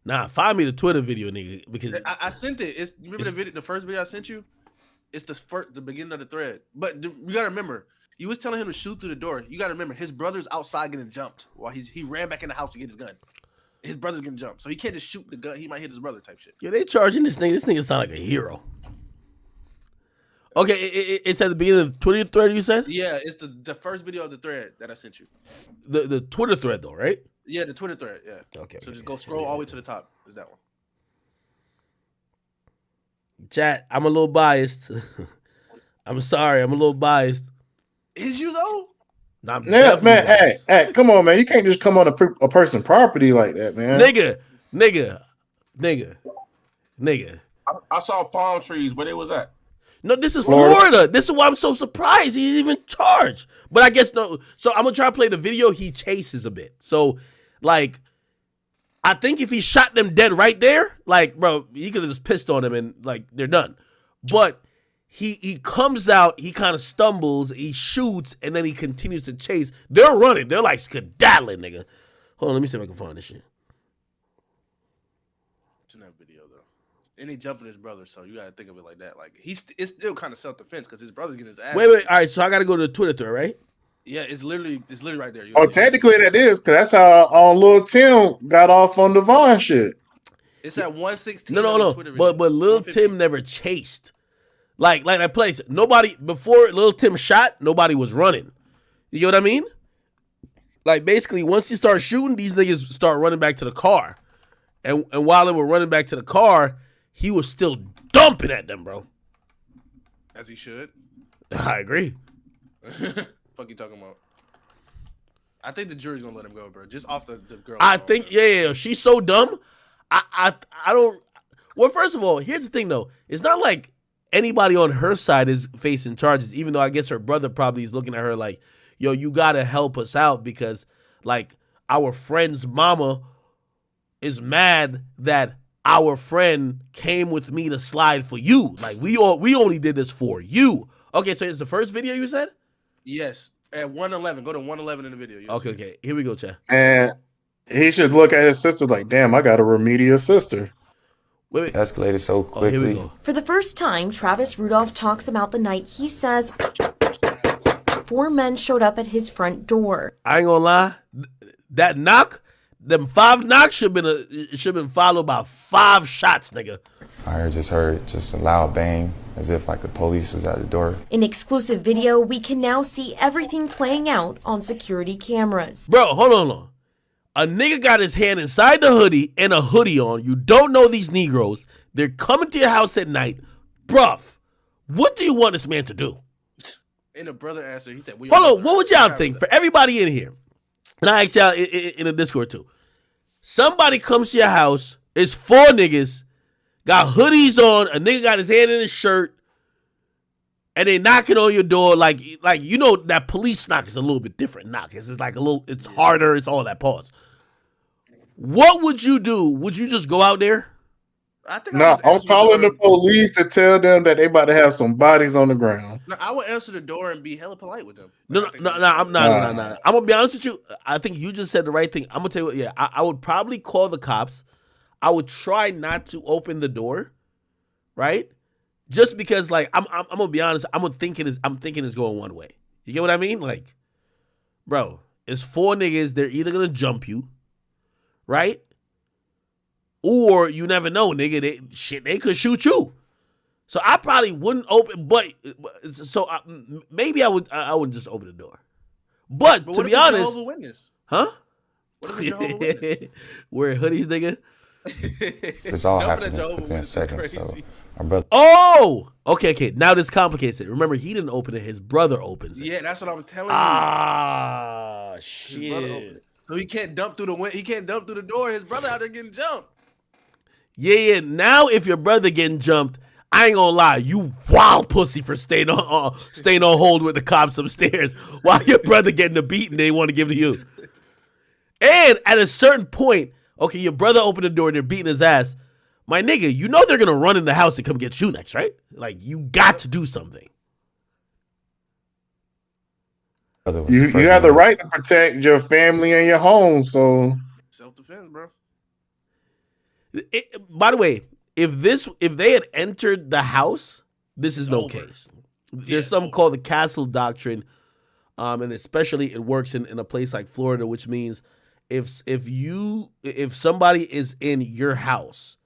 Nah, find me the Twitter video, nigga, because I sent it. Remember the video, the first video I sent you? It's the beginning of the thread. But you gotta remember, you was telling him to shoot through the door. You gotta remember, his brother's outside getting jumped while he ran back in the house to get his gun. His brother's getting jumped, so he can't just shoot the gun. He might hit his brother type shit. Yeah, they charging this nigga. This nigga sound like a hero. Okay, it's at the beginning of the Twitter thread, you said? Yeah, it's the first video of the thread that I sent you. The Twitter thread though, right? Yeah, the Twitter thread, yeah. Okay. So just go scroll all the way to the top. Is that one? Chat, I'm a little biased. I'm sorry, I'm a little biased. Is you though? Nah, Yeah, man. Hey, come on, man. You can't just come on a person's property like that, man. Nigga. I saw palm trees, but it was at. No, this is Florida. This is why I'm so surprised he's even charged. But I guess no. So I'm gonna try to play the video. He chases a bit. So, like, I think if he shot them dead right there, like, bro, he could have just pissed on them and like they're done. But he comes out, he kind of stumbles, he shoots, and then he continues to chase. They're running. They're like skedaddling, nigga. Hold on, let me see if I can find this shit. It's in that video though. And he jumping his brother, so you gotta think of it like that. Like it's still kind of self-defense because his brother's getting his ass. Wait. All right, so I gotta go to the Twitter thread, right? Yeah, it's literally right there. Oh, technically that is, because that's how Lil Tim got off on the Vaughn shit. It's at 116. No. But Lil Tim never chased. Like that place. Nobody before Lil Tim shot, nobody was running. You get what I mean? Like basically, once he started shooting, these niggas start running back to the car. And while they were running back to the car, he was still dumping at them, bro. As he should. I agree. Fuck you talking about? I think the jury's gonna let him go, bro. Just off the girl. I think, yeah. She's so dumb. I don't. Well, first of all, here's the thing though. It's not like anybody on her side is facing charges, even though I guess her brother probably is looking at her like, yo, you gotta help us out because like our friend's mama is mad that our friend came with me to slide for you. Like we only did this for you. Okay, so it's the first video you said? Yes. At 111. Go to 111 in the video. Okay. Here we go, Chad. And he should look at his sister like, damn, I got a remedial sister. Wait. Escalated so quickly. Here we go. For the first time, Travis Rudolph talks about the night he says 4 men showed up at his front door. I ain't gonna lie. That knock, them 5 knocks should have been followed by 5 shots, nigga. I just heard a loud bang, as if like the police was at the door. In exclusive video, we can now see everything playing out on security cameras. Bro, hold on. A nigga got his hand inside the hoodie and a hoodie on. You don't know these Negroes. They're coming to your house at night. Bruv, what do you want this man to do? And the brother answered, he said, hold on, what would y'all think? For everybody in here, and I asked y'all in the Discord too. Somebody comes to your house, it's 4 niggas, got hoodies on, a nigga got his hand in his shirt, and they knocking on your door like you know that police knock is a little bit different knock. It's like it's harder, it's all that pause. What would you do? Would you just go out there? No, I'm calling the police to tell them that they about to have some bodies on the ground. No, I would answer the door and be hella polite with them. No, I'm not. I'm gonna be honest with you. I think you just said the right thing. I'm gonna tell you what, yeah, I would probably call the cops. I would try not to open the door, right? Just because, like, I'm gonna be honest. I'm thinking it's going one way. You get what I mean? Like, bro, it's 4 niggas. They're either gonna jump you, right? Or you never know, nigga. They could shoot you. So I probably wouldn't open, but maybe I wouldn't just open the door. But to be honest, huh? What if it's Jehovah's Witness? Wearing hoodies, nigga. It's all happening within seconds. So our brother. Oh, okay. Now this complicates it. Remember, he didn't open it. His brother opens it. Yeah, that's what I'm telling you. Ah, shit. So he can't dump through the window. He can't dump through the door. His brother out there getting jumped. Yeah. Now if your brother getting jumped, I ain't gonna lie, you wild pussy for staying on hold with the cops upstairs while your brother getting a beating they want to give to you. And at a certain point, okay, your brother opened the door and they're beating his ass. My nigga, you know they're gonna run in the house and come get you next, right? Like, you got to do something. You have the right to protect your family and your home, so self-defense, bro. By the way, if they had entered the house, this is no case. There's something called the castle doctrine, and especially it works in a place like Florida, which means if somebody is in your house,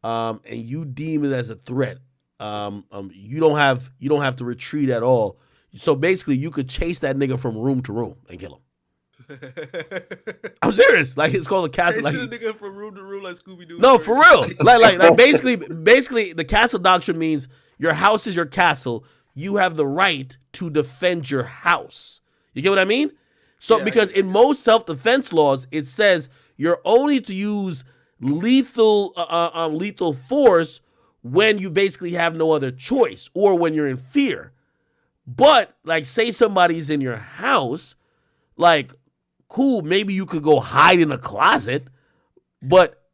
and you deem it as a threat, you don't have to retreat at all. So basically, you could chase that nigga from room to room and kill him. I'm serious. Like, it's called a castle. Like, a nigga from room to room like Scooby-Doo. No, for real. Like basically, the castle doctrine means your house is your castle. You have the right to defend your house. You get what I mean? So, because in most self-defense laws, it says you're only to use lethal force when you basically have no other choice or when you're in fear. But, like, say somebody's in your house, like, cool, maybe you could go hide in a closet, but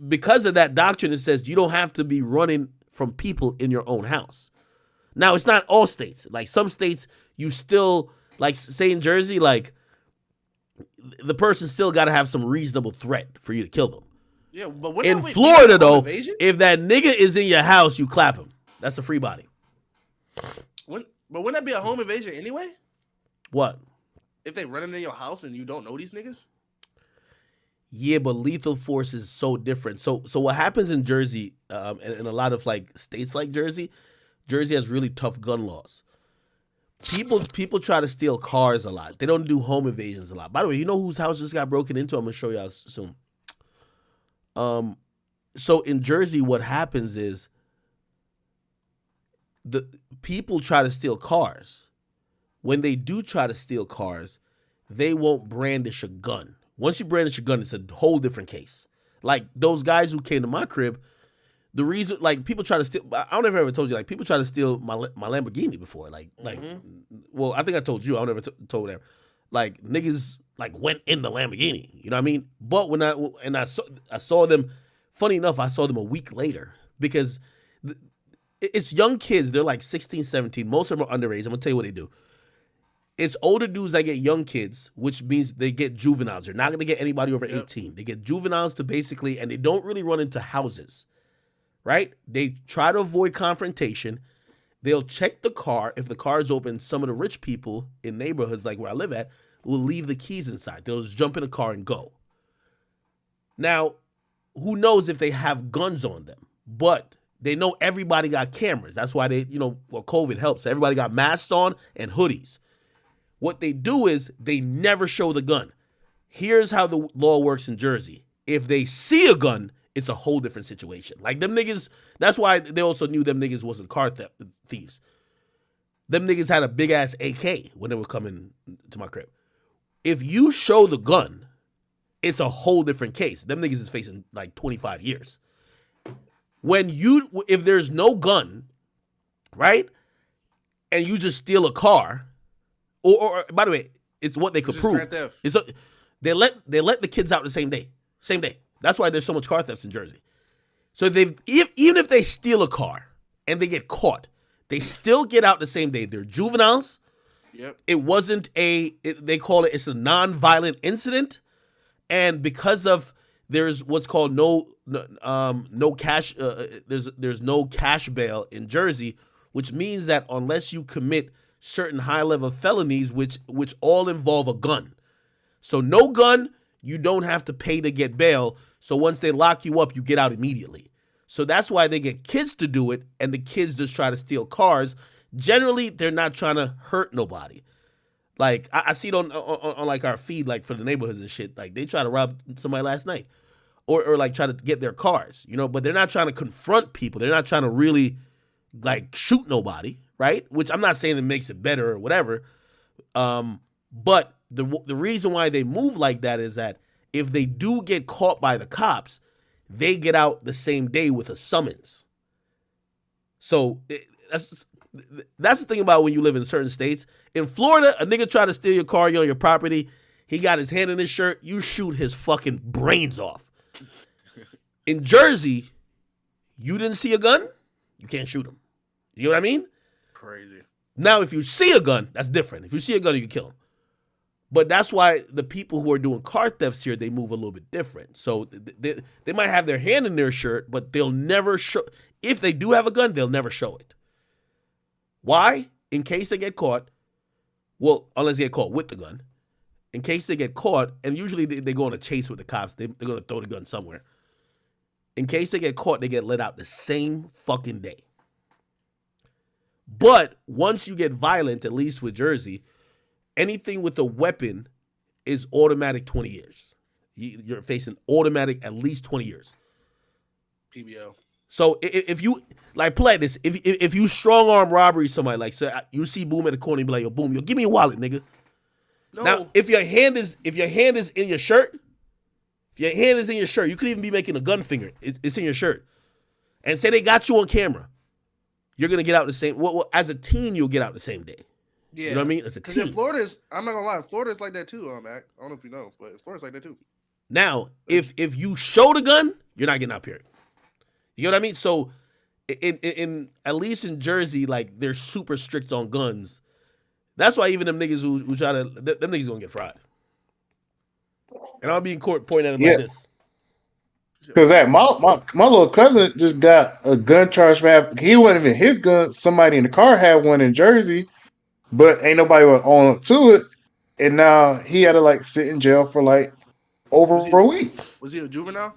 because of that doctrine, it says you don't have to be running from people in your own house. Now, it's not all states. Like, some states, you still, like, say in Jersey, like, the person still got to have some reasonable threat for you to kill them. Yeah, but in Florida, though, if that nigga is in your house, you clap him. That's a free body. But wouldn't that be a home invasion anyway? What? If they running in your house and you don't know these niggas? Yeah, but lethal force is so different. So what happens in Jersey, and in a lot of like states like Jersey has really tough gun laws. People try to steal cars a lot. They don't do home invasions a lot. By the way, you know whose house just got broken into? I'm gonna show y'all soon. So in Jersey, what happens is the people try to steal cars. When they do try to steal cars, they won't brandish a gun. Once you brandish a gun, it's a whole different case. Like those guys who came to my crib, the reason, like, people try to steal, I don't know if I ever told you, like, people try to steal my Lamborghini before. Well, I think I told you, I don't ever told them. Like, niggas, like, went in the Lamborghini, you know what I mean? But when I saw them, funny enough, I saw them a week later because it's young kids. They're like 16, 17. Most of them are underage. I'm going to tell you what they do. It's older dudes that get young kids, which means they get juveniles. They're not going to get anybody over 18. They get juveniles to basically, and they don't really run into houses, right? They try to avoid confrontation. They'll check the car. If the car is open, some of the rich people in neighborhoods like where I live at will leave the keys inside. They'll just jump in a car and go. Now, who knows if they have guns on them? But they know everybody got cameras. That's why they, COVID helps. Everybody got masks on and hoodies. What they do is they never show the gun. Here's how the law works in Jersey. If they see a gun, it's a whole different situation. Like them niggas, that's why they also knew them niggas wasn't car thieves. Them niggas had a big ass AK when they were coming to my crib. If you show the gun, it's a whole different case. Them niggas is facing like 25 years. If there's no gun, right, and you just steal a car, or by the way, it's what they could prove. They let the kids out the same day. That's why there's so much car thefts in Jersey. So even if they steal a car and they get caught, they still get out the same day. They're juveniles. Yep. It wasn't they call it's a non-violent incident, and because of there's what's called no cash. There's no cash bail in Jersey, which means that unless you commit certain high-level felonies, which all involve a gun. So no gun, you don't have to pay to get bail. So once they lock you up, you get out immediately. So that's why they get kids to do it, and the kids just try to steal cars. Generally, they're not trying to hurt nobody. Like, I see it on like our feed, like for the neighborhoods and shit. Like, they try to rob somebody last night. Or like try to get their cars, but they're not trying to confront people. They're not trying to really like shoot nobody, right? Which I'm not saying it makes it better or whatever. But the reason why they move like that is that if they do get caught by the cops, they get out the same day with a summons. So that's the thing about when you live in certain states. In Florida, a nigga try to steal your car, you're on your property. He got his hand in his shirt. You shoot his fucking brains off. In Jersey, you didn't see a gun, you can't shoot him. You know what I mean? Crazy. Now, if you see a gun, that's different. If you see a gun, you can kill him. But that's why the people who are doing car thefts here, they move a little bit different. So they might have their hand in their shirt, but they'll never show. If they do have a gun, they'll never show it. Why? In case they get caught. Well, unless they get caught with the gun. In case they get caught, and usually they go on a chase with the cops. They're going to throw the gun somewhere. In case they get caught, they get let out the same fucking day. But once you get violent, at least with Jersey, anything with a weapon is automatic 20 years. You're facing automatic at least 20 years. PBO. So if you, like, play this, if you strong arm robbery somebody, like, so you see Boom at the corner, you be like, yo, Boom, yo, give me your wallet, nigga. No. Now, if your hand is in your shirt, you could even be making a gun finger. It's in your shirt. And say they got you on camera. You're going to get out the same, well, as a teen, you'll get out the same day. Yeah. You know what I mean? As a teen. In Florida's, I'm not gonna lie, Florida's like that too, Mac. I don't know if you know, but Florida's like that too. Now, if you show the gun, you're not getting out, period. You know what I mean? So, in at least in Jersey, like, they're super strict on guns. That's why even them niggas who try to, them niggas gonna get fried. And I'll be in court pointing at them like this. Because my little cousin just got a gun charge for he wasn't even his gun. Somebody in the car had one in Jersey, but ain't nobody on to it. And now he had to like sit in jail for like over a week. Was he a juvenile?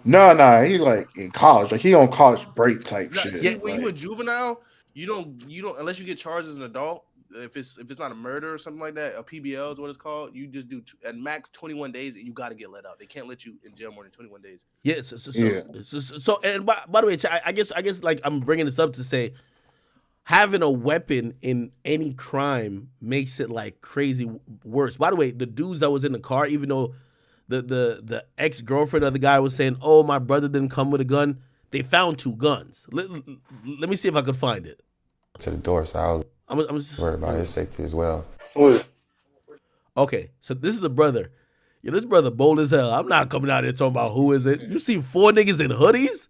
No, he like in college. Like he on college break type shit. See, when like, you a juvenile, you don't unless you get charged as an adult. If it's not a murder or something like that, a PBL is what it's called. You just do at max 21 days, and you got to get let out. They can't let you in jail more than 21 days. Yes. So, and by the way, I guess like I'm bringing this up to say, having a weapon in any crime makes it like crazy worse. By the way, the dudes that was in the car, even though the ex-girlfriend of the guy was saying, "Oh, my brother didn't come with a gun," they found 2 guns. Let me see if I could find it. To the door, so I was I'm just worried about his safety as well. Okay, so this is the brother. Yeah, this brother bold as hell. I'm not coming out here talking about who is it. You see 4 niggas in hoodies?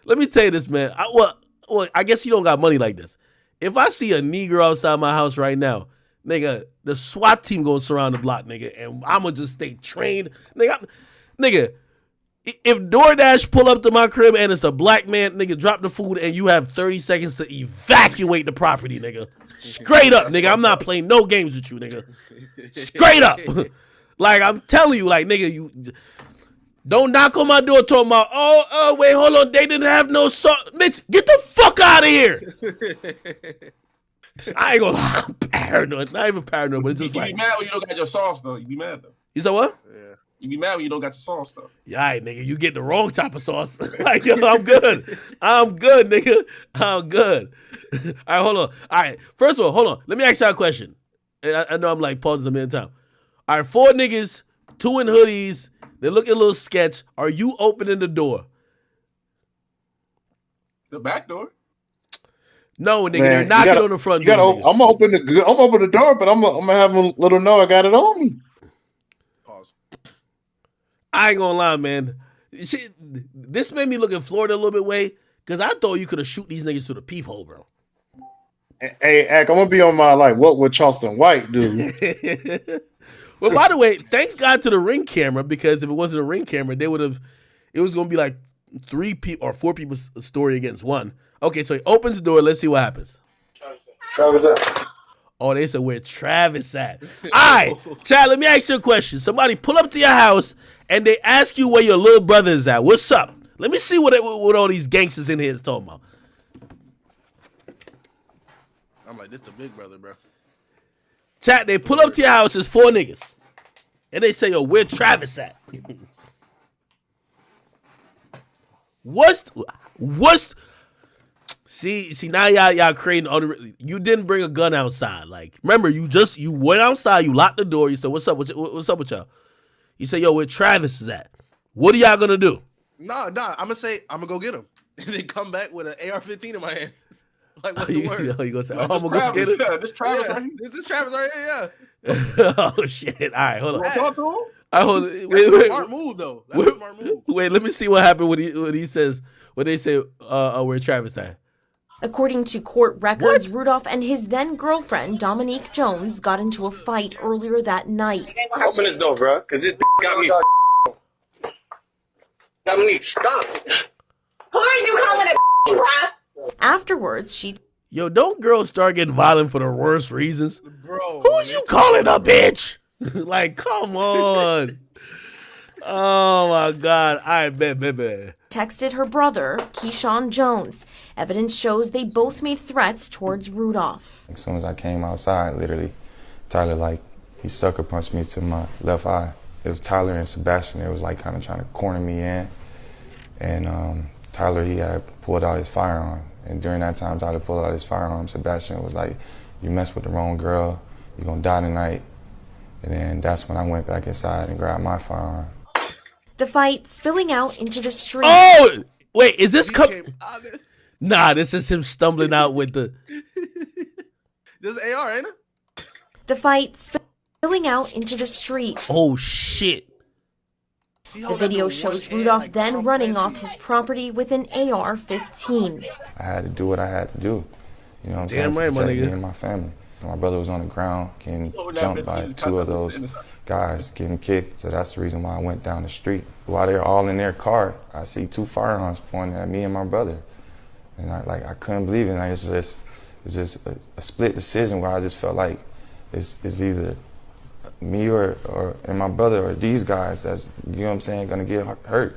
Let me tell you this, man. I guess you don't got money like this. If I see a Negro outside my house right now, nigga, the SWAT team gonna surround the block, nigga, and I'm gonna just stay trained. Nigga, if DoorDash pull up to my crib and it's a black man, nigga, drop the food and you have 30 seconds to evacuate the property, nigga. Straight up, nigga. I'm not playing no games with you, nigga. Straight up. Like, I'm telling you, like, nigga, you don't knock on my door talking about, wait, hold on, they didn't have no sauce. Bitch, get the fuck out of here. I ain't gonna lie, I'm paranoid. Not even paranoid, but it's just like. You be mad when you don't got your sauce, though. You be mad, though. You said what? Yeah. You be mad when you don't got your sauce, though. Yeah, all right, nigga, you get the wrong type of sauce. Like, yo, I'm good. I'm good, nigga. I'm good. All right, hold on. All right, first of all, hold on. Let me ask you a question. And I know I'm like pausing a minute time. All right, 4 niggas, 2 in hoodies. They're looking a little sketch. Are you opening the door? The back door? No, nigga, they're knocking on the front door. I'm gonna open the door, but I'm gonna have them let them know I got it on me. Pause. I ain't gonna lie, man. This made me look at Florida a little bit way because I thought you could have shoot these niggas through the peephole, bro. Hey, Ak, I'm gonna be on my like what would Charleston White do? Well, by the way, thanks God to the Ring camera, because if it wasn't a Ring camera, it was gonna be like 3 people or 4 people's story against one. Okay, so he opens the door. Let's see what happens. Travis at. Oh, they said where Travis at. All right, Chad, let me ask you a question. Somebody pull up to your house and they ask you where your little brother is at. What's up? Let me see what all these gangsters in here is talking about. I'm like, this the big brother, bro. Chad, they pull up to your house. It's 4 niggas. And they say, yo, where Travis at? What's See, now y'all creating you didn't bring a gun outside. Like, remember, you went outside, you locked the door, you said, what's up with y'all? You say, yo, where Travis is at? What are y'all gonna do? Nah, I'm gonna go get him. and then come back with an AR-15 in my hand. Like, what's the word? You gonna say, Like, I'm gonna go get it? Yeah, this Travis right here. This is Travis right here, yeah. Oh shit! All right, hold on. You wanna talk to him? Hold on. That's Wait, a wait, smart move, though. That's a smart move. wait. Let me see what happened when he says when they say where Travis at. According to court records, Rudolph and his then girlfriend, Dominique Jones, got into a fight earlier that night. Open this door, bro, because this got me. Dominique, stop. Who are you calling it, bruh? Afterwards, she... Yo, don't girls start getting violent for the worst reasons? Bro. Who's you calling a bitch? Like, come on. Oh, my God. All right, bet. texted her brother, Keyshawn Jones. Evidence shows they both made threats towards Rudolph. As soon as I came outside, literally, Tyler, like, he sucker punched me to my left eye. It was Tyler and Sebastian. It was like kind of trying to corner me in. And Tyler, he had pulled out his firearm. And during that time, Tyler pulled out his firearm. Sebastian was like, you messed with the wrong girl. You're going to die tonight. And then that's when I went back inside and grabbed my firearm. The fight spilling out into the street. Oh, wait, is this Nah, this is him stumbling out with the... This is AR, ain't it? The fight spilling out into the street. Oh, shit. The video shows Rudolph then running off his property with an AR-15. I had to do what I had to do. You know what I'm Damn saying? right, To my protect me nigga. and my family. My brother was on the ground getting jumped by two of those guys getting kicked. So that's the reason why I went down the street. While they're all in their car, I see two firearms pointing at me and my brother. And I couldn't believe it. And it's just a split decision where I just felt like it's either me and my brother or these guys that's, you know what I'm saying, gonna get hurt.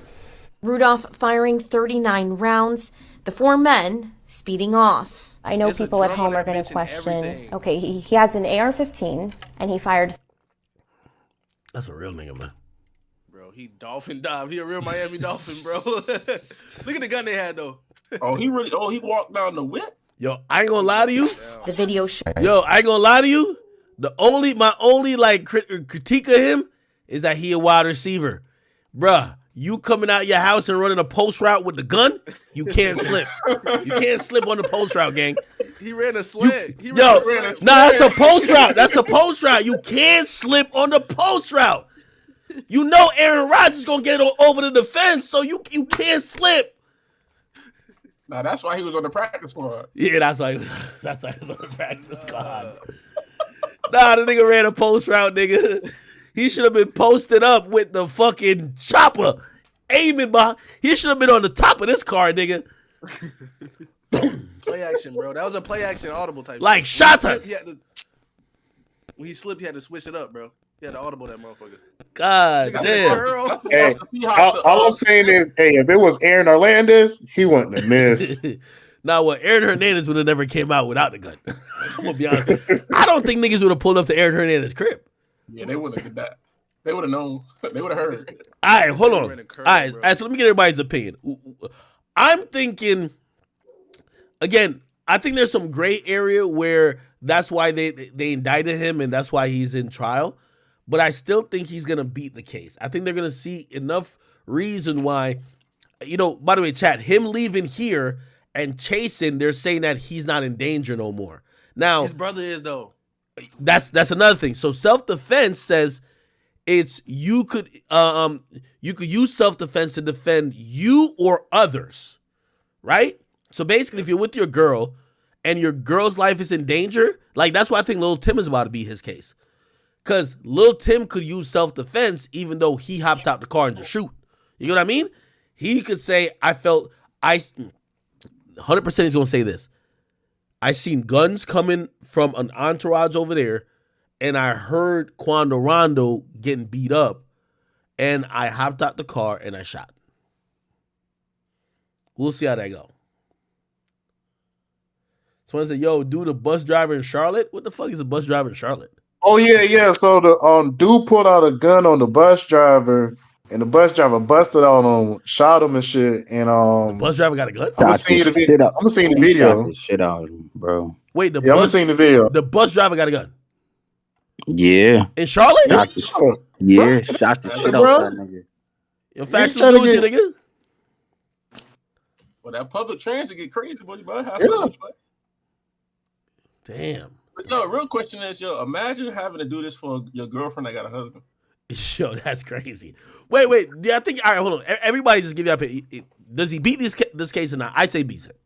Rudolph firing 39 rounds, the four men speeding off. I know people at home are going to question, okay, he has an AR-15 and he fired. That's a real nigga, man. Bro, he dolphin dived. He a real Miami Dolphin, bro. Look at the gun they had, though. He walked down the whip? Yo, I ain't gonna lie to you. The video show. Yo, I ain't gonna lie to you. My only like critique of him is that he a wide receiver. Bruh, you coming out your house and running a post route with the gun, you can't slip. You can't slip on the post route, gang. He ran a sled. That's a post route. That's a post route. You can't slip on the post route. You know Aaron Rodgers is gonna get it over the defense, so you can't slip. Nah, that's why he was on the practice squad. Yeah, that's why he was on the practice squad. Nah, the nigga ran a post route, nigga. He should have been posted up with the fucking chopper, aiming by. He should have been on the top of this car, nigga. Play action, bro. That was a play action audible type. Like shot us. When he slipped, he had to switch it up, bro. He had to audible that motherfucker. God damn. Hey, all I'm saying is, hey, if it was Aaron Hernandez, he wouldn't have missed. Now, Aaron Hernandez would have never came out without the gun. I'm gonna be honest. I don't think niggas would have pulled up to Aaron Hernandez's crib. Yeah, they wouldn't have did that. They would have known. They would have heard. All right, hold on. All right, so let me get everybody's opinion. I'm thinking, again, I think there's some gray area where that's why they indicted him and that's why he's in trial. But I still think he's going to beat the case. I think they're going to see enough reason why, by the way, chat, him leaving here and chasing, they're saying that he's not in danger no more. Now, his brother is, though. That's another thing. So self-defense says it's you could use self-defense to defend you or others, right? So basically, if you're with your girl and your girl's life is in danger, like that's why I think Lil Tim is about to be his case. Because Lil Tim could use self-defense even though he hopped out the car and just shoot. You know what I mean? He could say, 100% he's going to say this. I seen guns coming from an entourage over there, and I heard Quando Rondo getting beat up, and I hopped out the car and I shot. We'll see how that go. Someone said, yo, dude, a bus driver in Charlotte? What the fuck is a bus driver in Charlotte? Oh yeah. So the dude pulled out a gun on the bus driver, and the bus driver busted out on him, shot him and shit. And the bus driver got a gun? I'm gonna see the video. I'm gonna see the video. Shot the shit out of him, bro. Wait, I'm gonna see the video. The bus driver got a gun Yeah. in Charlotte? Shot the shit out that nigga. Your facts was good with you, nigga. But that public transit get crazy, boy. You better have Yeah. something. Damn. But yo, real question is, yo, imagine having to do this for your girlfriend that got a husband. Yo, that's crazy. Wait. Yeah, I think. All right, hold on. Everybody, just give you up. Does he beat this case or not? I say beats it.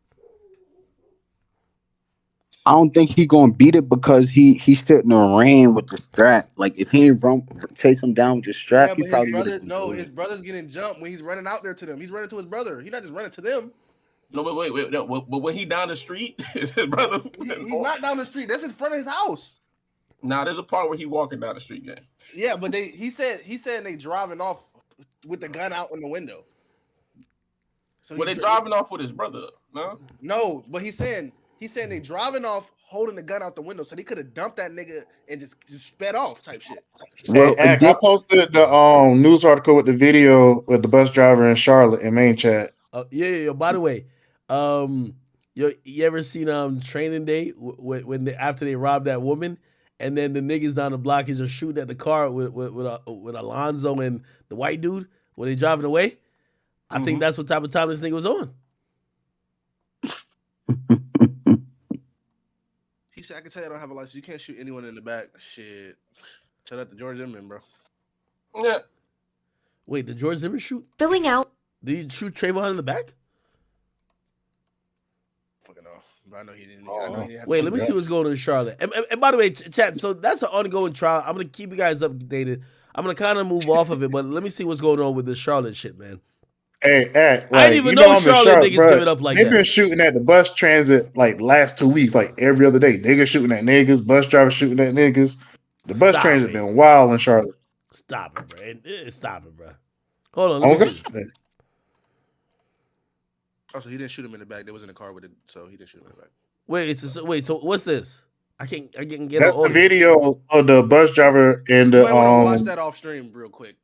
I don't think he gonna beat it because he shouldn't have ran with the strap. Like if he ain't chase him down with the strap, Yeah, he but probably his brother, would've no, been his brother's getting jumped when he's running out there to them. He's running to his brother. He's not just running to them. No, but wait. No, but when he down the street, is his brother? He's not down the street. That's in front of his house. Nah, there's a part where he walking down the street, gang. Yeah, but he said they driving off with the gun out in the window. So Well, they driving off with his brother, no? No, but he's saying they driving off holding the gun out the window, so they could have dumped that nigga and just sped off type shit. Well, I posted the news article with the video with the bus driver in Charlotte in main chat. Yeah. By the way, you ever seen Training Day when after they robbed that woman, and then the niggas down the block is just shooting at the car with Alonzo and the white dude when they driving away? I think that's what type of time this nigga was on. He said, "I can tell you I don't have a license. You can't shoot anyone in the back." Shit. Tell that to George Zimmerman, bro. Yeah. Wait, did George Zimmerman shoot? Filling out. Did he shoot Trayvon in the back? Fucking off. But I know he didn't. I know he didn't have Wait, to let me shoot see that. what's going on in Charlotte. And by the way, chat, so that's an ongoing trial. I'm going to keep you guys updated. I'm going to kind of move off of it, but let me see what's going on with the Charlotte shit, man. Hey, I didn't even know Charlotte niggas bruh. give it up like They've that. been shooting at the bus transit like last 2 weeks, like every other day. Niggas shooting at niggas, bus drivers shooting at niggas. The bus transit been wild in Charlotte. Stop it, bro. Stop it, bro. Hold on, let me see. Oh, so he didn't shoot him in the back. They was in the car with it, so he didn't shoot him in the back. Wait, so what's this? I can get That's an the audio. video of the bus driver and You the might want to watch that off stream real quick.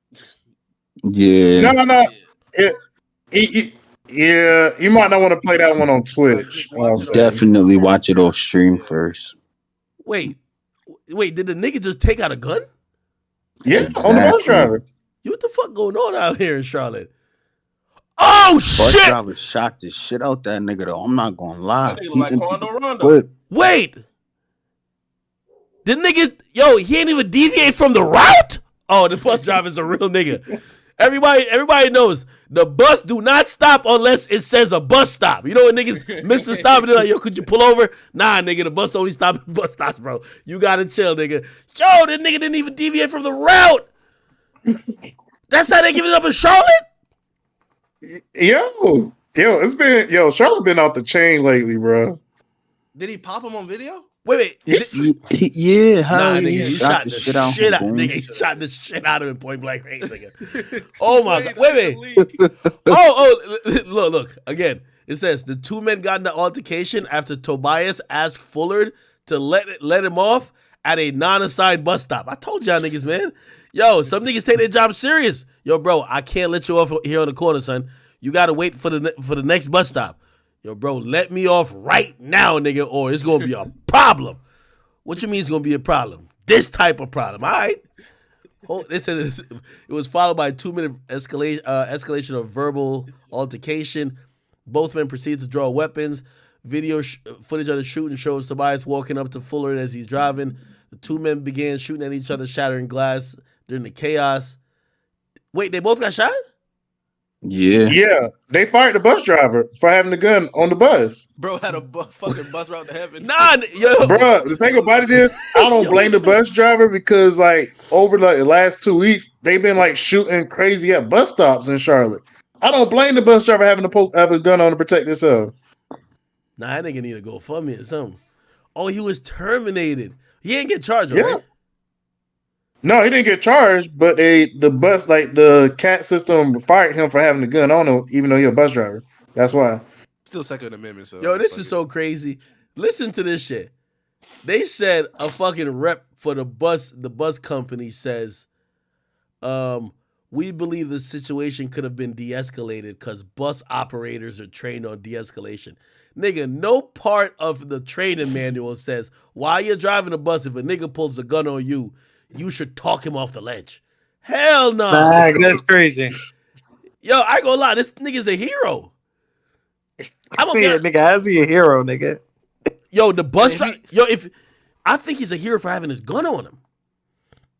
Yeah. No. Yeah, you might not want to play that one on Twitch. Definitely watch it off stream first. Wait, did the nigga just take out a gun? Yeah, on the bus driver. What the fuck going on out here in Charlotte? Oh Bus shit! driver shot the shit out that nigga though. I'm not gonna lie. That nigga like Quando Rondo. Wait, the nigga, he ain't even deviate from the route. Oh, the bus driver's a real nigga. Everybody knows the bus do not stop unless it says a bus stop. You know when niggas miss a stop and they're like, yo, could you pull over? Nah, nigga, the bus only stop at bus stops, bro. You gotta chill, nigga. Yo, that nigga didn't even deviate from the route. That's how they giving it up in Charlotte? Charlotte been off the chain lately, bro. Did he pop him on video? Wait. Yeah, how Nah, he nigga, he shot the shit out of him. Nigga, he shot the shit out of him point blank range, nigga. Oh my god. Wait. Look. Again, it says the two men got in the altercation after Tobias asked Fuller to let him off at a non-assigned bus stop. I told y'all niggas, man. Yo, some niggas take their job serious. Yo, bro, I can't let you off here on the corner, son. You gotta wait for the next bus stop. Yo, bro, let me off right now, nigga, or it's gonna be a problem. What you mean it's gonna be a problem? This type of problem, all right? They said it was followed by a 2-minute escalation of verbal altercation. Both men proceeded to draw weapons. Video footage of the shooting shows Tobias walking up to Fuller as he's driving. The two men began shooting at each other, shattering glass during the chaos. Wait, they both got shot? Yeah, they fired the bus driver for having the gun on the bus. Bro had a fucking bus route to heaven. Nah, yo. Bro, the thing about it is, I don't blame the bus driver because, like, over the last 2 weeks, they've been, like, shooting crazy at bus stops in Charlotte. I don't blame the bus driver having a gun on to protect himself. Nah, that nigga need to go fund me or something. Oh, he was terminated. He didn't get charged, Yeah. right? No, he didn't get charged, but the CAT system fired him for having the gun on him, even though he's a bus driver. That's why. Still Second Amendment. So Yo, this is so crazy. Listen to this shit. They said a fucking rep for the bus company says, we believe the situation could have been de-escalated because bus operators are trained on de-escalation. Nigga, no part of the training manual says while you're driving a bus, if a nigga pulls a gun on you, you should talk him off the ledge. Hell no. That's crazy. Yo, I ain't gonna lie, this nigga's a hero. Nigga, how's he a hero, nigga? Yo, the bus driver. Yo, I think he's a hero for having his gun on him.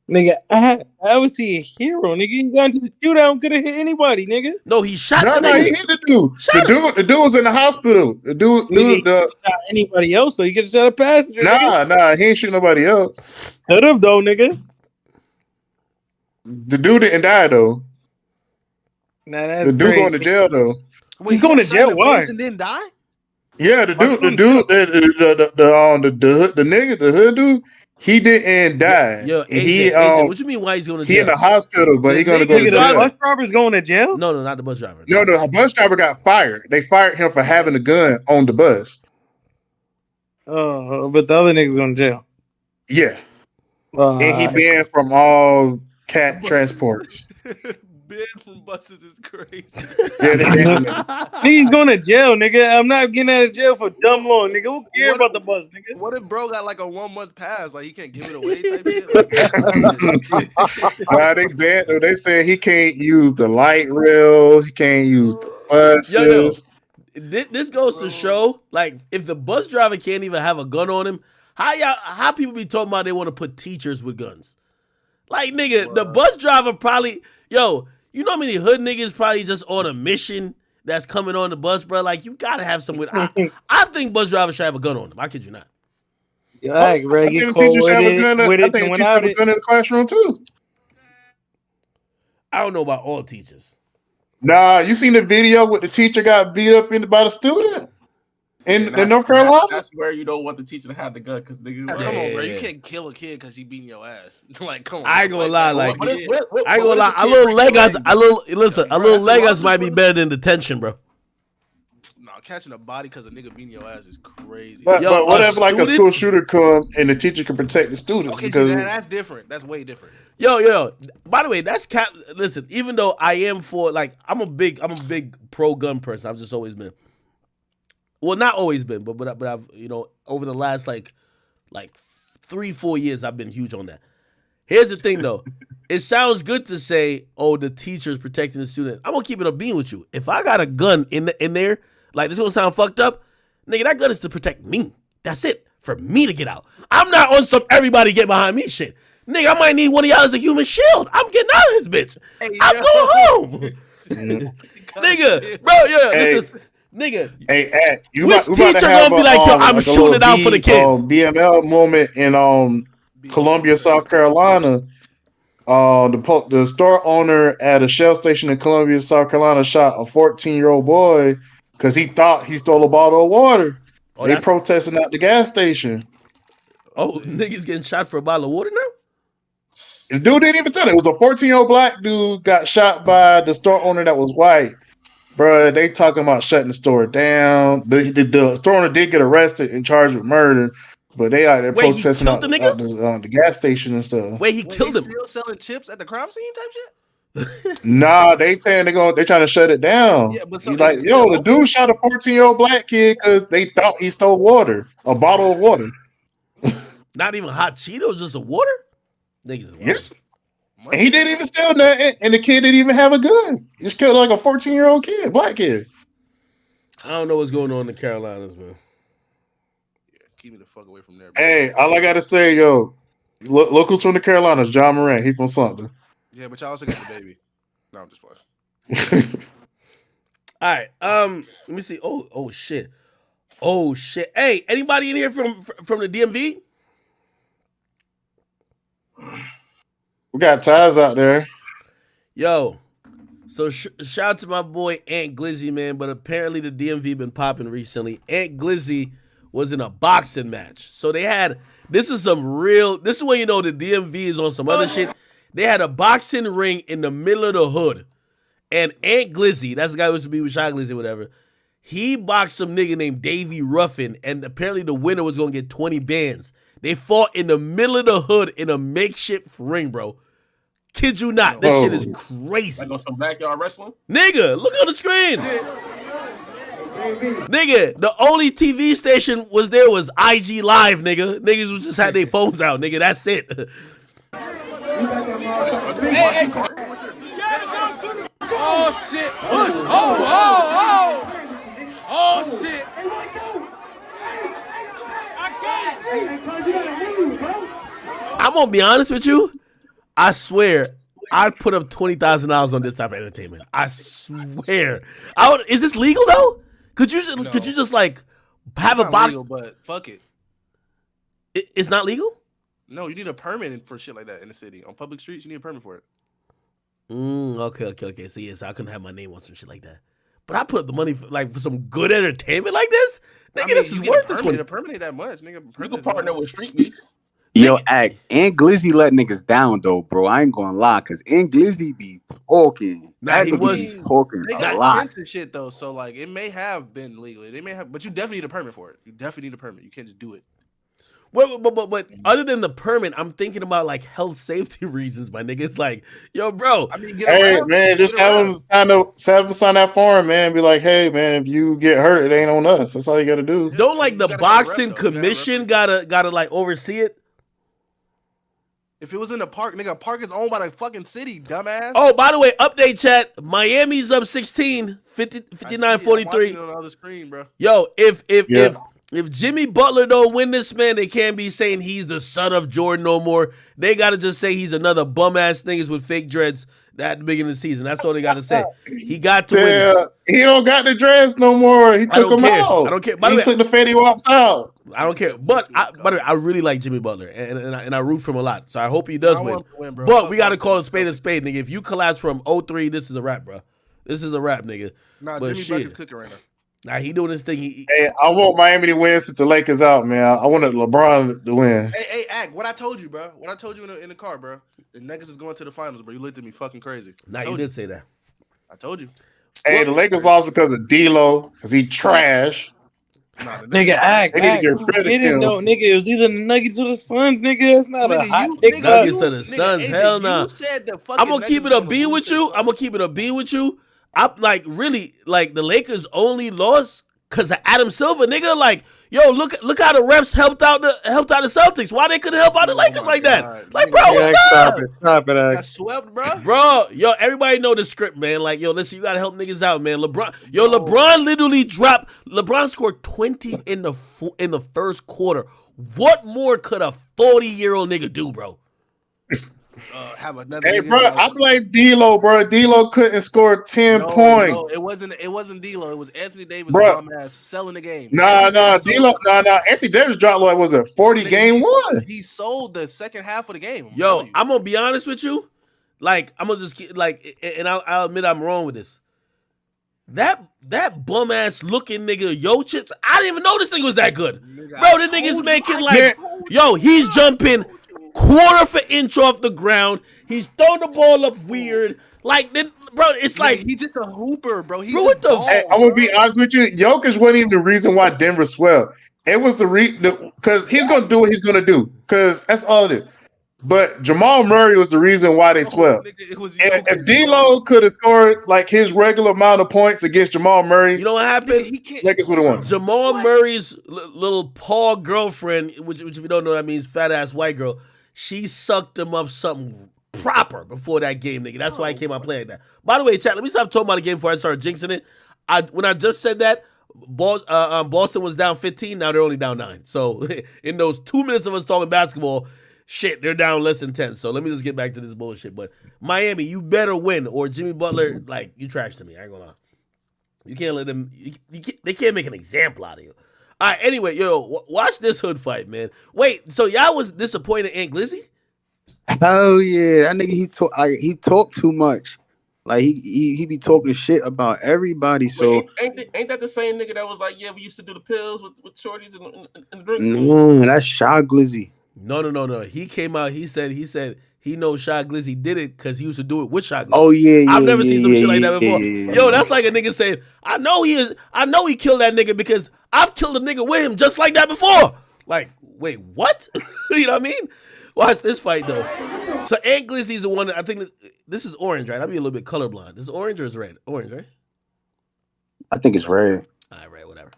Nigga, how was he a hero, nigga? He got into the shootout, could have hit anybody, nigga. No, he shot the nigga. He hit the dude. The dude was in the hospital. The dude shot anybody else though. You could have shot a passenger. Nah, he ain't shoot nobody else. Could have though, nigga. The dude didn't die though. Nah, that's the dude crazy. going to jail though. Wait, he's going to jail. Why? And didn't die? Yeah, the nigga, the hood dude, he didn't die. Yo, AJ, what you mean? Why he's going to jail? He in the hospital, but he gonna go to jail. The bus driver's going to jail? No, not the bus driver. No, the bus driver got fired. They fired him for having a gun on the bus. Oh, but the other nigga's going to jail. Yeah, and he banned from all cat transports. Banned from buses is crazy. He's going to jail, nigga. I'm not getting out of jail for dumb long, nigga. Who cares about the bus, nigga? What if bro got like a 1 month pass? Like he can't give it away type shit? Nah, they banned. They said he can't use the light rail. He can't use the buses. Yo. This goes to show, like, if the bus driver can't even have a gun on him, how people be talking about they want to put teachers with guns? Like, nigga, the bus driver probably, you know how many hood niggas probably just on a mission that's coming on the bus, bro? Like, you gotta have someone. I think bus drivers should have a gun on them. I kid you not. Yeah, I think teachers should have a gun. I think teachers have a gun in the classroom too. I don't know about all teachers. Nah, you seen the video where the teacher got beat up by the student in North Carolina? That's where you don't want the teacher to have the gun because nigga. Come on, bro. You can't kill a kid because he beating your ass. Like, come on. I ain't gonna lie, like, I ain't gonna lie. A little Legos might be better than detention, bro. No, catching a body because a nigga beating your ass is crazy. But what if like a school shooter come and the teacher can protect the students? Okay, because that's different. That's way different. Yo. By the way, that's listen. Even though I am for like, I'm a big pro gun person. I've just always been. Well, not always been, but I've over the last like 3-4 years I've been huge on that. Here's the thing though, it sounds good to say, oh, the teacher's protecting the student. I'm gonna keep it a bean with you. If I got a gun in there, like this gonna sound fucked up, nigga. That gun is to protect me. That's it. For me to get out. I'm not on some everybody get behind me shit. Nigga, I might need one of y'all as a human shield. I'm getting out of this bitch. I'm going home. Nigga, bro, this is nigga. Hey, which teacher gonna be like, yo, I'm shooting it out for the kids? BML moment in Columbia, South Carolina. The store owner at a Shell station in Columbia, South Carolina, shot a 14-year-old boy because he thought he stole a bottle of water. They protesting at the gas station. Oh, niggas getting shot for a bottle of water now? The dude didn't even tell it. It was a 14-year-old black dude got shot by the store owner that was white. Bruh, they talking about shutting the store down. The store owner did get arrested and charged with murder, but they out there protesting at the gas station and stuff. Wait, he killed him. Still selling chips at the crime scene type shit? Nah, they saying they trying to shut it down. Yeah, but he's like, the dude shot a 14-year-old black kid because they thought he stole water, a bottle of water. Not even hot Cheetos, just a water? Niggas. Yes. And he didn't even steal nothing, and the kid didn't even have a gun. He just killed like a 14-year-old kid, black kid. I don't know what's going on in the Carolinas, man. Yeah, keep me the fuck away from there, bro. Hey, all I gotta say, look who's from the Carolinas, John Moran. He from something. Yeah, but y'all also got the baby. No, I'm just playing. All right, let me see. Oh shit. Hey, anybody in here from the DMV? We got ties out there. Yo, so shout out to my boy Ant Glizzy, man. But apparently the DMV been popping recently. Ant Glizzy was in a boxing match. So they had, this is when you know the DMV is on some other shit. They had a boxing ring in the middle of the hood. And Ant Glizzy, that's the guy who used to be with Shy Glizzy or whatever, he boxed some nigga named Davey Ruffin, and apparently the winner was going to get 20 bands. They fought in the middle of the hood in a makeshift ring, bro. Kid you not. This shit is crazy. Like on some backyard wrestling? Nigga, look on the screen. Nigga, the only TV station was IG Live, nigga. Niggas was just had their phones out, nigga. That's it. Oh shit! Push! Oh! Oh, shit. I'm gonna be honest with you. I swear, I'd put up $20,000 on this type of entertainment. I swear. Is this legal though? Could you just like have a box? Legal, but fuck it. It's not legal? No, you need a permit for shit like that in the city. On public streets, you need a permit for it. Okay. So I couldn't have my name on some shit like that. But I put up the money for some good entertainment like this. Nigga, this is worth the 20. A permit ain't that much, nigga. You can partner with Street Beefs. Yo, act and Glizzy let niggas down though, bro. I ain't gonna lie, cause and Glizzy be talking. Nah, he was talking They a got lot. tents and shit though, so like it may have been legal. They may have, but you definitely need a permit for it. You definitely need a permit. You can't just do it. But other than the permit, I'm thinking about like health safety reasons, my nigga. It's like, yo, bro. I mean, Hey man, just have them sign that form, man. Be like, hey man, if you get hurt, it ain't on us. That's all you gotta do. Don't like the boxing commission gotta like oversee it. If it was in a park, nigga, a park is owned by the fucking city, dumbass. Oh, by the way, update chat. Miami's up 16, 59-43. On the other screen, bro. Yo, if Jimmy Butler don't win this, man, they can't be saying he's the son of Jordan no more. They gotta just say he's another bum ass niggas with fake dreads at the beginning of the season. That's all they gotta say. He got to win this. He don't got the dreads no more. He took them out. I don't care. He took the Fetty Wops out. I don't care. But I really like Jimmy Butler, and I root for him a lot. So I hope he does win. Bro. But we got to call a spade, nigga. If you collapse from 0-3, this is a wrap, bro. This is a wrap, nigga. Nah, but Jimmy Bucket's cooking right now. Nah, he doing his thing. Hey, I want Miami to win since the Lakers out, man. I wanted LeBron to win. Hey, Ag, what I told you, bro. What I told you in the car, bro. The Nuggets is going to the finals, bro. You looked at me fucking crazy. Nah, you did say that. I told you. Hey, the Lakers lost because of D'Lo, because he trash. Nigga, Ag, nigga, it was either the Nuggets or the Suns, nigga. That's not a hot take. Nuggets or the Suns, hell no. Nah. I'm gonna keep it a bean with you. I'm like really like the Lakers only lost because of Adam Silver, nigga. Like, yo, look how the refs helped out the Celtics. Why they couldn't help out the Lakers like that? Like, bro, what's up? Stop it, Ag. Got swept, bro. Bro, yo, everybody know the script, man. Like, yo, listen, you gotta help niggas out, man. LeBron literally dropped. LeBron scored 20 in the first quarter. What more could a 40-year-old nigga do, bro? Have another. Hey, bro, I blame D'Lo, bro. D'Lo couldn't score 10 points. No, it wasn't D'Lo. It was Anthony Davis, bro. dumbass, selling the game. Nah, D'Lo. Anthony Davis dropped like was it 40 game one? He sold the second half of the game. Yo, I'm gonna be honest with you. Like, I'm gonna just like, and I'll admit I'm wrong with this. That bum ass looking nigga Jokic, I didn't even know this thing was that good, bro. The nigga's making like, yo, he's jumping quarter of an inch off the ground. He's throwing the ball up weird. Like, then, bro, it's like he's just a hooper, bro. Bro, what the? Hey, I'm gonna be honest with you. Jokic wasn't even the reason why Denver swept. It was the because he's gonna do what he's gonna do. Because that's all it is. But Jamal Murray was the reason why they swept. If D'Lo could have scored like his regular amount of points against Jamal Murray, you know what happened? Lakers would have won. Jamal Murray's little Paul girlfriend, which if you don't know, that means fat ass white girl. She sucked him up something proper before that game, nigga. That's why I came out playing that. By the way, chat, let me stop talking about the game before I start jinxing it. When I just said that, Boston was down 15. Now they're only down 9. So in those 2 minutes of us talking basketball, shit, they're down less than 10. So let me just get back to this bullshit. But Miami, you better win, or Jimmy Butler, like, you trash to me. I ain't gonna lie. You can't let them. They can't make an example out of you. All right. Anyway, yo, watch this hood fight, man. Wait, so y'all was disappointed in Glizzy? Hell yeah, that nigga he talked too much. Like he be talking shit about everybody. So ain't that the same nigga that was like, yeah, we used to do the pills with shorties and drinks? No, that's Shy Glizzy. No. He came out. He said he knows Shy Glizzy did it because he used to do it with Shy Glizzy. Oh yeah, I've never seen some shit like that before. Yeah. Yo, that's like a nigga saying, I know he killed that nigga because I've killed a nigga with him just like that before. Like, wait, what? You know what I mean? Watch this fight though. So Ant Glizzy's the one that I think this is orange, right? I'll be a little bit colorblind. This is orange or is red? Orange, right? I think it's red. All right, red, whatever.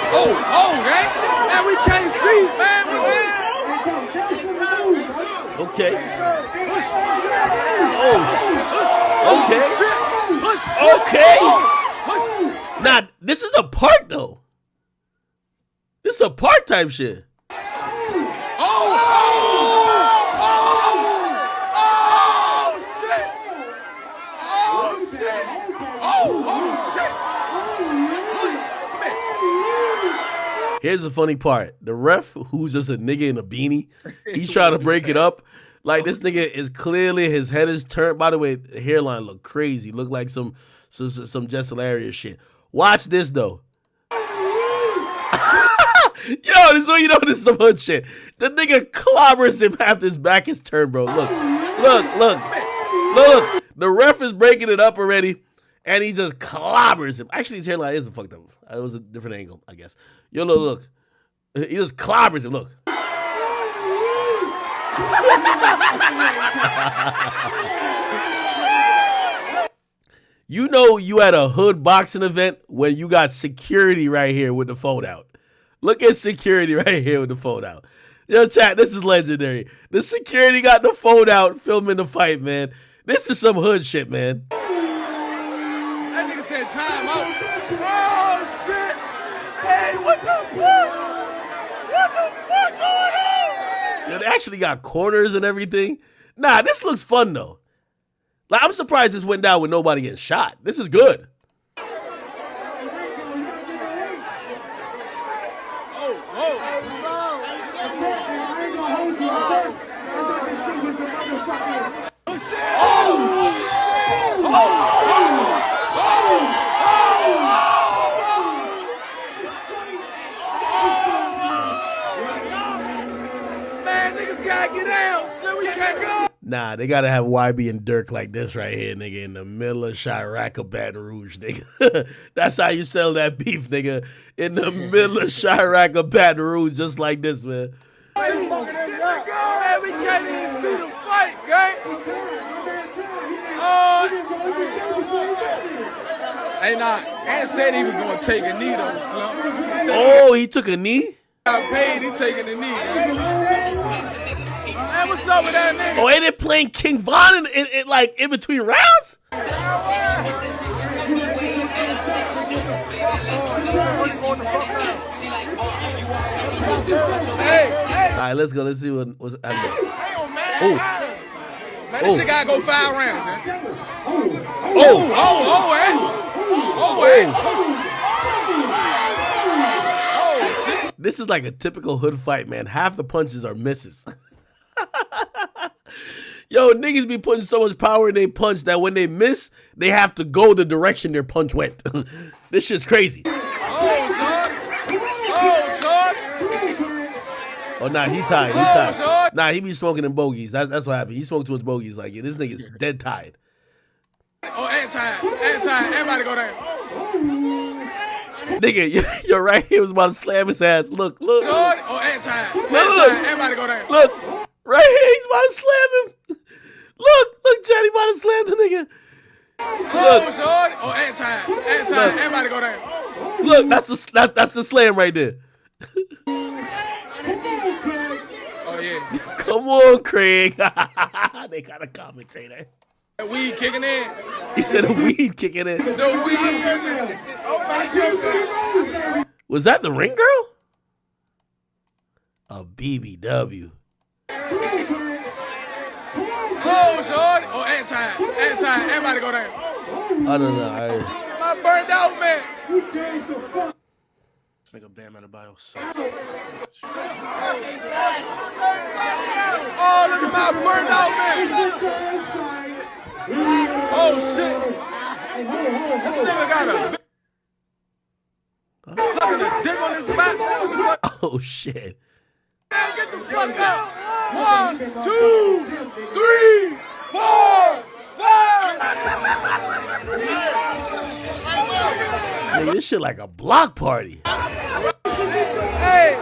Okay. Man, we can't see, man. Okay. Oh, okay. Okay. Nah, this is a park though. This is a park type shit. Here's the funny part. The ref, who's just a nigga in a beanie, he's trying to break it up. Like, this nigga is clearly, his head is turned. By the way, the hairline look crazy. Look like some Jesselaria shit. Watch this, though. Yo, this is what you know this is some hood shit. The nigga clobbers him after his back is turned, bro. Look. The ref is breaking it up already, and he just clobbers him. Actually, his hairline isn't fucked up. It was a different angle, I guess. Yo, look. He just clobbers him, look. You know you at a hood boxing event when you got security right here with the phone out. Look at security right here with the phone out. Yo, chat, this is legendary. The security got the phone out filming the fight, man. This is some hood shit, man. That nigga said time out. Oh, shit. Hey, what the fuck? What the fuck going on? Yo, they actually got corners and everything. Nah, this looks fun, though. Like, I'm surprised this went down with nobody getting shot. This is good. Man, niggas gotta get out. So we can't go. Nah, they gotta have YB and Durk like this right here, nigga, in the middle of Chirac or Baton Rouge, nigga. That's how you sell that beef, nigga. In the middle of Chirac or Baton Rouge, just like this, man. Man, we can't even see the fight, gang. Hey, nah, Ant said he was gonna take a knee though, Slump. Oh, he took a knee? Got paid, he taking a knee, gang. Man, what's up with that nigga? Oh, ain't it playing King Von in between rounds? Hey. All right, let's go. Let's see what's happening. Oh. Man, this shit gotta go 5 rounds, man. This is like a typical hood fight, man. Half the punches are misses. Yo, niggas be putting so much power in their punch that when they miss, they have to go the direction their punch went. This shit's crazy. Oh, nah, he tied. Nah, he be smoking in bogeys. That's what happened. He smoked too much bogeys. Like, yeah, this nigga's dead tied. Oh, anti, everybody go down. Nigga, your right here was about to slam his ass. Look. Oh, anti, everybody go down. Look, right here, he's about to slam him. Look, Johnny about to slam the nigga. Look. Oh, anti, everybody go down. Look, that's the slam right there. Oh, yeah. Come on, Craig. They got a commentator. The weed kicking in. He said the weed kicking in. The weed. Was that the ring girl? A BBW. Oh, shorty. Oh, anti, everybody go down. I don't know. My burned out, man. This nigga Bam Adebayo sucks. Oh, look at my burned out, man. Oh, shit. This nigga got a sucking a dick on his back. Oh, shit. Man, get the fuck out. 1, 2, 3, 4, 5. Nigga, this shit like a block party. Hey,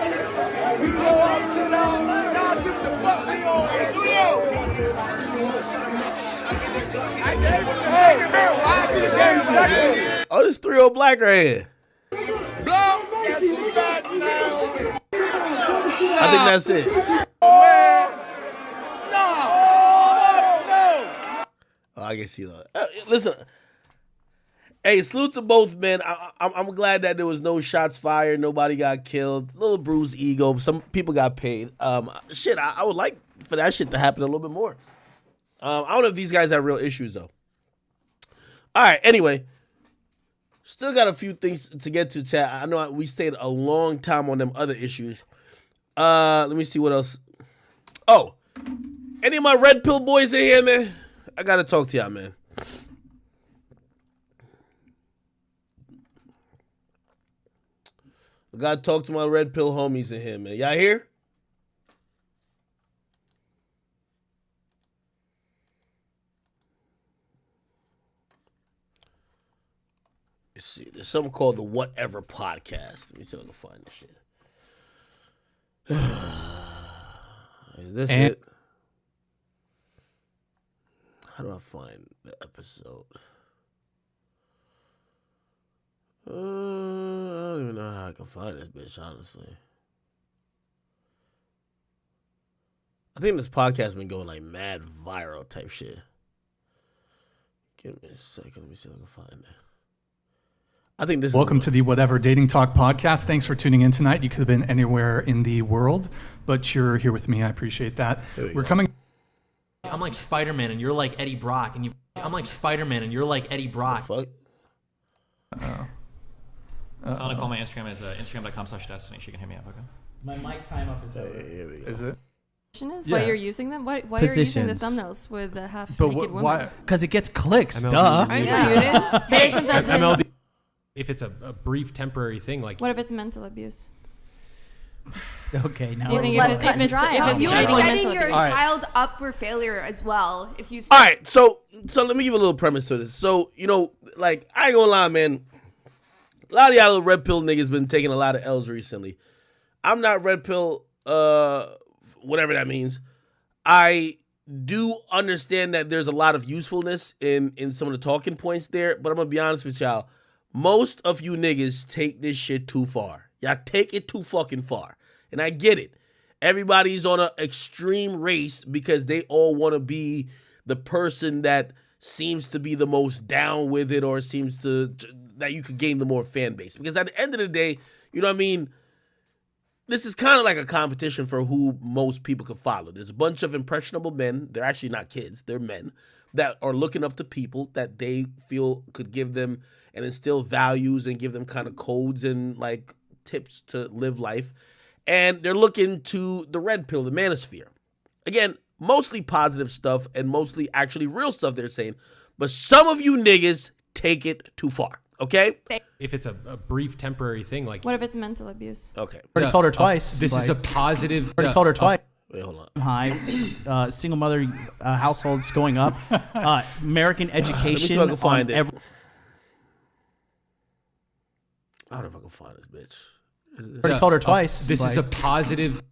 we go up to the now get the fuck we on. Oh, this 3-0 black right here. I think that's it. Oh, I can see that. Listen, Hey, salute to both men. I'm glad that there was no shots fired, nobody got killed. Little bruised ego. Some people got paid. I would like for that shit to happen a little bit more. I don't know if these guys have real issues though. All right. Anyway, still got a few things to get to, chat. I know we stayed a long time on them other issues. Let me see what else. Oh, any of my red pill boys in here, man? I gotta talk to y'all, man. I gotta talk to my red pill homies in here, man. Y'all here? Let's see. There's something called the Whatever Podcast. Let me see if I can find this shit. Is this it? How do I find the episode? I don't even know how I can find this bitch, honestly. I think this podcast has been going like mad viral type shit. Give me a second. Let me see if I can find it. I think this Welcome to the Whatever Dating Talk podcast. Thanks for tuning in tonight. You could have been anywhere in the world, but you're here with me. I appreciate that. We're coming. I'm like Spider-Man and you're like Eddie Brock, and you. I'm like Spider-Man and you're like Eddie Brock. What the fuck? I'm gonna call my Instagram as instagram.com/destiny. She can hit me up, okay? My mic time up is over. Here we go. Is it? Is why you're using them? Why are you using the thumbnails with the half-naked woman? Because it gets clicks, MLB. duh. Hey, isn't that MLB. If it's a brief temporary thing, like what if it's mental abuse? Okay, now it's less cut and dry. You are setting your child up for failure as well. If you all right, so let me give a little premise to this. So, you know, like, I ain't gonna lie, man. A lot of y'all little red pill niggas been taking a lot of L's recently. I'm not red pill, whatever that means. I do understand that there's a lot of usefulness in some of the talking points there, but I'm gonna be honest with y'all. Most of you niggas take this shit too far. Y'all take it too fucking far. And I get it. Everybody's on an extreme race because they all want to be the person that seems to be the most down with it or seems to that you could gain the more fan base. Because at the end of the day, you know what I mean? This is kind of like a competition for who most people could follow. There's a bunch of impressionable men. They're actually not kids. They're men that are looking up to people that they feel could give them and instill values and give them kind of codes and like tips to live life. And they're looking to the red pill, the manosphere. Again, mostly positive stuff and mostly actually real stuff they're saying. But some of you niggas take it too far, okay? If it's a brief temporary thing, like what if it's mental abuse? Okay. Already told her twice. This is a positive. Already told her twice. Wait, hold on. High, single mother households going up. American education. Let me see if I can find it. I don't know if I can find this bitch. Already told her twice. This is a positive.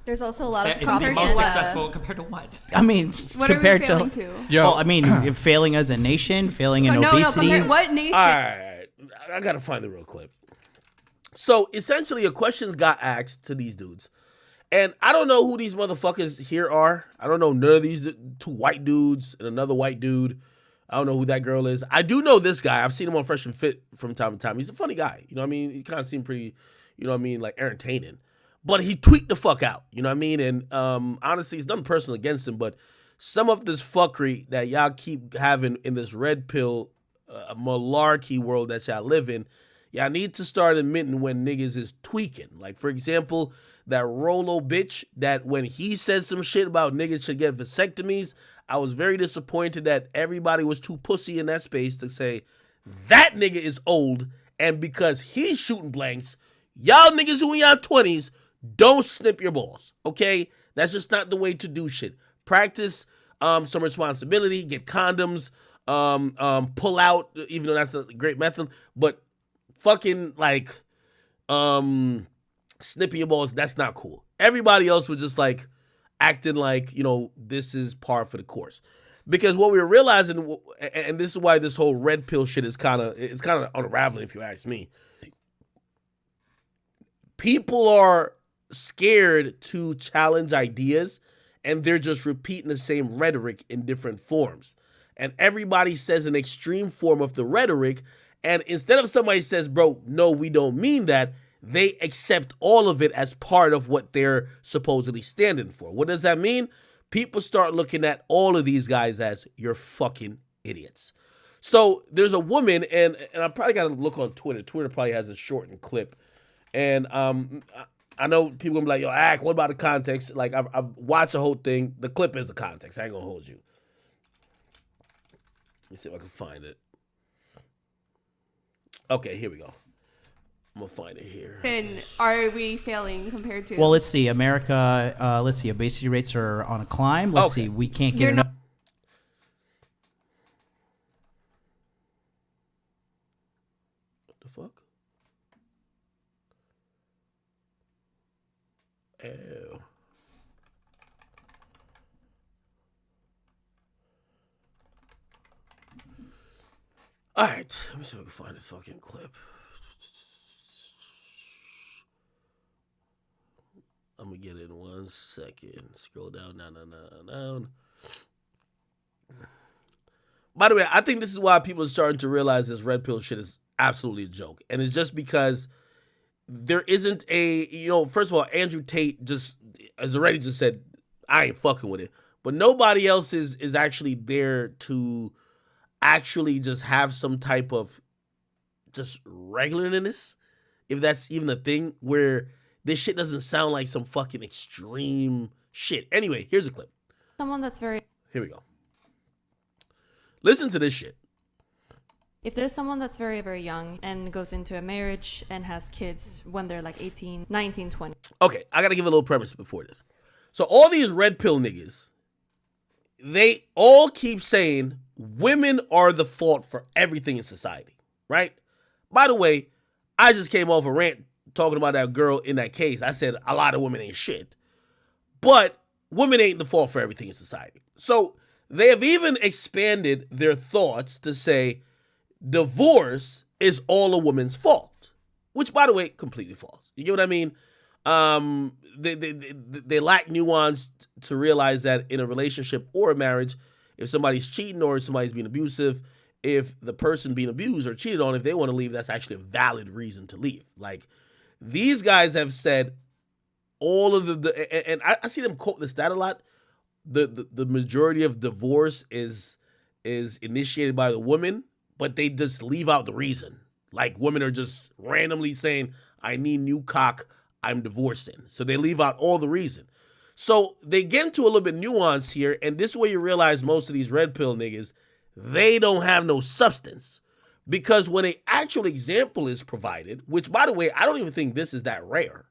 There's also a lot of It's the most successful compared to what? I mean, what compared are we failing to? Well, I mean, failing as a nation, failing in obesity. No, what nation? All right. I got to find the real clip. So, essentially, a question's got asked to these dudes. And I don't know who these motherfuckers here are. I don't know none of these two white dudes and another white dude. I don't know who that girl is. I do know this guy. I've seen him on Fresh and Fit from time to time. He's a funny guy. You know what I mean? He kind of seemed pretty, you know what I mean, like entertaining. But he tweaked the fuck out. You know what I mean? And honestly, it's nothing personal against him. But some of this fuckery that y'all keep having in this red pill malarkey world that y'all live in, y'all need to start admitting when niggas is tweaking. Like, for example, that Rolo bitch that when he says some shit about niggas should get vasectomies, I was very disappointed that everybody was too pussy in that space to say that nigga is old, and because he's shooting blanks, y'all niggas who in y'all 20s don't snip your balls, okay? That's just not the way to do shit. Practice some responsibility, get condoms, pull out, even though that's a great method, but fucking like snipping your balls, that's not cool. Everybody else was just like acting like, you know, this is par for the course. Because what we were realizing, and this is why this whole red pill shit is kind of unraveling, if you ask me. People are scared to challenge ideas, and they're just repeating the same rhetoric in different forms. and everybody says an extreme form of the rhetoric. And instead of somebody says, bro, no, we don't mean that, they accept all of it as part of what they're supposedly standing for. What does that mean? People start looking at all of these guys as you're fucking idiots. So there's a woman, and I probably got to look on Twitter. Twitter probably has a shortened clip. And I know people gonna be like, yo, Ak, what about the context? Like, I've watched the whole thing. The clip is the context. I ain't gonna hold you. Let me see if I can find it. Okay, here we go. I'm gonna find it here. And are we failing compared to? Well, let's see. America, let's see. Obesity rates are on a climb. Let's see. We can't get enough. What the fuck? Ew. All right, let me see if I can find this fucking clip. I'm gonna get it in 1 second. Scroll down. By the way, I think this is why people are starting to realize this red pill shit is absolutely a joke. And it's just because there isn't a, first of all, Andrew Tate just has already just said, I ain't fucking with it. But nobody else is actually there to actually just have some type of just regularness, if that's even a thing, where this shit doesn't sound like some fucking extreme shit. Anyway, here's a clip. Someone that's very... Here we go. Listen to this shit. If there's someone that's very, very young and goes into a marriage and has kids when they're like 18, 19, 20. Okay, I gotta give a little premise before this. So all these red pill niggas, they all keep saying women are the fault for everything in society, right? By the way, I just came off a rant talking about that girl in that case. I said a lot of women ain't shit. But women ain't the fault for everything in society. So they have even expanded their thoughts to say divorce is all a woman's fault. Which, by the way, completely false. You get what I mean? They lack nuance to realize that in a relationship or a marriage, if somebody's cheating or if somebody's being abusive, if the person being abused or cheated on, if they want to leave, that's actually a valid reason to leave. Like, these guys have said all of and I see them quote the stat a lot. The majority of divorce is initiated by the woman, but they just leave out the reason. Like, women are just randomly saying, I need new cock, I'm divorcing. So they leave out all the reason. So they get into a little bit nuance here, and this is where you realize most of these red pill niggas, they don't have no substance. Because when an actual example is provided, which, by the way, I don't even think this is that rare,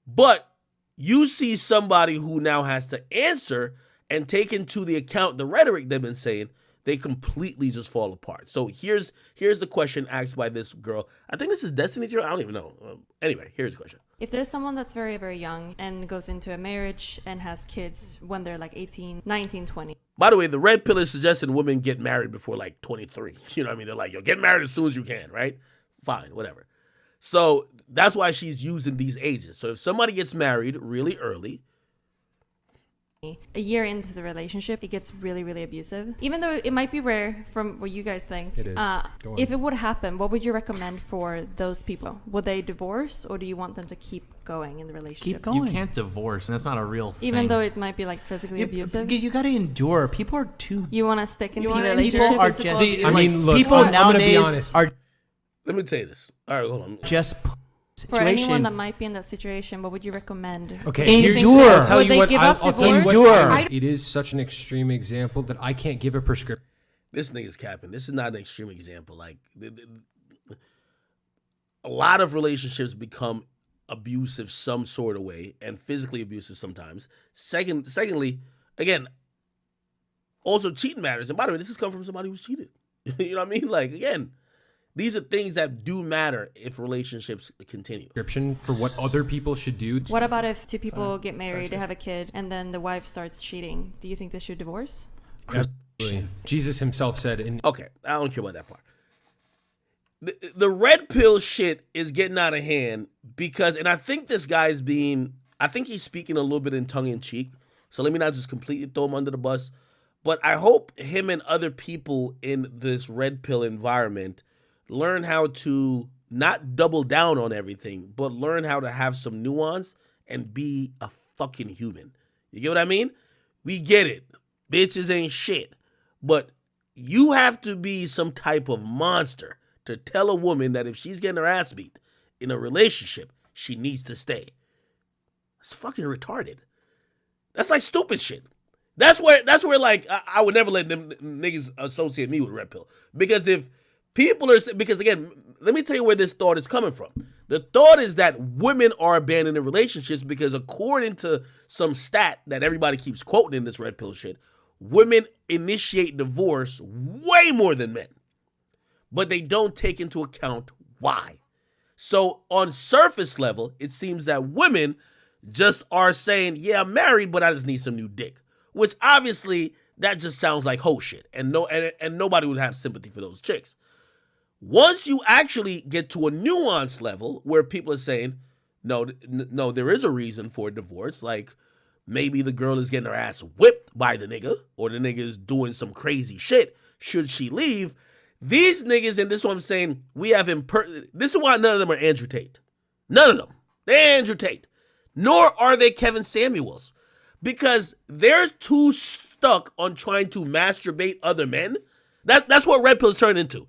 but you see somebody who now has to answer and take into the account the rhetoric they've been saying, they completely just fall apart. So here's the question asked by this girl. I think this is Destiny's Girl. I don't even know. Anyway, here's the question. If there's someone that's very, very young and goes into a marriage and has kids when they're like 18, 19, 20. By the way, the red pill is suggesting women get married before like 23. You know what I mean? They're like, yo, get married as soon as you can, right? Fine, whatever. So that's why she's using these ages. So if somebody gets married really early, a year into the relationship, it gets really, really abusive. Even though it might be rare from what you guys think. It is. If it would happen, what would you recommend for those people? Would they divorce, or do you want them to keep going in the relationship? Keep going. You can't divorce, and that's not a real thing. Even though it might be like physically abusive? You got to endure. People are too... You want to stick into the relationship? People are just... See, I mean, look, people I'm nowadays gonna be honest. are... let me tell you this. All right, hold on. Just... For anyone that might be in that situation, what would you recommend? Okay, endure. I'll tell Would you they what. give up I'll tell you divorce? what. It is such an extreme example that I can't give a prescription. This nigga's capping. This is not an extreme example. Like, a lot of relationships become abusive some sort of way and physically abusive sometimes. Secondly, again, also cheating matters. And by the way, this has come from somebody who's cheated. You know what I mean? Like, again, these are things that do matter if relationships continue. Prescription for what other people should do. What about if two people get married, they have a kid, and then the wife starts cheating? Do you think they should divorce? Absolutely. Jesus himself said in... Okay, I don't care about that part. The red pill shit is getting out of hand because, and I think this guy's I think he's speaking a little bit in tongue in cheek. So let me not just completely throw him under the bus. But I hope him and other people in this red pill environment learn how to not double down on everything, but learn how to have some nuance and be a fucking human. You get what I mean? We get it. Bitches ain't shit. But you have to be some type of monster to tell a woman that if she's getting her ass beat in a relationship, she needs to stay. That's fucking retarded. That's like stupid shit. That's where like I would never let them niggas associate me with red pill. Because if people are, because again, let me tell you where this thought is coming from. The thought is that women are abandoning relationships because according to some stat that everybody keeps quoting in this red pill shit, women initiate divorce way more than men. But they don't take into account why. So on surface level, it seems that women just are saying, yeah, I'm married, but I just need some new dick. Which obviously that just sounds like hoe shit. And nobody would have sympathy for those chicks. Once you actually get to a nuanced level where people are saying, no, there is a reason for divorce. Like maybe the girl is getting her ass whipped by the nigga or the nigga is doing some crazy shit. Should she leave? These niggas, and this is what I'm saying, we have this is why none of them are Andrew Tate. None of them. They're Andrew Tate. Nor are they Kevin Samuels. Because they're too stuck on trying to masturbate other men. That's what red pill's turned into.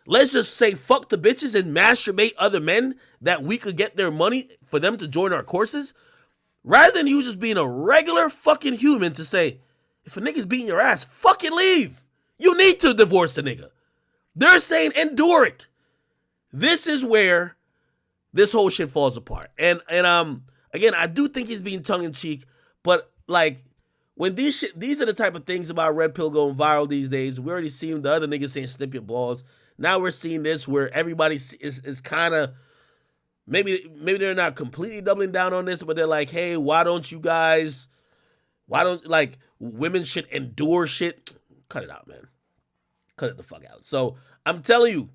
Let's just say fuck the bitches and masturbate other men that we could get their money for them to join our courses. Rather than you just being a regular fucking human to say, if a nigga's beating your ass, fucking leave. You need to divorce the nigga. They're saying endure it. This is where this whole shit falls apart. And again, I do think he's being tongue in cheek, but like when these are the type of things about red pill going viral these days. We already seen the other niggas saying snip your balls. Now we're seeing this where everybody is kind of maybe they're not completely doubling down on this, but they're like, hey, why don't like women should endure shit? Cut it out, man. Cut it the fuck out. So I'm telling you,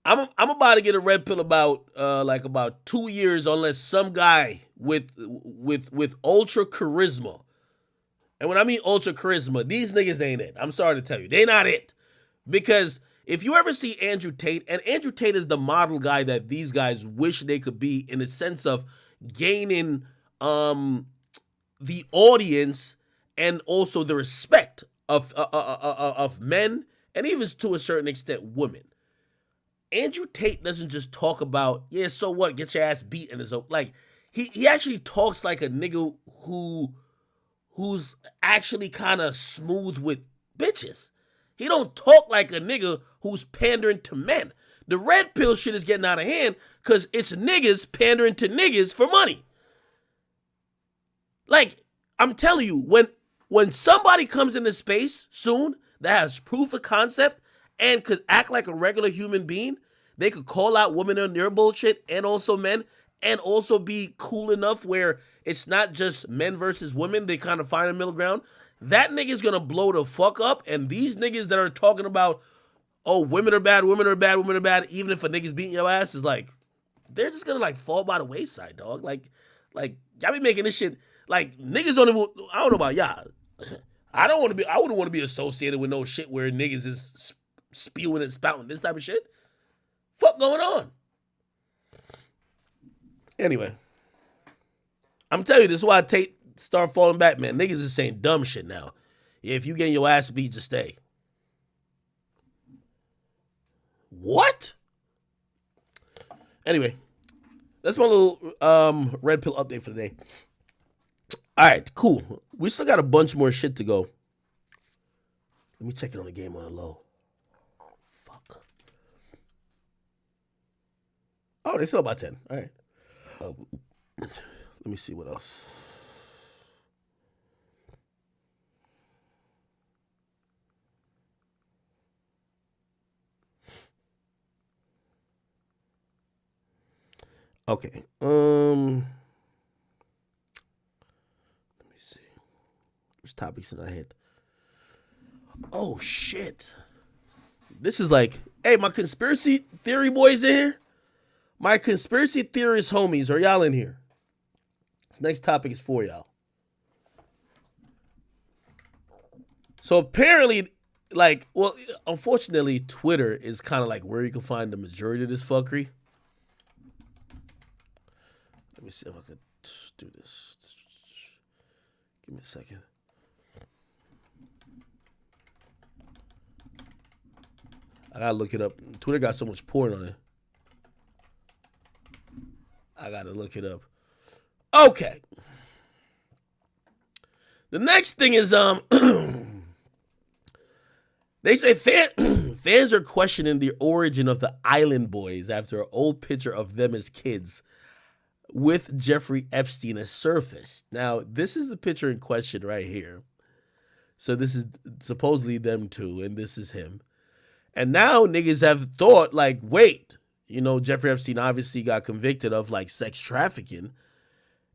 I'm about to get a red pill about 2 years unless some guy with ultra charisma. And when I mean ultra charisma, these niggas ain't it. I'm sorry to tell you. They not it. Because if you ever see Andrew Tate, and Andrew Tate is the model guy that these guys wish they could be in the sense of gaining the audience and also the respect of men and even to a certain extent women. Andrew Tate doesn't just talk about, yeah, so what, get your ass beat and it's like he actually talks like a nigga who's actually kind of smooth with bitches. He don't talk like a nigga who's pandering to men. The red pill shit is getting out of hand because it's niggas pandering to niggas for money. Like, I'm telling you, when somebody comes into space soon that has proof of concept and could act like a regular human being, they could call out women on their bullshit and also men, and also be cool enough where it's not just men versus women. They kind of find a middle ground. That nigga's gonna blow the fuck up. And these niggas that are talking about, oh, women are bad, women are bad, women are bad, even if a nigga's beating your ass, is like, they're just gonna like fall by the wayside, dog. Like y'all be making this shit like niggas don't even. I don't know about y'all. I wouldn't want to be associated with no shit where niggas is spewing and spouting this type of shit. Fuck going on? Anyway, I'm telling you, this is why Tate start falling back, man. Niggas is saying dumb shit now. Yeah, if you getting your ass beat, just stay. What? Anyway, that's my little red pill update for the day. All right, cool. We still got a bunch more shit to go. Let me check it on the game on the low. Fuck. Oh, they still about 10. All right. Let me see what else. Okay. Let me see. Which topics did I hit? Oh shit. This is like, hey, my conspiracy theory boys in here. My conspiracy theorist homies, are y'all in here? This next topic is for y'all. So apparently, like, well, unfortunately, Twitter is kind of like where you can find the majority of this fuckery. Let me see if I could do this. Give me a second. I gotta look it up. Twitter got so much porn on it. I gotta look it up. Okay. The next thing is they say fans are questioning the origin of the Island Boys after an old picture of them as kids with Jeffrey Epstein has surfaced. Now, this is the picture in question right here. So this is supposedly them two, and this is him. And now niggas have thought, like, wait, you know, Jeffrey Epstein obviously got convicted of, like, sex trafficking.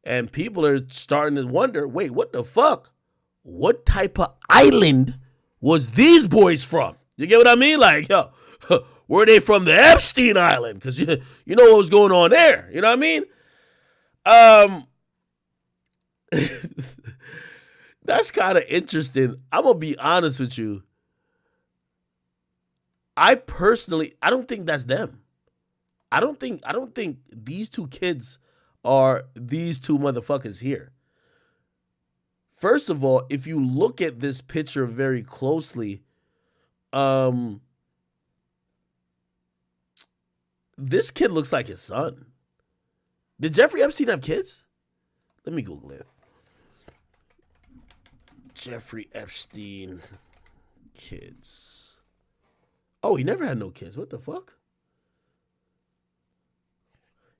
And people are starting to wonder, wait, what the fuck? What type of island was these boys from? You get what I mean? Like, yo, were they from the Epstein Island? Because you know what was going on there. You know what I mean? That's kind of interesting. I'm going to be honest with you. I don't think that's them. I don't think these two kids are these two motherfuckers here. First of all, if you look at this picture very closely, this kid looks like his son. Did Jeffrey Epstein have kids? Let me Google it. Jeffrey Epstein kids. Oh, he never had no kids. What the fuck?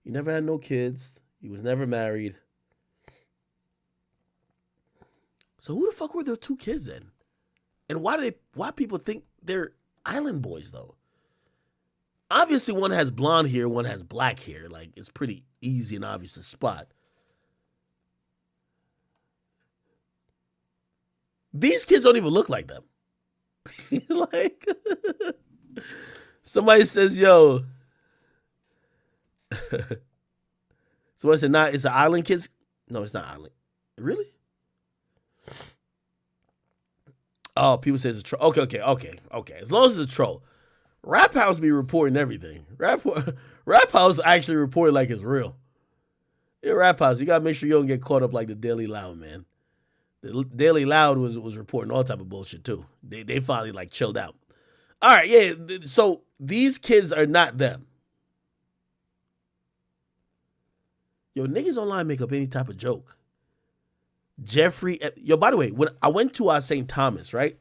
He never had no kids. He was never married. So who the fuck were their two kids then? And why people think they're Island Boys though? Obviously one has blonde hair, one has black hair. Like, it's pretty easy and obvious to spot. These kids don't even look like them. Like, somebody says, yo. Somebody said, nah, it's the Island kids. No, it's not Island. Really? Oh, people say it's a troll. Okay. As long as it's a troll. Rap House be reporting everything. Rap House actually reported like it's real. Yeah, Rap House, you gotta make sure you don't get caught up like the Daily Loud, man. The Daily Loud was reporting all type of bullshit too. They finally like chilled out. All right, yeah. So these kids are not them. Yo, niggas online make up any type of joke. By the way, when I went to St. Thomas, right?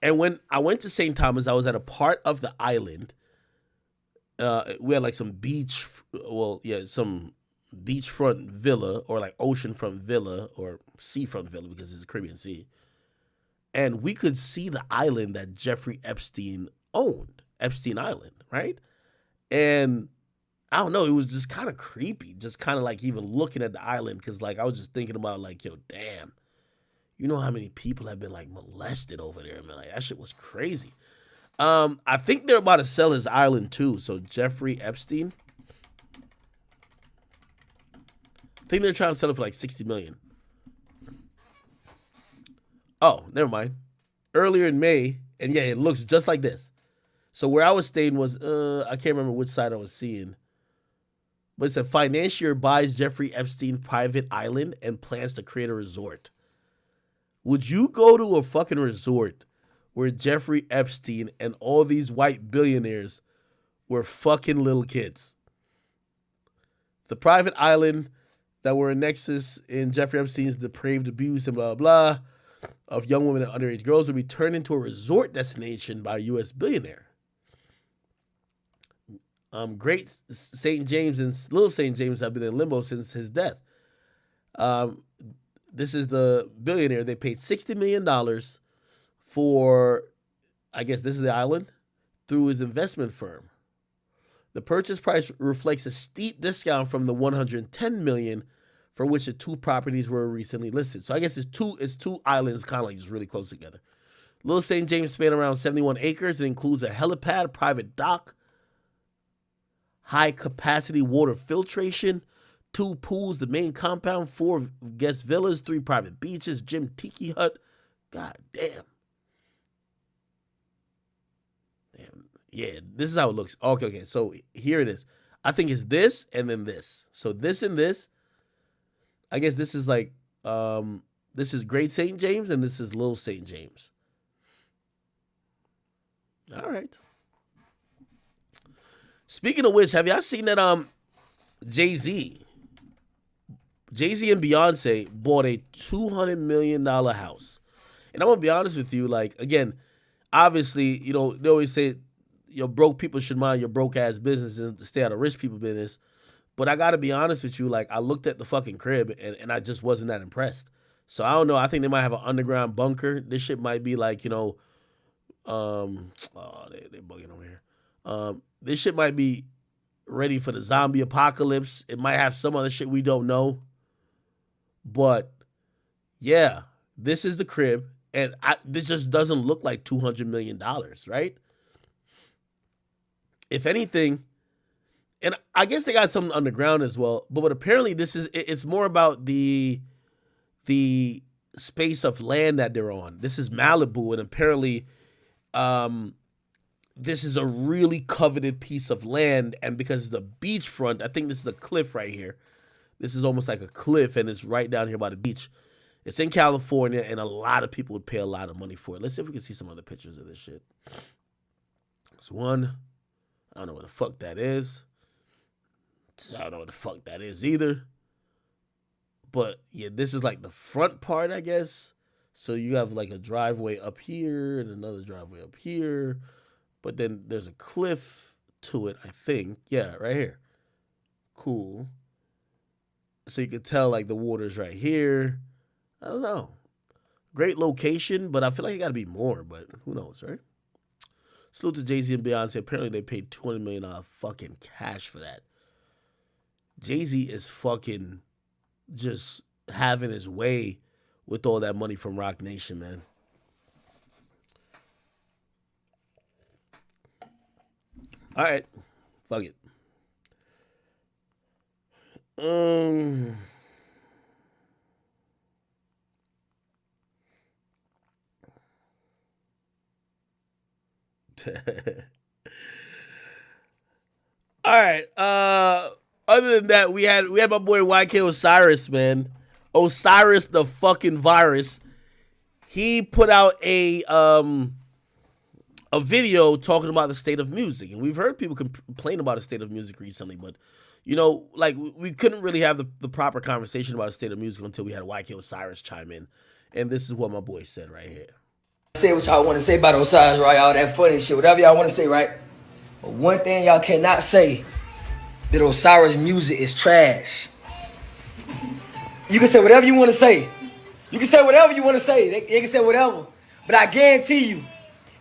And when I went to St. Thomas, I was at a part of the island. We had like some some beachfront villa or like oceanfront villa or seafront villa because it's a Caribbean Sea. And we could see the island that Jeffrey Epstein owned, Epstein Island, right? And I don't know, it was just kind of creepy, just kind of like even looking at the island because like I was just thinking about like, yo, damn, you know how many people have been like molested over there, man? Like that shit was crazy. I think they're about to sell his island too. So Jeffrey Epstein, I think they're trying to sell it for like $60 million. Oh, never mind. Earlier in May, and yeah, it looks just like this. So where I was staying was, I can't remember which side I was seeing. But it said, financier buys Jeffrey Epstein private island and plans to create a resort. Would you go to a fucking resort where Jeffrey Epstein and all these white billionaires were fucking little kids? The private island that were a nexus in Jeffrey Epstein's depraved abuse and blah, blah, of young women and underage girls would be turned into a resort destination by a U.S. billionaire. Great St. James and Little St. James have been in limbo since his death. This is the billionaire. They paid $60 million for, I guess this is the island, through his investment firm. The purchase price reflects a steep discount from the $110 million for which the two properties were recently listed. So I guess it's two islands kind of like just really close together. Little St. James span around 71 acres. It includes a helipad, private dock, high-capacity water filtration, 2 pools, the main compound, 4 guest villas, 3 private beaches, gym, tiki hut, God damn. Yeah, this is how it looks. Okay. So here it is. I think it's this and then this. So this and this. I guess this is like, this is Great St. James and this is Little St. James. All right. Speaking of which, have y'all seen that Jay-Z and Beyonce bought a $200 million house? And I'm going to be honest with you, like, again, obviously, you know, they always say, your broke people should mind your broke ass business and stay out of rich people business. But I got to be honest with you, like, I looked at the fucking crib and I just wasn't that impressed. So I don't know. I think they might have an underground bunker. This shit might be like, you know, they bugging over here. This shit might be ready for the zombie apocalypse. It might have some other shit we don't know. But yeah, this is the crib. And this just doesn't look like $200 million, right? If anything, and I guess they got something underground as well, but apparently it's more about the space of land that they're on. This is Malibu, and apparently this is a really coveted piece of land, and because it's a beachfront, I think this is a cliff right here. This is almost like a cliff, and it's right down here by the beach. It's in California, and a lot of people would pay a lot of money for it. Let's see if we can see some other pictures of this shit. There's one. I don't know what the fuck that is. I don't know what the fuck that is either. But yeah, this is like the front part, I guess. So you have like a driveway up here and another driveway up here. But then there's a cliff to it, I think. Yeah, right here. Cool. So you could tell like the water's right here. I don't know. Great location, but I feel like it got to be more, but who knows, right? Salute to Jay-Z and Beyonce. Apparently they paid $20 million fucking cash for that. Jay-Z is fucking just having his way with all that money from Rock Nation, man. All right. Fuck it. All right. Other than that, we had my boy YK Osiris, man. Osiris the fucking virus. He put out a video talking about the state of music, and we've heard people complain about the state of music recently, but you know, like we couldn't really have the proper conversation about the state of music until we had YK Osiris chime in, and this is what my boy said right here. Say what y'all want to say about Osiris, right? All that funny shit, whatever y'all want to say, right? But one thing y'all cannot say, that Osiris music is trash. You can say whatever you want to say. You can say whatever you want to say. They can say whatever. But I guarantee you,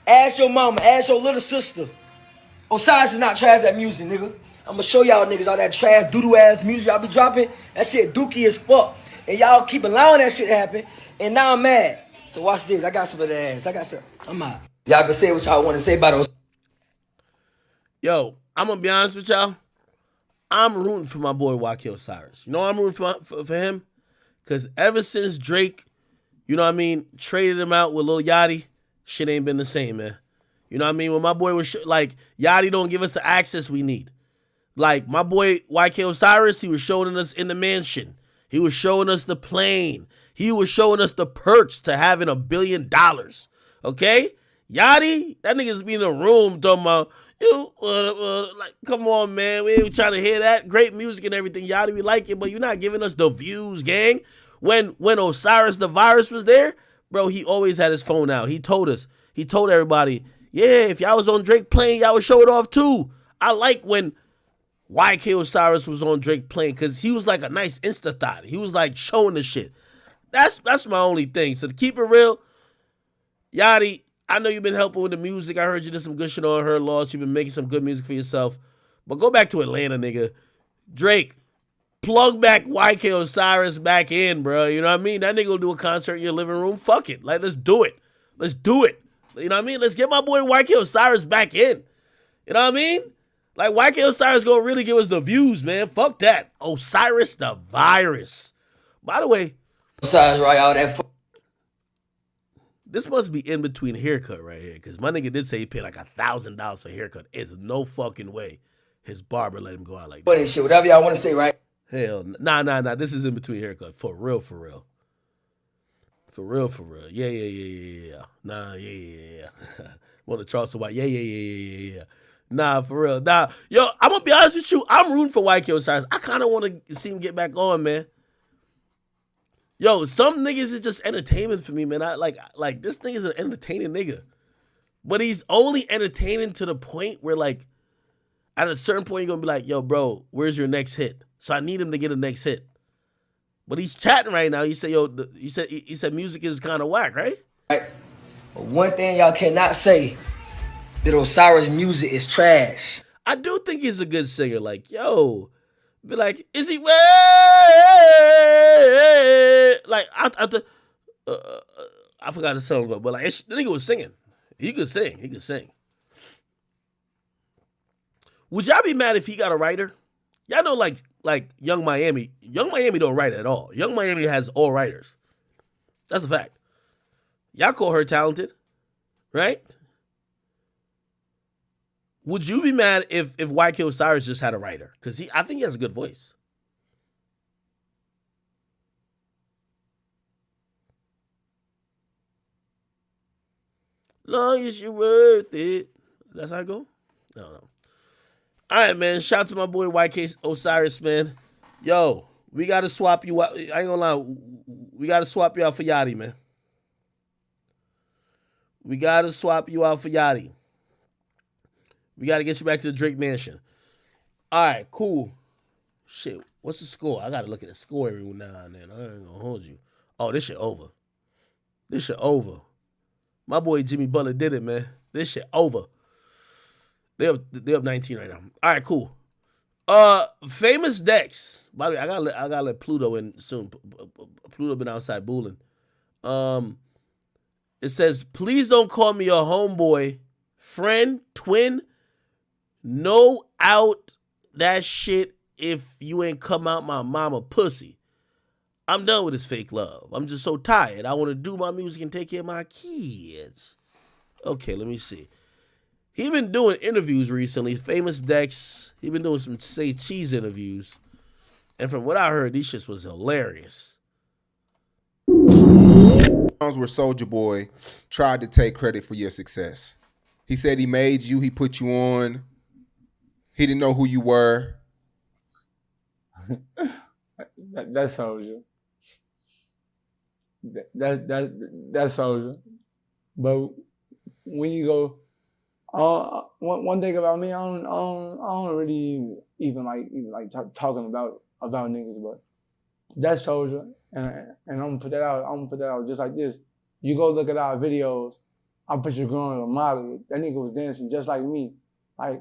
ask your mama, ask your little sister. Osiris is not trash that music, nigga. I'm gonna show y'all niggas all that trash doodoo ass music y'all be dropping. That shit dookie as fuck. And y'all keep allowing that shit to happen. And now I'm mad. So watch this. I got some of that ass. I'm out. Y'all can say what y'all want to say about Osiris. Yo, I'm gonna be honest with y'all. I'm rooting for my boy YK Osiris. You know why I'm rooting for him? Because ever since Drake, you know what I mean, traded him out with Lil Yachty, shit ain't been the same, man. You know what I mean? When my boy was, like, Yachty don't give us the access we need. Like, my boy YK Osiris, he was showing us in the mansion. He was showing us the plane. He was showing us the perks to having $1 billion. Okay? Yachty, that nigga's be in a room talking about, like, come on, man. We ain't trying to hear that. Great music and everything. Yachty, we like it, but you're not giving us the views, gang. When Osiris the virus was there, bro, he always had his phone out. He told everybody, yeah, if y'all was on Drake playing, y'all would show it off too. I like when YK Osiris was on Drake playing because he was like a nice Insta thought. He was like showing the shit. That's my only thing. So to keep it real, Yachty, I know you've been helping with the music. I heard you did some good shit on Her Loss. You've been making some good music for yourself. But go back to Atlanta, nigga. Drake, plug back YK Osiris back in, bro. You know what I mean? That nigga will do a concert in your living room. Fuck it. Like, let's do it. Let's do it. You know what I mean? Let's get my boy YK Osiris back in. You know what I mean? Like, YK Osiris gonna really give us the views, man. Fuck that. Osiris the virus. By the way, Osiris, right? All that This must be in between haircut right here, because my nigga did say he paid like $1,000 for a haircut. It's no fucking way his barber let him go out like that. Funny shit, whatever y'all want to say, right? Hell, nah. This is in between haircut. For real. For real. Yeah. Nah, yeah. Want to Charleston White. Yeah. Nah, for real. Nah, yo, I'm gonna be honest with you. I'm rooting for YK Osiris. I kind of want to see him get back on, man. Yo, some niggas is just entertainment for me, man. I like this nigga's an entertaining nigga. But he's only entertaining to the point where, like, at a certain point, you're gonna be like, yo, bro, where's your next hit? So I need him to get a next hit. But he's chatting right now. He said, he said music is kind of whack, right? Right. But one thing y'all cannot say, that Osiris music is trash. I do think he's a good singer. Like, yo, be like, is he? Like, I forgot the song, but like, the nigga was singing. He could sing. Would y'all be mad if he got a writer? Y'all know, like Young Miami. Young Miami don't write at all. Young Miami has all writers. That's a fact. Y'all call her talented, right? Would you be mad if YK Osiris just had a writer? Because I think he has a good voice. Long as you're worth it. That's how I go? I don't know. All right, man. Shout out to my boy YK Osiris, man. Yo, we got to swap you out. I ain't gonna lie. We got to swap you out for Yachty, man. We got to swap you out for Yachty. We got to get you back to the Drake Mansion. All right, cool. Shit, what's the score? I got to look at the score every now and then. I ain't going to hold you. Oh, this shit over. My boy Jimmy Butler did it, man. This shit over. They up 19 right now. All right, cool. Famous Dex. By the way, I gotta let Pluto in soon. Pluto been outside booling. It says, please don't call me your homeboy, friend, twin. No out that shit if you ain't come out my mama pussy. I'm done with this fake love. I'm just so tired. I want to do my music and take care of my kids. Okay, let me see. He been doing interviews recently. Famous Dex. He been doing some Say Cheese interviews. And from what I heard, these shits was hilarious. Where Soulja Boy tried to take credit for your success. He said he made you, he put you on. He didn't know who you were. That's Soulja. That's Soulja. But when you go, one thing about me, I don't really even like talking about niggas, but that's Soulja, and I'm gonna put that out. I'm gonna put that out just like this. You go look at our videos. I put your girl on a model. That nigga was dancing just like me. Like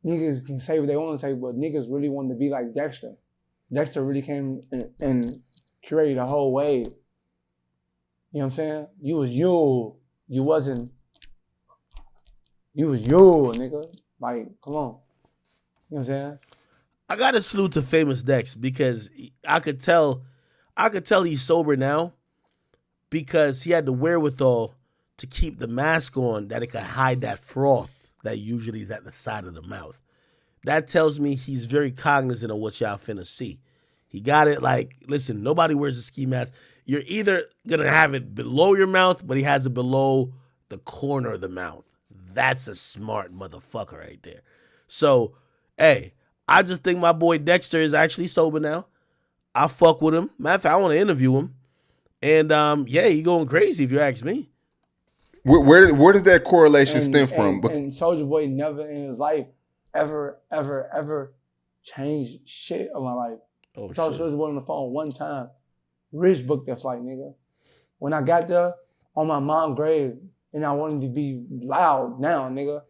niggas can say what they want to say, but niggas really wanted to be like Dexter. Dexter really came and created a whole wave. You know what I'm saying? You was you. You wasn't. You was you, nigga. Like, come on. You know what I'm saying? I got to salute to Famous Dex because I could tell he's sober now because he had the wherewithal to keep the mask on that it could hide that froth that usually is at the side of the mouth. That tells me he's very cognizant of what y'all finna see. He got it like, listen, nobody wears a ski mask. You're either going to have it below your mouth, but he has it below the corner of the mouth. That's a smart motherfucker right there. So, hey, I just think my boy Dexter is actually sober now. I fuck with him. Matter of fact, I want to interview him. And, yeah, he going crazy if you ask me. Where does that correlation stem from? And Soulja Boy never in his life ever changed shit of my life. I saw Soulja Boy on the phone one time. Rich booked that flight, nigga. When I got there, on my mom's grave, and I wanted to be loud now, nigga.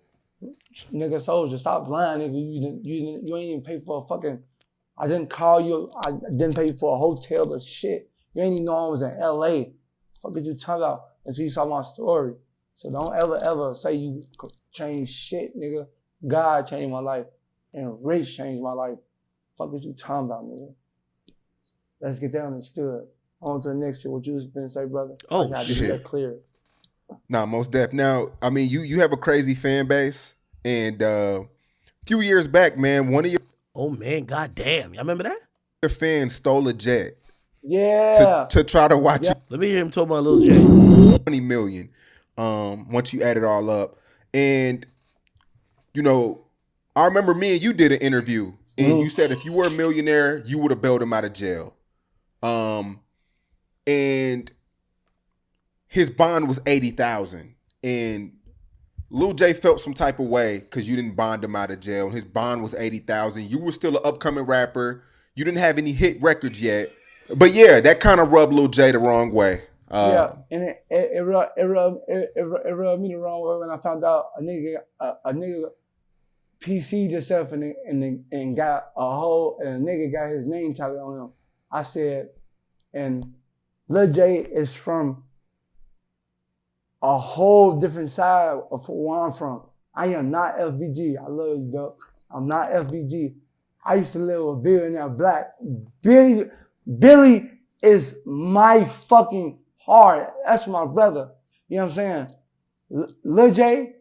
Nigga, Soulja, stop lying, nigga. You ain't even pay for a fucking. I didn't call you. I didn't pay for a hotel or shit. You ain't even know I was in LA. Fuck did you talk about until you saw my story? So don't ever say you changed shit, nigga. God changed my life, and Rich changed my life. Fuck did you talking about, nigga? Let's get that understood. On to the next shit. What you was finna say, brother? Oh, I shit. That clear. Nah, most def. Now, I mean, you have a crazy fan base, and a few years back, man, one of your goddamn, y'all remember that? Your fans stole a jet. Yeah. To try to watch you. Let me hear him talk about Lil J. 20 million. Once you add it all up, and you know, I remember me and you did an interview, and you said if you were a millionaire, you would have bailed him out of jail. And his bond was $80,000, and Lil J felt some type of way because you didn't bond him out of jail. His bond was $80,000. You were still an upcoming rapper. You didn't have any hit records yet, but yeah, that kind of rubbed Lil J the wrong way. Yeah, and it rubbed me the wrong way when I found out a nigga PC'd himself and got a whole, and a nigga got his name tatted on him. I said, and Lil J is from a whole different side of where I'm from. I am not FBG. I love you, Duck. I'm not FBG. I used to live with Billionaire Black. Billy is my fucking heart. That's my brother. You know what I'm saying? Lil J,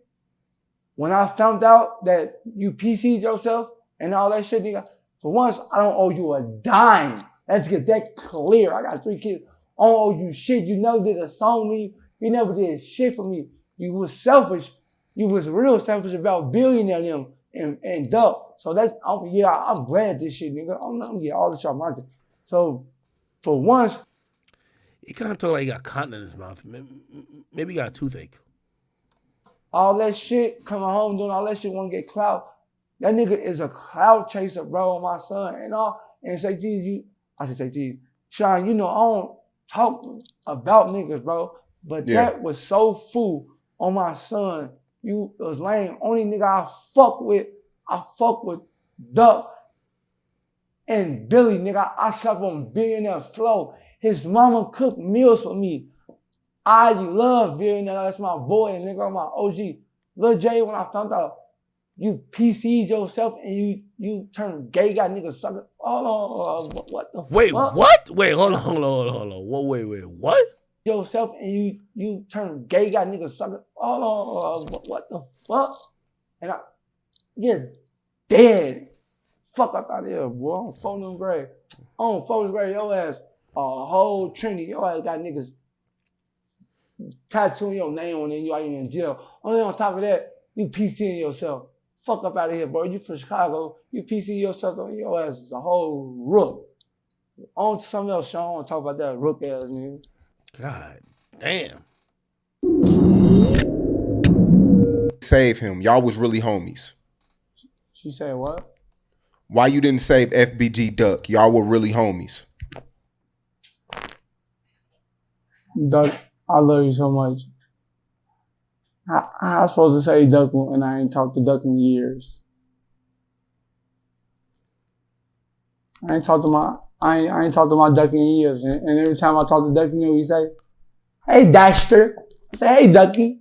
when I found out that you PC'd yourself and all that shit, nigga, for once, I don't owe you a dime. Let's get that clear. I got 3 kids. I don't owe you shit. You never did a song with me. You never did shit for me. You was selfish. You was real selfish about Billionaire them and Duck. So that's, I'm glad at this shit, nigga. I'm gonna get all this shit market. So for once, he kind of talk like he got cotton in his mouth. Maybe he got a toothache. All that shit, coming home doing all that shit, want to get clout. That nigga is a clout chaser, bro, my son. And all, and say, geez, I should say, geez, Sean, you know, I don't talk about niggas, bro. But that was so fool on my son. You was lame. Only nigga I fuck with Duck and Billy, nigga. I slept on Billionaire Flow. His mama cooked meals for me. I love Billionaire. That's my boy, and nigga, my OG. Lil J, when I found out you PC'd yourself and you turned gay, got niggas sucking. Oh, what the Wait, fuck? what? Wait, hold on. Wait, what? Yourself and you turn gay, got niggas sucking. Oh, what the fuck? And you're dead. Fuck up out of here, boy. On 4th grade. On 4th grade, your ass a whole Trinity. Your ass got niggas tattooing your name on it. You out here in jail. Only on top of that, you PCing yourself. Fuck up out of here, bro. You from Chicago. You PCing yourself on your ass is a whole rook. On to something else, Sean. I want to talk about that rook ass nigga. God damn. Save him. Y'all was really homies. She said what? Why you didn't save FBG Duck? Y'all were really homies. Duck, I love you so much. How I supposed to say Duck when I ain't talked to Duck in years? I ain't talked to my Duck in years. And every time I talk to Duck, you know, he say, "Hey, Daxter." I say, "Hey, Ducky."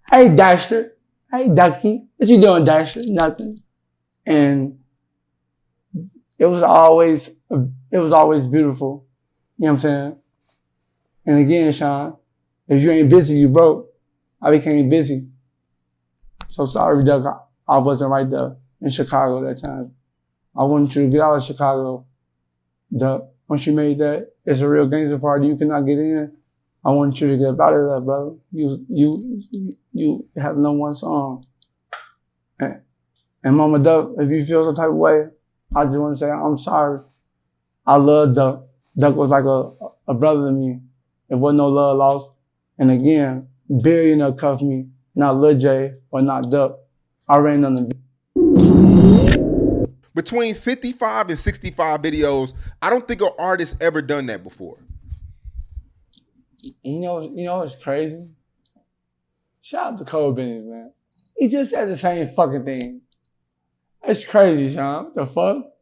"Hey, Daxter." "Hey, Ducky." "What you doing, Daxter?" "Nothing." And it was always beautiful. You know what I'm saying? And again, Sean, if you ain't busy, you broke. I became busy. So sorry, Duck. I wasn't right there in Chicago that time. I wanted you to get out of Chicago, Duck. Once you made that, it's a real gangster party. You cannot get in. I want you to get out of there, brother. You have no one song. And Mama Duck, if you feel some type of way, I just want to say I'm sorry. I love Duck. Duck was like a brother to me. It wasn't no love lost. And again, Billionaire cuffed me, not Lil J or not Duck. I ran on the. Between 55 and 65 videos, I don't think an artist ever done that before. You know what's crazy? Shout out to Cole Bennett, man. He just said the same fucking thing. It's crazy, Sean. What the fuck?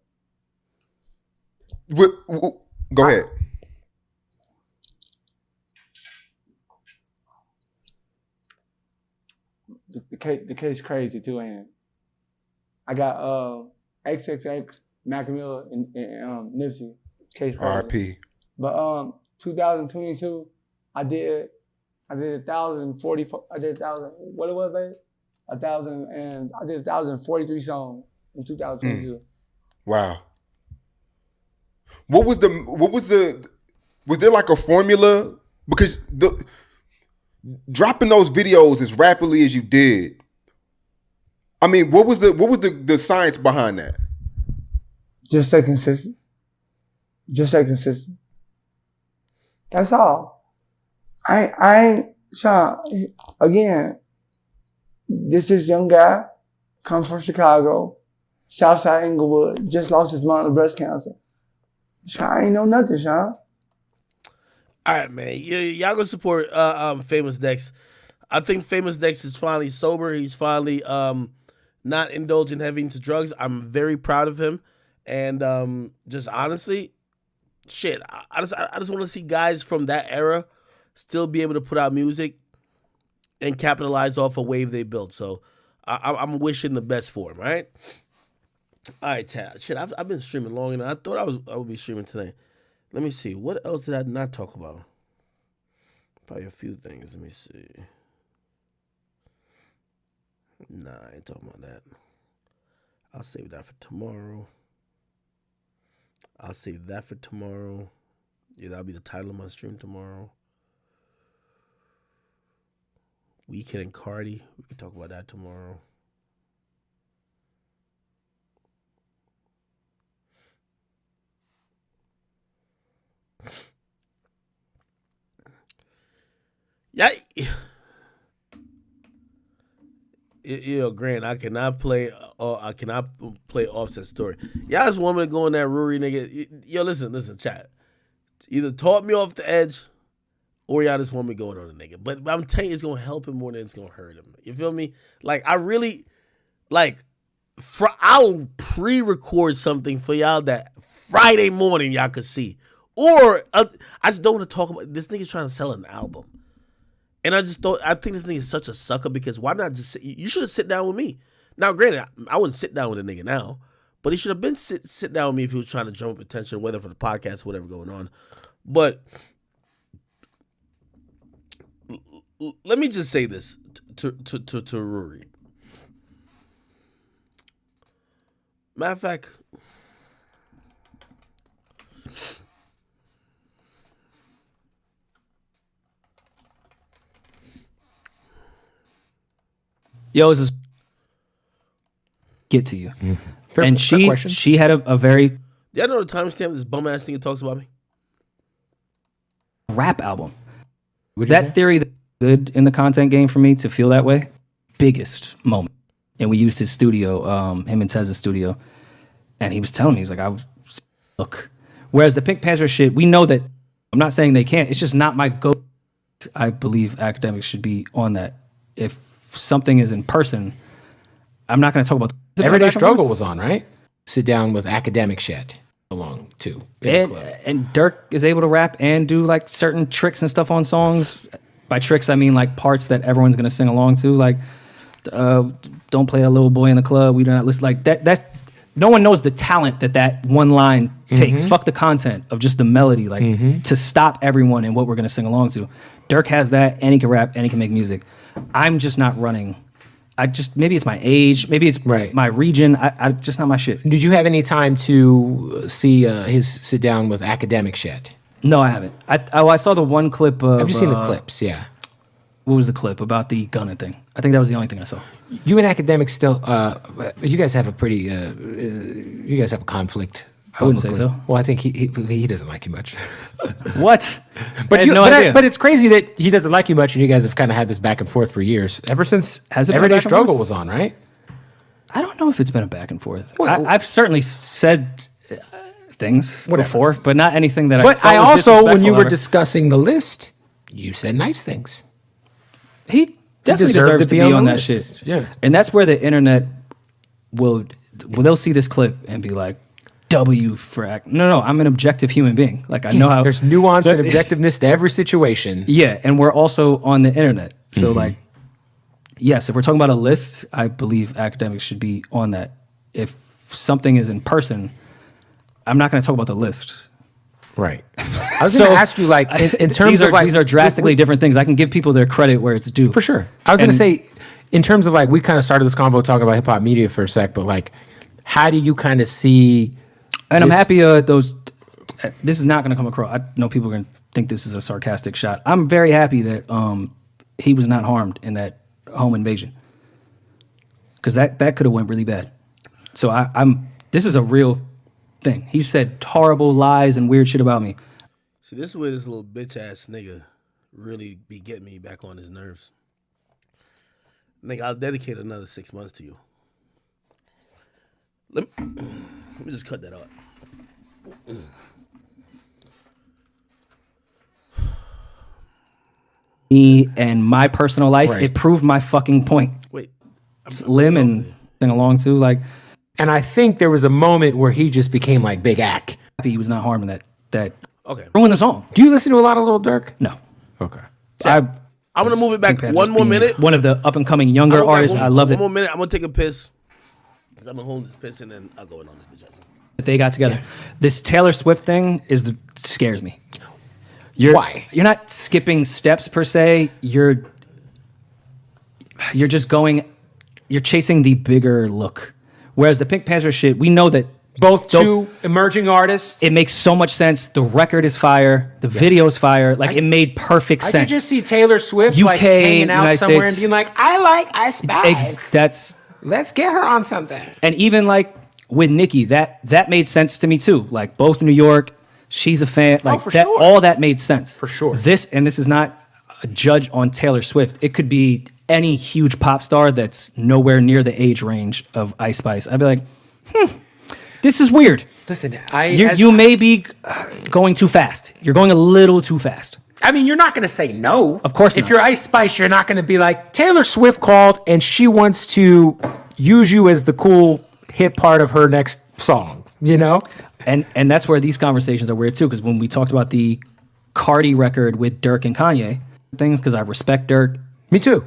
Go ahead. The case crazy too, ain't it? I got XXX, Mac Miller, and Nipsey. Case crazy. RP. But 2022, I did 1,040. I did 1,000. What it was, babe? 1,000, and I did 1,043 songs in 2022. Wow. Was there like a formula? Because dropping those videos as rapidly as you did, I mean, what was the science behind that? Just stay consistent. That's all. Sean, again, this is young guy, comes from Chicago, Southside Inglewood, just lost his mom to breast cancer. Sean, I ain't know nothing, Sean. All right, man. Y'all gonna support Famous Dex. I think Famous Dex is finally sober. He's finally not indulging heavy into drugs. I'm very proud of him. And just honestly, shit, I just want to see guys from that era still be able to put out music and capitalize off a wave they built. So I'm wishing the best for him, right? All right, Chad. Shit, I've been streaming long enough. I thought I would be streaming today. Let me see. What else did I not talk about? Probably a few things. Let me see. Nah, I ain't talking about that. I'll save that for tomorrow. Yeah, that'll be the title of my stream tomorrow. Weekend and Cardi. We can talk about that tomorrow. Yeah. Grant, I cannot play Offset's story. Y'all just want me to go on that Rory nigga. Yo, listen, chat. Either talk me off the edge or y'all just want me going on the nigga. But I'm telling you, it's gonna help him more than it's gonna hurt him. You feel me? Like, I really, like, I'll pre-record something for y'all that Friday morning y'all could see. Or I just don't want to talk about this nigga's trying to sell an album. And I think this nigga is such a sucker because why not just you should have sit down with me. Now, granted, I wouldn't sit down with a nigga now, but he should have been sit down with me if he was trying to drum up attention, whether for the podcast or whatever going on. But let me just say this to Rory. Matter of fact, Yo, this is get to you. And she had a very y'all know the timestamp this bum ass nigga talks about me? rap album. That theory that's good in the content game for me to feel that way, biggest moment. And we used his studio, him and Tez's studio, and he was telling me, he's like, look. Whereas the Pink Panther shit, we know that, I'm not saying they can't, it's just not my go. I believe academics should be on that. If something is in person, I'm not going to talk about Everyday Struggle was on, right? Sit down with academic shit along too. And Durk is able to rap and do like certain tricks and stuff on songs. By tricks, I mean like parts that everyone's going to sing along to. Like, don't play a little boy in the club. We do not listen like that. No one knows the talent that one line takes. Fuck the content of just the melody, like to stop everyone in what we're going to sing along to. Durk has that, and he can rap, and he can make music. I'm just not running. Maybe it's my age, maybe it's my region. I just not my shit. Did you have any time to see his sit down with academic shit? No, I haven't. I saw the one clip of... I've just seen the clips, yeah. What was the clip about the gunning thing? I think that was the only thing I saw. You and academics still... you guys have a pretty... you guys have a conflict. I wouldn't say so. Well, I think he doesn't like you much. What? But it's crazy that he doesn't like you much, and you guys have kind of had this back and forth for years. Ever since Everyday Struggle was on, right? I don't know if it's been a back and forth. Well, I've certainly said things before, but not anything that But I also, when you were discussing the list, you said nice things. He definitely deserves to be on that shit. Yeah. And that's where the internet they'll see this clip and be like, W for act. No, I'm an objective human being. Like, I know how there's nuance and objectiveness to every situation. Yeah, and we're also on the internet. So like, yes, if we're talking about a list, I believe academics should be on that. If something is in person, I'm not going to talk about the list. Right. I was going to ask you, like, in terms of like these are drastically different things. I can give people their credit where it's due. For sure. I was going to say, in terms of like, we kind of started this convo talking about hip hop media for a sec, but like, how do you kind of see? And I'm happy those. This is not going to come across. I know people are going to think this is a sarcastic shot. I'm very happy that he was not harmed in that home invasion, because that could have went really bad. So I'm. This is a real thing. He said horrible lies and weird shit about me. See, this is where this little bitch ass nigga really be getting me back on his nerves. Nigga, I'll dedicate another 6 months to you. Let me just cut that out. Me and my personal life, it proved my fucking point. Wait, Lim and sing along too, like. And I think there was a moment where he just became like Big Ack. He was not harming that. Okay. Ruined the song. Do you listen to a lot of Lil Durk? No. Okay. I'm gonna move it back one more minute. One of the up and coming younger artists. I love it. One more minute. I'm gonna take a piss because I'm gonna hold this piss and then I'll go in on this bitch. They got together. This Taylor Swift thing scares me. Why? You're not skipping steps per se. You're just going. You're chasing the bigger look. Whereas the Pink Panther shit, we know that both two emerging artists. It makes so much sense. The record is fire. The video is fire. Like, it made perfect sense. I could just see Taylor Swift like hanging out United somewhere States, and being like, I like I Spy. Let's get her on something. And even like with Nicki, that made sense to me too. Like, both New York, she's a fan. Like, for that, sure. all that made sense. For sure. This is not a judge on Taylor Swift. It could be any huge pop star that's nowhere near the age range of Ice Spice. I'd be like, this is weird. Listen, you may be going too fast. You're going a little too fast. I mean, you're not going to say no. Of course not. If you're Ice Spice, you're not going to be like, Taylor Swift called and she wants to use you as the cool hit part of her next song, you know? And that's where these conversations are weird too, because when we talked about the Cardi record with Durk and Kanye, things, because I respect Durk. Me too.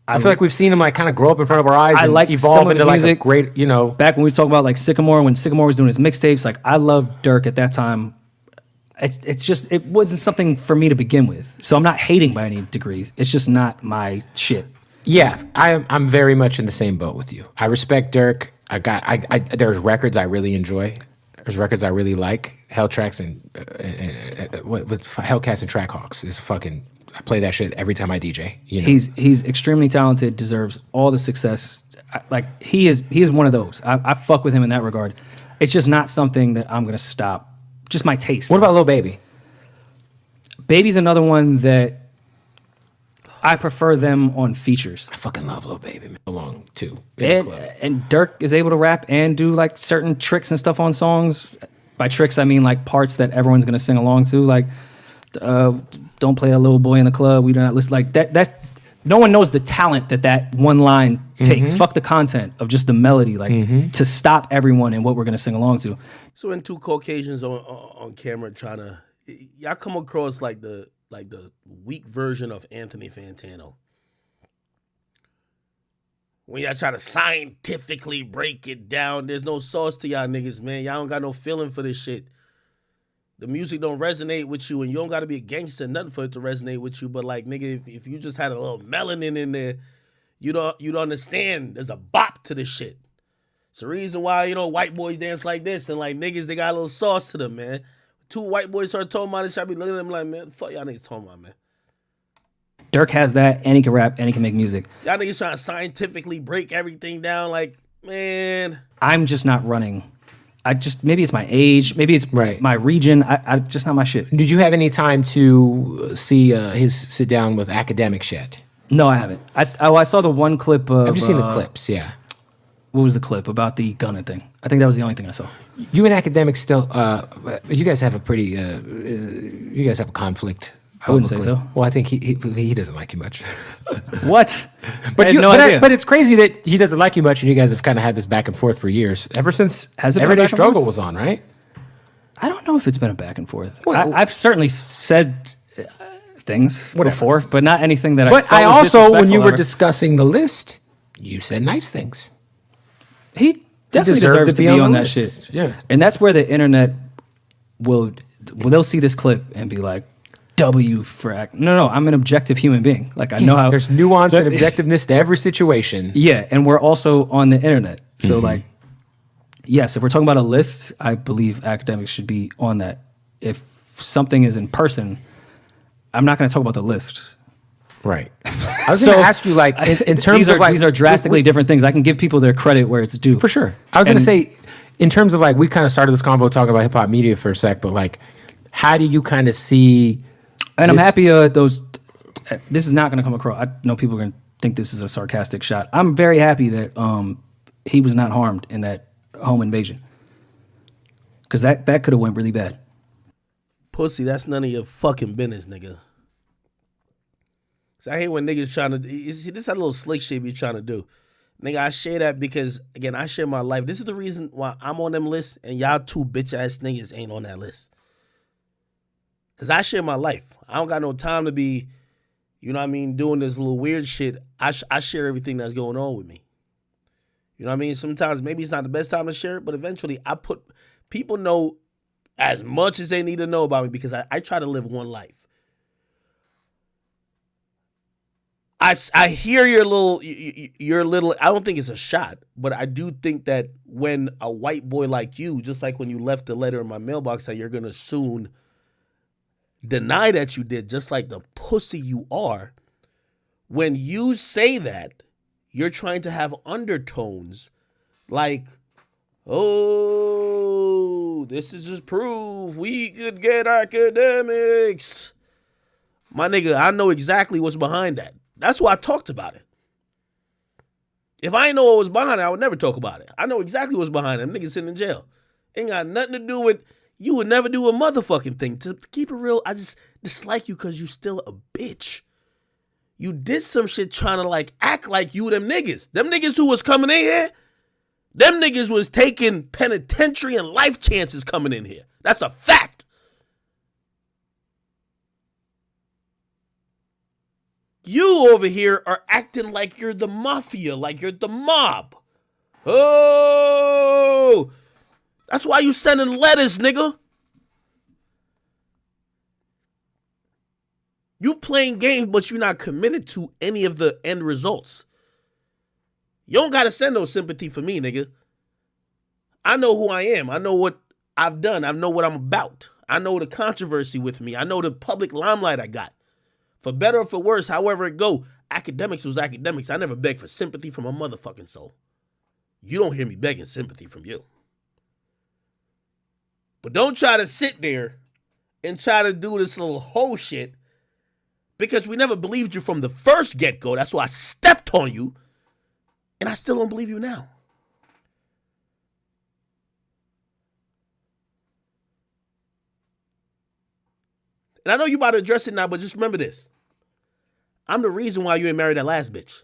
I feel like we've seen him like kind of grow up in front of our eyes and like evolve into like a great, you know. Back when we talked about like Sycamore, when Sycamore was doing his mixtapes, like I loved Durk at that time. It's just, it wasn't something for me to begin with. So I'm not hating by any degrees. It's just not my shit. Yeah, I'm very much in the same boat with you. I respect Durk. There's records I really enjoy. There's records I really like. Helltracks and with Hellcats and Trackhawks is fucking. I play that shit every time I DJ. You know? He's extremely talented, deserves all the success. Like he is one of those. I fuck with him in that regard. It's just not something that I'm gonna stop. Just my taste. What about Lil Baby? Baby's another one that I prefer them on features. I fucking love Lil Baby. Along too. And Durk is able to rap and do like certain tricks and stuff on songs. By tricks, I mean like parts that everyone's gonna sing along to. Like, don't play a little boy in the club. We do not listen like that. That no one knows the talent that one line takes. Mm-hmm. Fuck the content of just the melody, like to stop everyone in what we're gonna sing along to. So when two Caucasians on camera trying to, y'all come across like the weak version of Anthony Fantano. When y'all try to scientifically break it down, there's no sauce to y'all niggas, man. Y'all don't got no feeling for this shit. The music don't resonate with you, and you don't got to be a gangster, nothing for it to resonate with you. But like, nigga, if you just had a little melanin in there, you'd understand there's a bop to this shit. It's the reason why, white boys dance like this, and like niggas, they got a little sauce to them, man. Two white boys start talking about this shit, I be looking at them like, man, fuck y'all niggas talking about, man. Durk has that, and he can rap, and he can make music. Y'all niggas trying to scientifically break everything down, like, man. I'm just not running. Maybe it's my age, maybe it's my region. I just not my shit. Did you have any time to see his sit down with Academics yet? No, I haven't. I saw the one clip of. I've just seen the clips, yeah. What was the clip about the gunning thing? I think that was the only thing I saw. You and Academics still, you guys have a pretty, you guys have a conflict. I wouldn't say so. Well, I think he doesn't like you much. What? But but it's crazy that he doesn't like you much, and you guys have kind of had this back and forth for years, ever since Everyday Struggle was on, right? I don't know if it's been a back and forth. Well, I've certainly said things before, but not anything that. But I also, when you were discussing the list, you said nice things. He definitely deserves to be on that shit. Yeah, and that's where the internet will well, they'll see this clip and be like, W for act. No, I'm an objective human being. Like I know how there's nuance and objectiveness to every situation. Yeah, and we're also on the internet. So like, yes, if we're talking about a list, I believe academics should be on that. If something is in person, I'm not going to talk about the list. Right. I was going to ask you, like, in terms of like these are drastically different things. I can give people their credit where it's due. For sure. I was going to say, in terms of like, we kind of started this convo talking about hip hop media for a sec, but like, how do you kind of see? And I'm happy those. This is not going to come across. I know people are going to think this is a sarcastic shot. I'm very happy that he was not harmed in that home invasion, because that could have went really bad. Pussy, that's none of your fucking business, nigga. So I hate when niggas trying to. You see, this is that little slick shit you trying to do, nigga. I share that because again, I share my life. This is the reason why I'm on them lists and y'all two bitch ass niggas ain't on that list. Cause I share my life. I don't got no time to be, you know what I mean, doing this little weird shit. I share everything that's going on with me. You know what I mean? Sometimes maybe it's not the best time to share it, but eventually people know as much as they need to know about me because I try to live one life. I hear your little, I don't think it's a shot, but I do think that when a white boy like you, just like when you left the letter in my mailbox that you're going to soon deny that you did, just like the pussy you are, when you say that, you're trying to have undertones like, oh, this is just proof we could get academics. My nigga, I know exactly what's behind that. That's why I talked about it. If I didn't know what was behind it, I would never talk about it. I know exactly what's behind it. Niggas sitting in jail. Ain't got nothing to do with, you would never do a motherfucking thing. To keep it real, I just dislike you because you still a bitch. You did some shit trying to like act like you them niggas. Them niggas who was coming in here, them niggas was taking penitentiary and life chances coming in here. That's a fact. You over here are acting like you're the mafia, like you're the mob. Oh, that's why you sending letters, nigga. You playing games, but you're not committed to any of the end results. You don't gotta send no sympathy for me, nigga. I know who I am. I know what I've done. I know what I'm about. I know the controversy with me. I know the public limelight I got. For better or for worse, however it go, academics was academics. I never begged for sympathy from a motherfucking soul. You don't hear me begging sympathy from you. But don't try to sit there and try to do this little whole shit because we never believed you from the first get-go. That's why I stepped on you, and I still don't believe you now. And I know you about to address it now, but just remember this. I'm the reason why you ain't married that last bitch.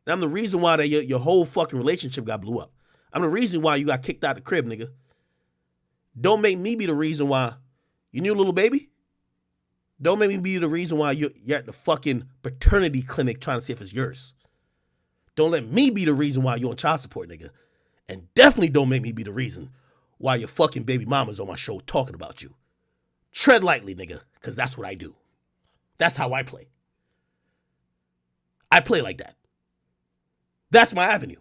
And I'm the reason why that your whole fucking relationship got blew up. I'm the reason why you got kicked out the crib, nigga. Don't make me be the reason why you knew little baby. Don't make me be the reason why you're at the fucking paternity clinic trying to see if it's yours. Don't let me be the reason why you're on child support, nigga. And definitely don't make me be the reason why your fucking baby mama's on my show talking about you. Tread lightly, nigga, because that's what I do. That's how I play. I play like that. That's my avenue.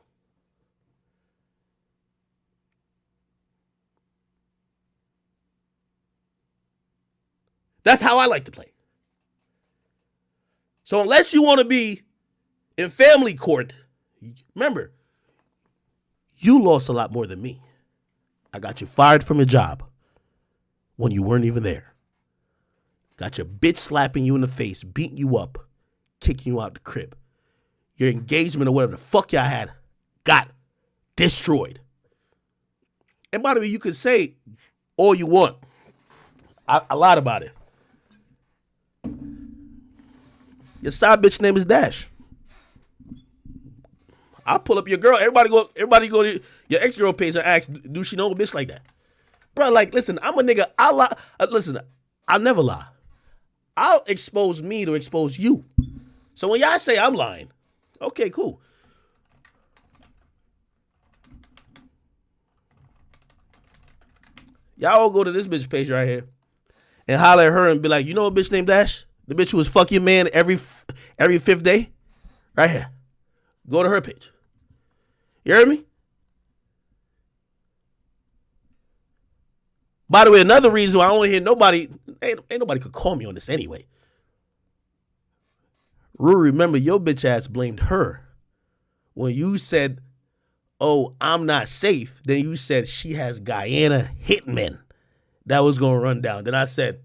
That's how I like to play. So unless you want to be in family court, remember, you lost a lot more than me. I got you fired from your job when you weren't even there. Got your bitch slapping you in the face, beating you up, kicking you out the crib. Your engagement or whatever the fuck y'all had got destroyed. And by the way, you could say all you want. I lied about it. Your side bitch name is Dash. I'll pull up your girl. Everybody go to your ex-girl page and ask, do she know a bitch like that? Bro, like, listen, I'm a nigga. I'll lie. Listen, I'll never lie. I'll expose me to expose you. So when y'all say I'm lying, okay, cool. Y'all all go to this bitch page right here. and holler at her and be like, you know a bitch named Dash? The bitch who was fuck your man every fifth day? Right here. Go to her page. You heard me? By the way, another reason why I don't hear nobody, ain't nobody could call me on this anyway. Ruru, remember your bitch ass blamed her when you said, oh, I'm not safe. Then you said she has Guyana hitmen that was going to run down. Then I said,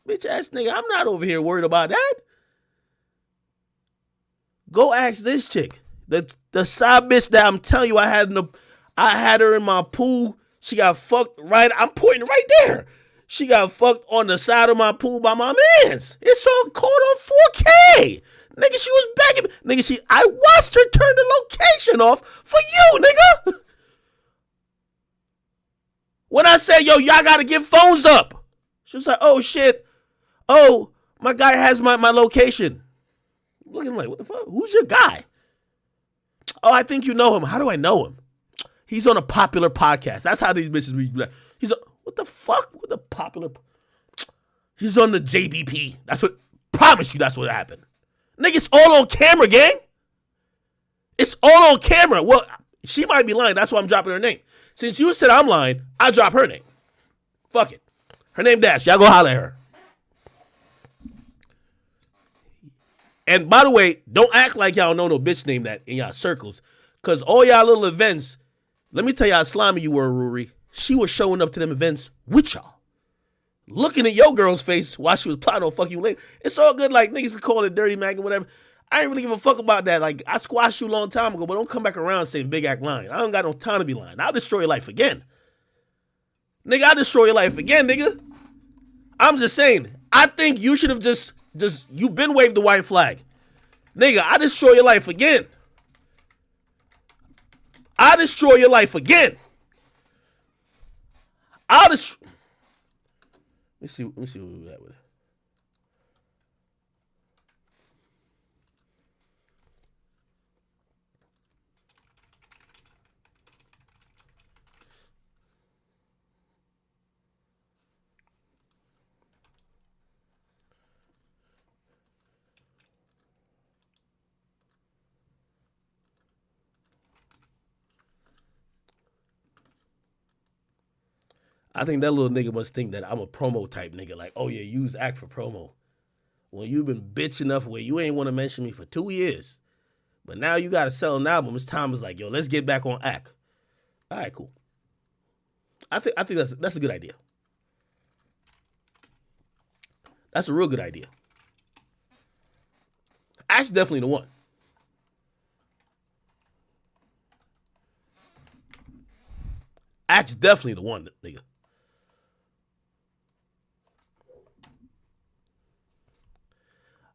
bitch ass nigga, I'm not over here worried about that. Go ask this chick. The side bitch that I'm telling you I had her in my pool. She got fucked right. I'm pointing right there. She got fucked on the side of my pool by my mans. It's all caught on 4K. Nigga, she was begging. Nigga, I watched her turn the location off for you, nigga. When I said, yo, y'all gotta give phones up. She was like, oh shit. Oh, my guy has my location. Looking like, what the fuck? Who's your guy? Oh, I think you know him. How do I know him? He's on a popular podcast. That's how these bitches be. What the fuck? What the popular? He's on the JBP. Promise you that's what happened. Nigga, it's all on camera, gang. It's all on camera. Well, she might be lying. That's why I'm dropping her name. Since you said I'm lying, I drop her name. Fuck it. Her name Dash. Y'all go holler at her. And by the way, don't act like y'all know no bitch named that in y'all circles. Because all y'all little events, let me tell you how slimy you were, Ruri. She was showing up to them events with y'all. Looking at your girl's face while she was plotting on fuck you later. It's all good, like niggas can call it dirty mag or whatever. I ain't really give a fuck about that. Like, I squashed you a long time ago, but don't come back around saying big act lying. I don't got no time to be lying. I'll destroy your life again. Nigga, I'll destroy your life again, nigga. I'm just saying, I think you should have just you been waved the white flag. Nigga, I destroy your life again. I destroy your life again. Let me see what we got with it. I think that little nigga must think that I'm a promo type nigga. Like, oh yeah, use act for promo. When you've been bitch enough where you ain't want to mention me for 2 years. But now you got to sell an album. It's time is like, yo, let's get back on act. All right, cool. I think that's a good idea. That's a real good idea. Act's definitely the one. Act's definitely the one, nigga.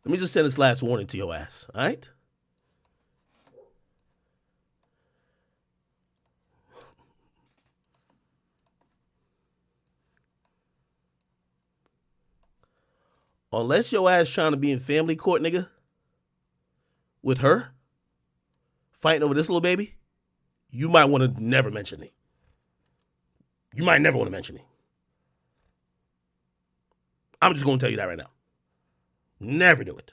Let me just send this last warning to your ass, all right? Unless your ass trying to be in family court, nigga, with her, fighting over this little baby, you might want to never mention me. You might never want to mention me. I'm just going to tell you that right now. Never do it.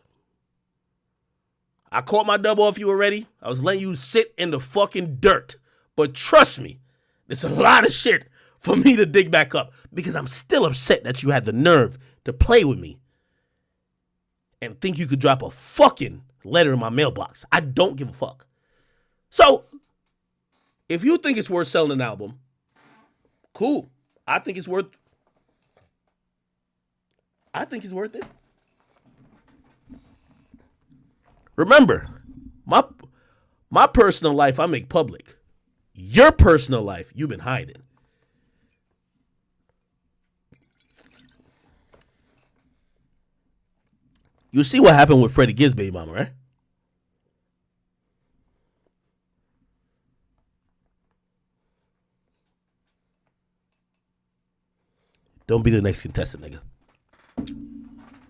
I caught my dub off you already. I was letting you sit in the fucking dirt. But trust me, there's a lot of shit for me to dig back up because I'm still upset that you had the nerve to play with me and think you could drop a fucking letter in my mailbox. I don't give a fuck. So, if you think it's worth selling an album, cool. I think it's worth it. Remember, my personal life I make public. Your personal life you've been hiding. You see what happened with Freddie Gibbs' baby mama, right? Don't be the next contestant, nigga.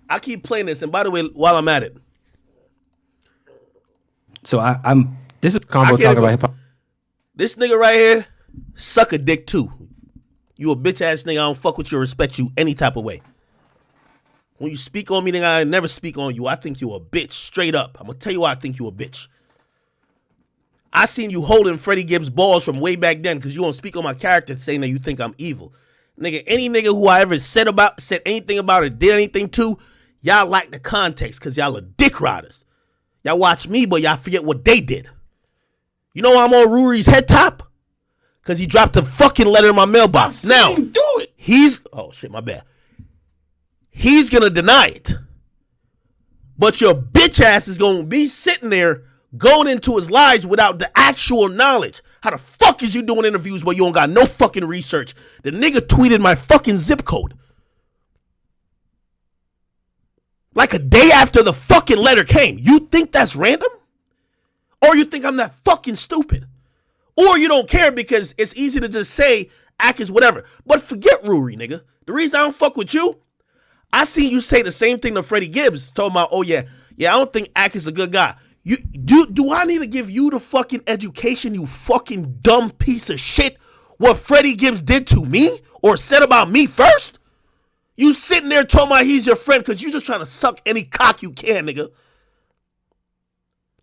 I keep playing this, and by the way, while I'm at it. So I'm this is combo talking about hip hop. This nigga right here, suck a dick too. You a bitch ass nigga, I don't fuck with you or respect you any type of way. When you speak on me, nigga, I never speak on you. I think you a bitch, straight up. I'm gonna tell you why I think you a bitch. I seen you holding Freddie Gibbs' balls from way back then because you don't speak on my character saying that you think I'm evil. Nigga, any nigga who I ever said anything about or did anything to, y'all like the context because y'all are dick riders. Y'all watch me, but y'all forget what they did. You know why I'm on Ruri's head top? Because he dropped a fucking letter in my mailbox. Now, oh shit, my bad. He's gonna deny it. But your bitch ass is gonna be sitting there going into his lies without the actual knowledge. How the fuck is you doing interviews where you don't got no fucking research? The nigga tweeted my fucking zip code. Like a day after the fucking letter came. You think that's random? Or you think I'm that fucking stupid? Or you don't care because it's easy to just say, act as whatever. But forget Ruri, nigga. The reason I don't fuck with you, I seen you say the same thing to Freddie Gibbs, talking about, oh yeah, I don't think Ack is a good guy. Do I need to give you the fucking education, you fucking dumb piece of shit, what Freddie Gibbs did to me or said about me first? You sitting there talking about he's your friend because you just trying to suck any cock you can, nigga.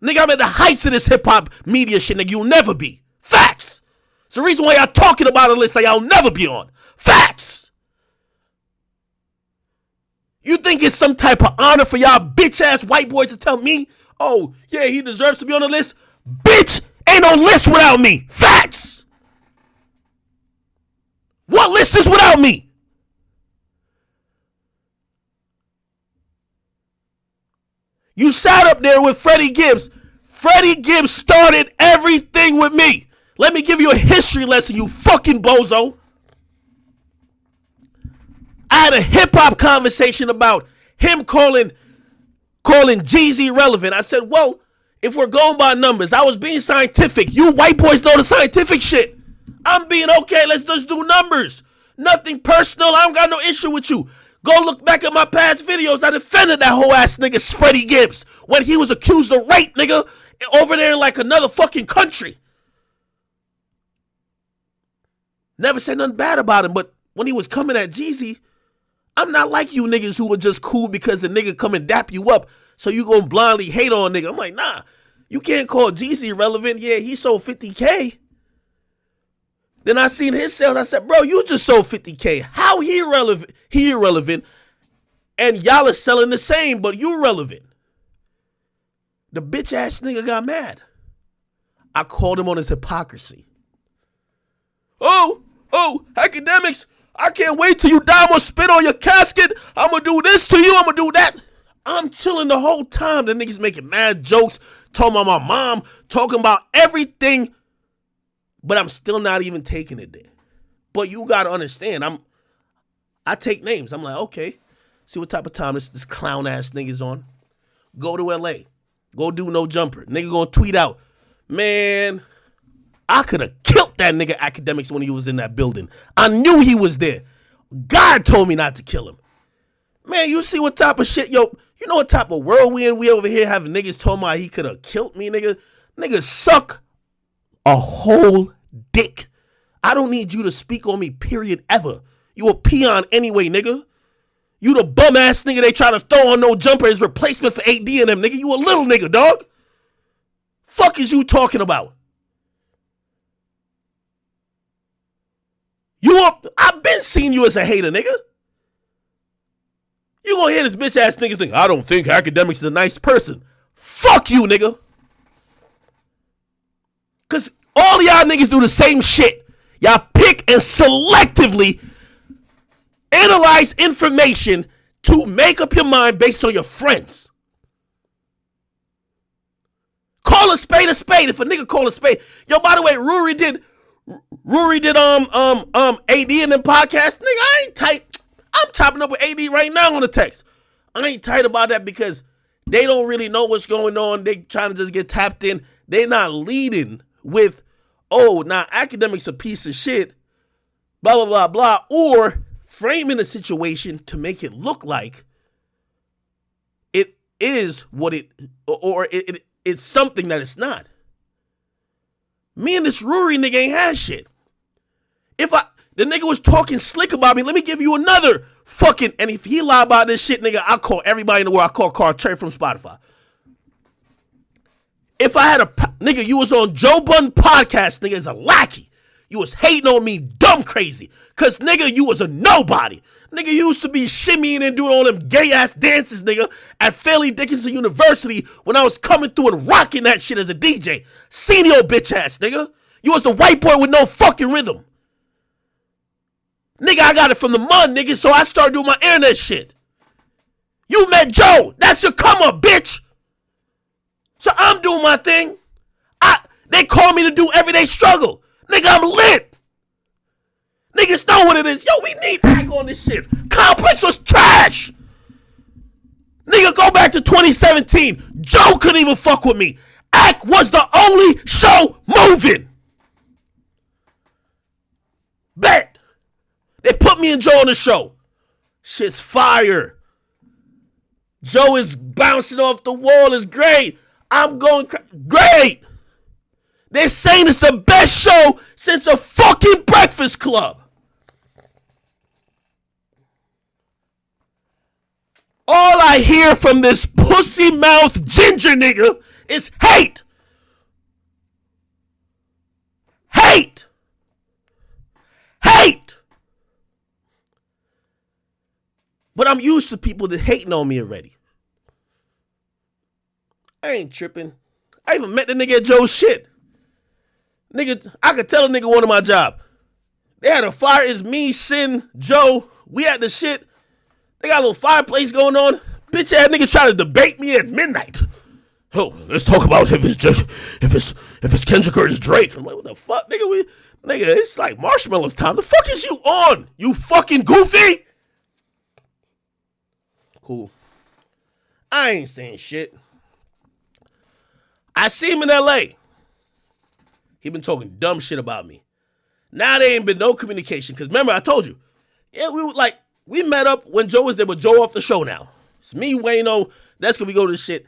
Nigga, I'm at the heights of this hip-hop media shit, nigga. You'll never be. Facts. It's the reason why y'all talking about a list that y'all never be on. Facts. You think it's some type of honor for y'all bitch-ass white boys to tell me, oh, yeah, he deserves to be on the list? Bitch, ain't no list without me. Facts. What list is without me? You sat up there with Freddie Gibbs. Freddie Gibbs started everything with me. Let me give you a history lesson, you fucking bozo. I had a hip-hop conversation about him calling Jeezy relevant. I said, well, if we're going by numbers, I was being scientific. You white boys know the scientific shit. I'm being okay, let's just do numbers. Nothing personal, I don't got no issue with you. Go look back at my past videos. I defended that whole ass nigga Freddie Gibbs when he was accused of rape, nigga, over there in like another fucking country. Never said nothing bad about him, but when he was coming at Jeezy, I'm not like you niggas who were just cool because the nigga come and dap you up, so you gonna blindly hate on nigga. I'm like, nah, you can't call Jeezy irrelevant. Yeah, he sold 50K. Then I seen his sales. I said, bro, you just sold 50K. How he irrelevant? He irrelevant. And y'all are selling the same, but you relevant. The bitch ass nigga got mad. I called him on his hypocrisy. Oh, academics, I can't wait till you die. I'm gonna spit on your casket. I'm gonna do this to you. I'm gonna do that. I'm chilling the whole time. The niggas making mad jokes, talking about my mom, talking about everything. But I'm still not even taking it there. But you gotta understand, I take names. I'm like, okay, see what type of time this clown ass nigga's on. Go to LA. Go do No Jumper. Nigga gonna tweet out, man, I could have killed that nigga Academics when he was in that building. I knew he was there. God told me not to kill him. Man, you see what type of shit, yo, you know what type of world we in? We over here having niggas told me he could have killed me, nigga. Nigga, suck a whole dick. I don't need you to speak on me, period, ever. You a peon anyway, nigga. You the bum ass nigga they try to throw on No Jumper as replacement for AD and them, nigga. You a little nigga, dog. Fuck is you talking about? I've been seeing you as a hater, nigga. You gonna hear this bitch ass nigga think, I don't think Academics is a nice person. Fuck you, nigga. Cause all y'all niggas do the same shit. Y'all pick and selectively analyze information to make up your mind based on your friends. Call a spade a spade. If a nigga call a spade. Yo, by the way, Ruri did AD in them podcast. Nigga, I ain't tight. I'm chopping up with AD right now on the text. I ain't tight about that because they don't really know what's going on. They trying to just get tapped in. They not leading with, oh, now Academics a piece of shit, blah, blah, blah, blah, or framing a situation to make it look like it is what it's something that it's not. Me and this Ruri nigga ain't had shit. The nigga was talking slick about me, let me give you another fucking, and if he lie about this shit, nigga, I'll call everybody in the world. I'll call Carl Cherry from Spotify. If I had nigga, you was on Joe Budden podcast, nigga, as a lackey. You was hating on me dumb crazy. Cause nigga, you was a nobody. Nigga, you used to be shimmying and doing all them gay ass dances, nigga, at Fairleigh Dickinson University when I was coming through and rocking that shit as a DJ. Seen your bitch ass, nigga. You was the white boy with no fucking rhythm. Nigga, I got it from the mud, nigga, so I started doing my internet shit. You met Joe. That's your come up, bitch. So I'm doing my thing. They call me to do Everyday Struggle. Nigga, I'm lit. Niggas know what it is. Yo, we need back on this shit. Complex was trash. Nigga, go back to 2017. Joe couldn't even fuck with me. Act was the only show moving. Bet. They put me and Joe on the show. Shit's fire. Joe is bouncing off the wall. It's great. I'm going great. They're saying it's the best show since a fucking Breakfast Club. All I hear from this pussy mouth ginger nigga is hate. Hate. Hate. But I'm used to people that hating on me already. I ain't tripping. I even met the nigga at Joe's shit. Nigga, I could tell a nigga wanted my job. They had a fire. It's me, Sin, Joe. We had the shit. They got a little fireplace going on. Bitch ass nigga try to debate me at midnight. Oh, let's talk about if it's Kendrick or it's Drake. I'm like, what the fuck, nigga? Nigga, it's like Marshmallows time. The fuck is you on? You fucking goofy? Cool. I ain't saying shit. I see him in LA. He been talking dumb shit about me. Now there ain't been no communication. Cause remember, I told you. Yeah, we met up when Joe was there, but Joe off the show now. It's me, Wayno. That's gonna go to the shit.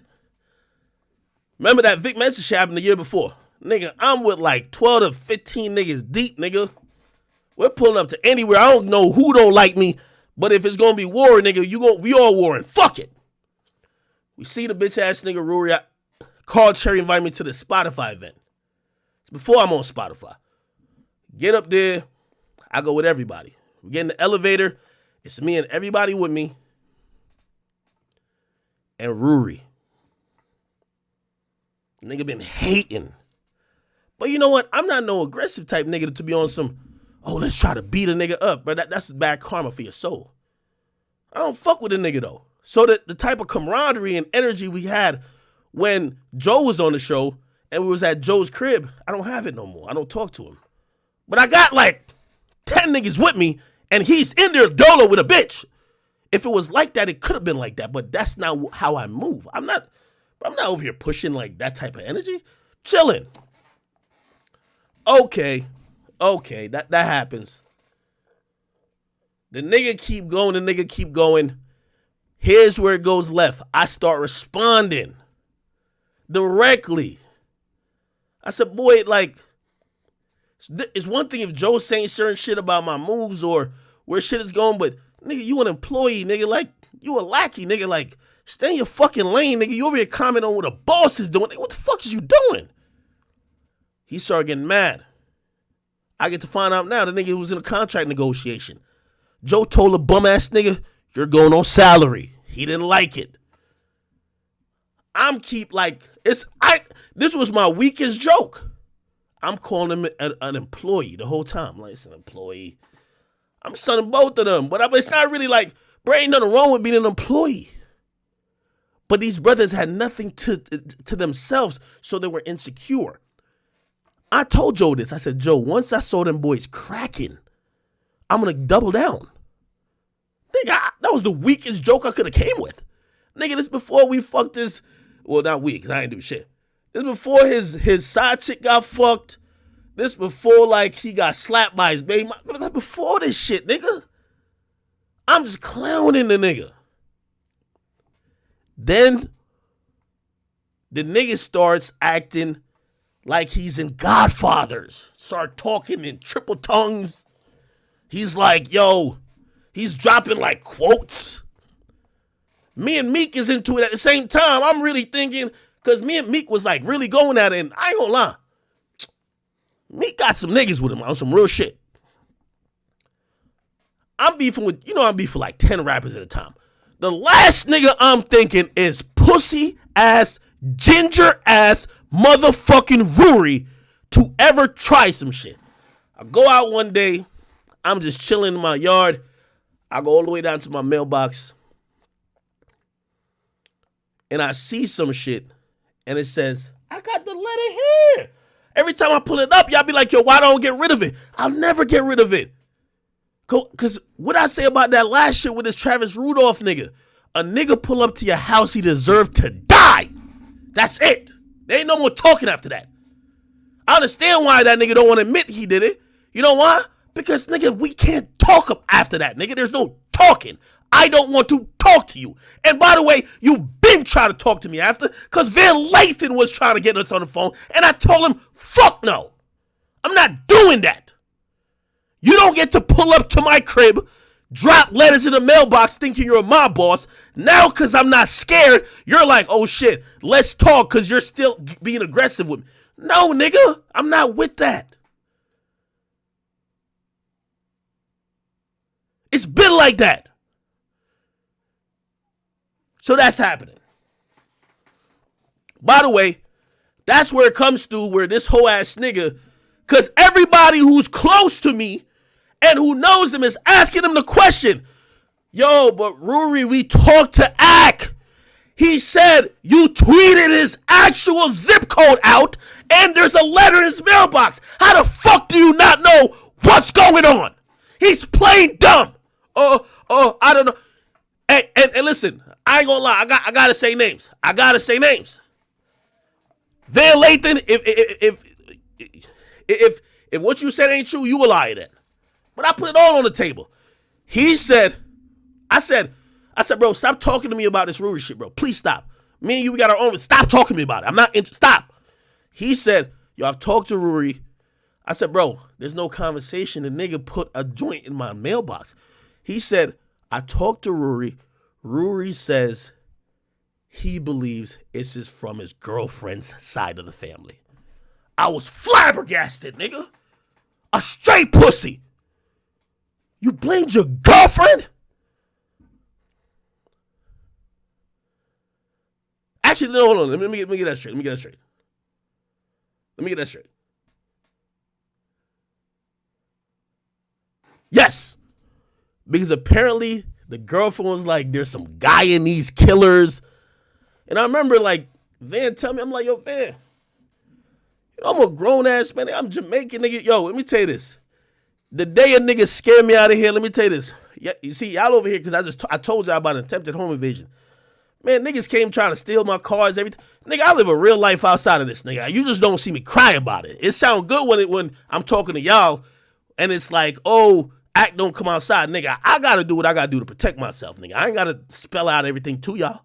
Remember that Vic Mensa shit happened the year before. Nigga, I'm with like 12 to 15 niggas deep, nigga. We're pulling up to anywhere. I don't know who don't like me, but if it's gonna be war, nigga, we all warring. Fuck it. We see the bitch ass nigga Rory. Carl Cherry invited me to the Spotify event. It's before I'm on Spotify. Get up there. I go with everybody. We get in the elevator. It's me and everybody with me. And Ruri. Nigga been hating. But you know what? I'm not no aggressive type nigga to be on some, let's try to beat a nigga up. But that's bad karma for your soul. I don't fuck with a nigga though. So the type of camaraderie and energy we had when Joe was on the show and we was at Joe's crib, I don't have it no more. I don't talk to him. But I got like 10 niggas with me and he's in there dolo with a bitch. If it was like that, it could have been like that, but that's not how I move. I'm not over here pushing like that type of energy. Chilling. Okay, that happens. The nigga keep going. Here's where it goes left. I start responding directly. I said, boy, like, it's one thing if Joe's saying certain shit about my moves or where shit is going, but nigga, you an employee, nigga, like, you a lackey, nigga, like, stay in your fucking lane, nigga. You over here commenting on what a boss is doing. Nigga, what the fuck is you doing? He started getting mad. I get to find out now the nigga was in a contract negotiation. Joe told a bum ass nigga, you're going on salary. He didn't like it. This was my weakest joke. I'm calling him an employee the whole time. Like, it's an employee. I'm sunning both of them. But it's not really like, bro, ain't nothing wrong with being an employee. But these brothers had nothing to themselves, so they were insecure. I told Joe this. I said, Joe, once I saw them boys cracking, I'm going to double down. Nigga, that was the weakest joke I could have came with. Nigga, this before we fucked this. Well, not we, because I ain't do shit. This before his side chick got fucked. This before, like, he got slapped by his baby. Before this shit, nigga. I'm just clowning the nigga. Then the nigga starts acting like he's in Godfathers. Start talking in triple tongues. He's like, yo, He's dropping like quotes. Me and Meek is into it at the same time. I'm really thinking, because me and Meek was like really going at it, and I ain't gonna lie. Meek got some niggas with him on some real shit. I'm beefing like 10 rappers at a time. The last nigga I'm thinking is pussy ass, ginger ass, motherfucking Rory to ever try some shit. I go out one day, I'm just chilling in my yard. I go all the way down to my mailbox, and I see some shit, and it says, I got the letter here. Every time I pull it up, y'all be like, yo, why don't I get rid of it? I'll never get rid of it. Because what I say about that last shit with this Travis Rudolph nigga, a nigga pull up to your house, he deserved to die. That's it. There ain't no more talking after that. I understand why that nigga don't want to admit he did it. You know why? Because, nigga, we can't talk after that, nigga. There's no talking. I don't want to talk to you. And by the way, you've been trying to talk to me after, because Van Lathan was trying to get us on the phone, and I told him, fuck no. I'm not doing that. You don't get to pull up to my crib, drop letters in the mailbox thinking you're my boss. Now, because I'm not scared, you're like, oh shit, let's talk because you're still being aggressive with me. No, nigga, I'm not with that. It's been like that. So that's happening. By the way, that's where it comes to where this whole ass nigga, because everybody who's close to me and who knows him is asking him the question, yo, but Rory, we talked to Ak. He said you tweeted his actual zip code out and there's a letter in his mailbox. How the fuck do you not know what's going on? He's plain dumb. I don't know. And listen, I ain't gonna lie. I gotta say names. Van Lathan, if what you said ain't true, you a liar then. But I put it all on the table. He said, I said, bro, stop talking to me about this Rory shit, bro. Please stop. Me and you, we got our own. Stop talking to me about it. I'm not stop. He said, yo, I've talked to Rory. I said, bro, there's no conversation. The nigga put a joint in my mailbox. He said, I talked to Rory. Rory says he believes this is from his girlfriend's side of the family. I was flabbergasted, nigga. A straight pussy. You blamed your girlfriend? Actually, no, hold on. Let me get that straight. Yes. Because apparently the girlfriend was like, there's some Guyanese killers. And I remember like Van tell me, I'm like, yo, Van, you know, I'm a grown ass man. I'm Jamaican, nigga. Yo, let me tell you this. The day a nigga scared me out of here, let me tell you this. Yeah, you see, y'all over here, because I told y'all about an attempted home invasion. Man, niggas came trying to steal my cars, everything. Nigga, I live a real life outside of this, nigga. You just don't see me cry about it. It sound good when I'm talking to y'all, and it's like, oh, Act don't come outside, nigga. I gotta do what I gotta do to protect myself, nigga. I ain't gotta spell out everything to y'all.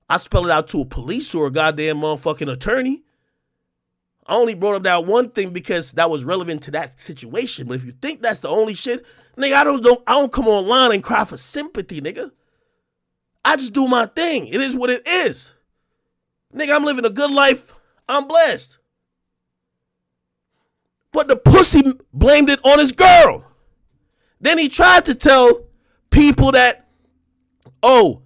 I spell it out to a police or a goddamn motherfucking attorney. I only brought up that one thing because that was relevant to that situation. But if you think that's the only shit, nigga, I don't come online and cry for sympathy, nigga. I just do my thing. It is what it is. Nigga, I'm living a good life. I'm blessed. But the pussy blamed it on his girl. Then he tried to tell people that, oh,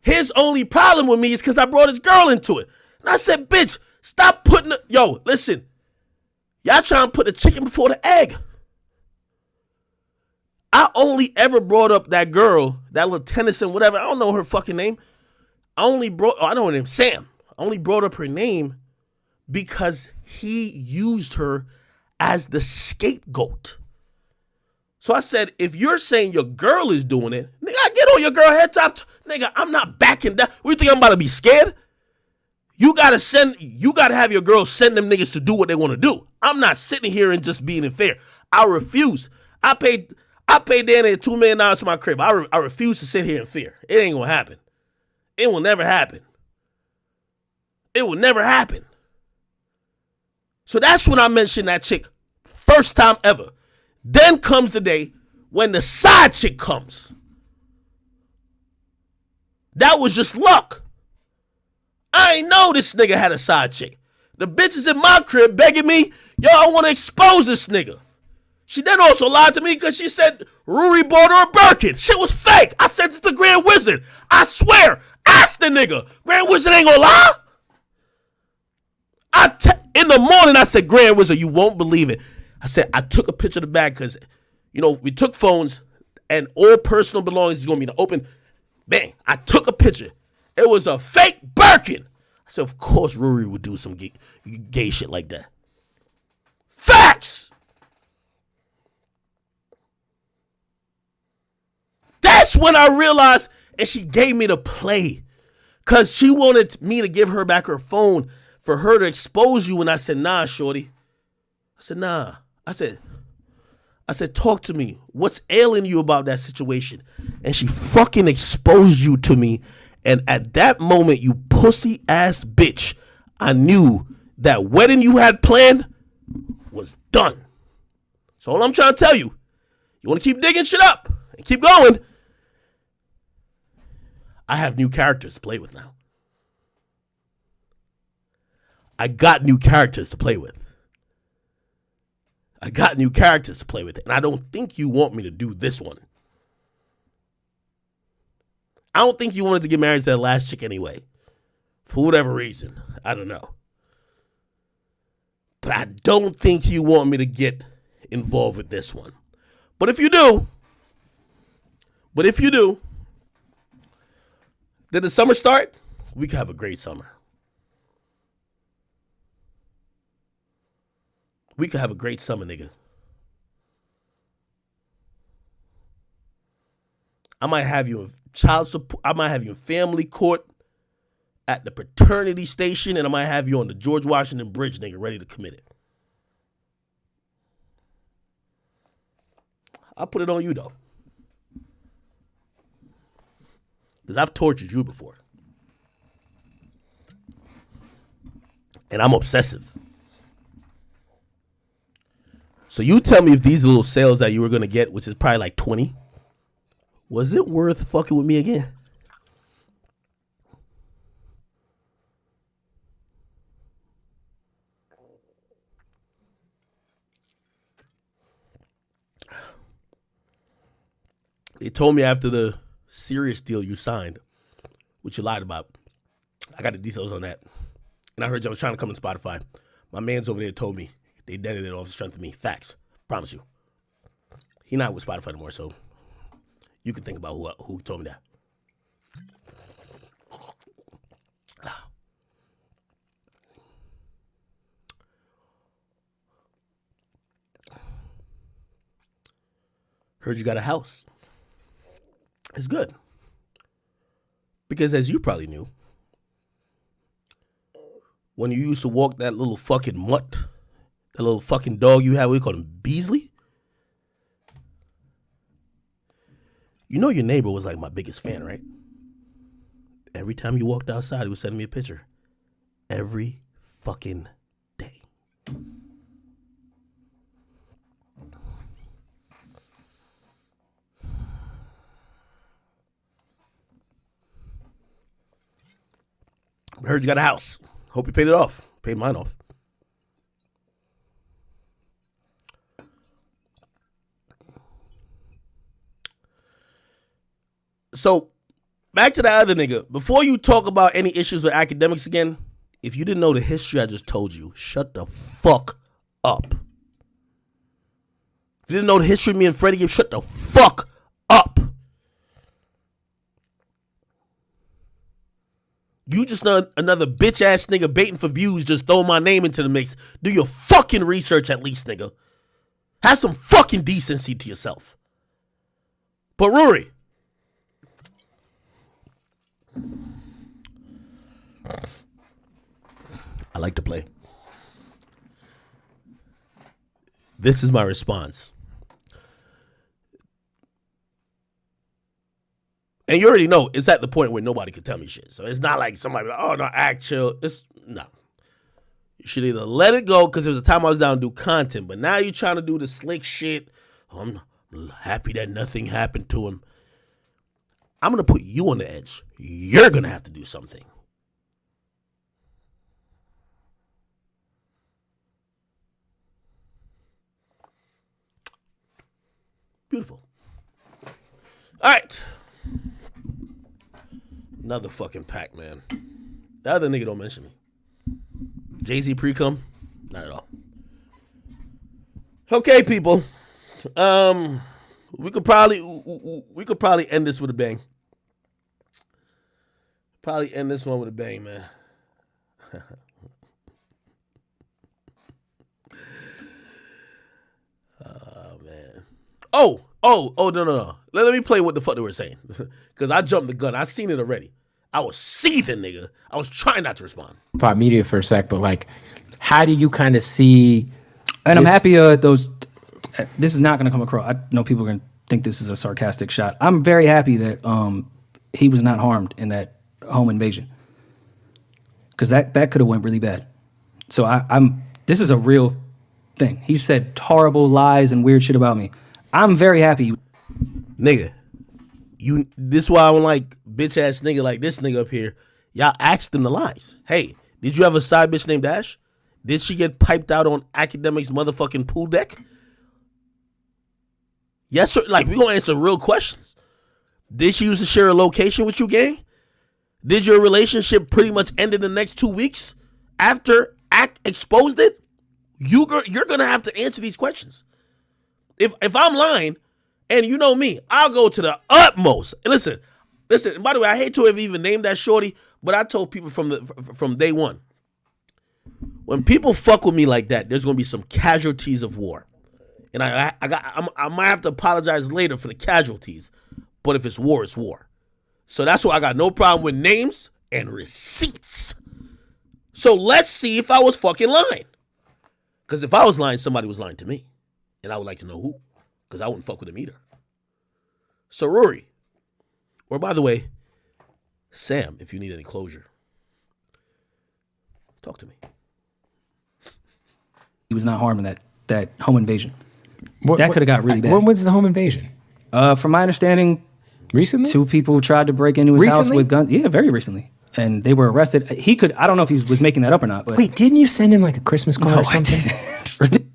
his only problem with me is because I brought his girl into it. And I said, bitch, stop putting yo, listen. Y'all trying to put the chicken before the egg. I only ever brought up that girl, that little Tennyson, whatever. I don't know her fucking name. I know her name, Sam. I only brought up her name because he used her as the scapegoat. So I said, if you're saying your girl is doing it, nigga, I get on your girl head top. Nigga, I'm not backing down. What, you think I'm about to be scared? You gotta have your girl send them niggas to do what they want to do. I'm not sitting here and just being unfair. I refuse. I paid Danny $2 million for my crib. I refuse to sit here in fear. It ain't gonna happen. It will never happen. It will never happen. So that's when I mentioned that chick. First time ever. Then comes the day when the side chick comes. That was just luck. I ain't know this nigga had a side chick. The bitch is in my crib begging me, yo, I want to expose this nigga. She then also lied to me because she said Ruri bought her a Birkin. Shit was fake. I sent it to Grand Wizard. I swear. Ask the nigga. Grand Wizard ain't gonna lie. In the morning, I said, Grand Wizard, you won't believe it. I said, I took a picture of the bag because, we took phones and all personal belongings is going to be in the open. Bang. I took a picture. It was a fake Birkin. I said, of course, Ruri would do some gay shit like that. Facts. That's when I realized, and she gave me the play because she wanted me to give her back her phone for her to expose you. And I said, nah, shorty. I said, nah. I said, talk to me. What's ailing you about that situation? And she fucking exposed you to me. And at that moment, you pussy ass bitch, I knew that wedding you had planned was done. So all I'm trying to tell you, you want to keep digging shit up and keep going. I have new characters to play with now. I got new characters to play with. And I don't think you want me to do this one. I don't think you wanted to get married to that last chick anyway. For whatever reason. I don't know. But I don't think you want me to get involved with this one. But if you do, did the summer start? We could have a great summer. We could have a great summer, nigga. I might have you in child support. I might have you in family court at the paternity station, and I might have you on the George Washington Bridge, nigga, ready to commit it. I'll put it on you, though. Because I've tortured you before. And I'm obsessive. So you tell me if these little sales that you were going to get, which is probably like 20, was it worth fucking with me again? They told me after the serious deal you signed, which you lied about. I got the details on that. And I heard you was trying to come on Spotify. My man's over there told me they deaded it off the strength of me. Facts. Promise you. He not with Spotify anymore, so you can think about who told me that. Heard you got a house. It's good. Because as you probably knew, when you used to walk that little fucking mutt, that little fucking dog you had, what do you call him, Beasley? You know your neighbor was like my biggest fan, right? Every time you walked outside, he was sending me a picture. Every fucking day. I heard you got a house. Hope you paid it off. Paid mine off. So, back to the other nigga. Before you talk about any issues with academics again, if you didn't know the history I just told you, shut the fuck up. If you didn't know the history of me and Freddie, shut the fuck up. You just another bitch ass nigga baiting for views, just throw my name into the mix. Do your fucking research at least, nigga. Have some fucking decency to yourself. But Rory, I like to play. This is my response. And you already know it's at the point where nobody can tell me shit. So it's not like somebody like, oh no, act chill. It's no. You should either let it go because there was a time I was down to do content, but now you're trying to do the slick shit. Oh, I'm happy that nothing happened to him. I'm going to put you on the edge. You're going to have to do something. Beautiful. All right. Another fucking pack, man. The other nigga don't mention me. Jay-Z pre-cum? Not at all. Okay, people. We could probably end this with a bang. Probably end this one with a bang, man. Oh, man. Oh, no. Let me play what the fuck they were saying. Because I jumped the gun. I seen it already. I was seething, nigga. I was trying not to respond. Pop media for a sec, but like, how do you kind of see? And I'm happy those. This is not going to come across. I know people are going to think this is a sarcastic shot. I'm very happy that he was not harmed in that home invasion, because that could have went really bad. So I'm. This is a real thing. He said horrible lies and weird shit about me. I'm very happy. Nigga, this is why I don't like bitch ass nigga like this nigga up here. Y'all asked them the lies. Hey, did you have a side bitch named Dash? Did she get piped out on Academic's motherfucking pool deck? Yes, sir. Like, we gonna answer real questions. Did she used to share a location with you, gang? Did your relationship pretty much end in the next 2 weeks after Act exposed it? You're gonna have to answer these questions. If I'm lying, and you know me, I'll go to the utmost. And listen. And by the way, I hate to have even named that shorty, but I told people from day one, when people fuck with me like that, there's gonna be some casualties of war. And I might have to apologize later for the casualties, but if it's war, it's war. So that's why I got no problem with names and receipts. So let's see if I was fucking lying. Because if I was lying, somebody was lying to me. And I would like to know who. Because I wouldn't fuck with him either. So Rory, or by the way, Sam, if you need any closure, talk to me. He was not harmed in that home invasion. That could have got really bad. When was the home invasion? From my understanding, recently, 2 people tried to break into his house with guns. Yeah, very recently, and they were arrested. He could. I don't know if he was making that up or not. But wait, didn't you send him like a Christmas card or something? I didn't.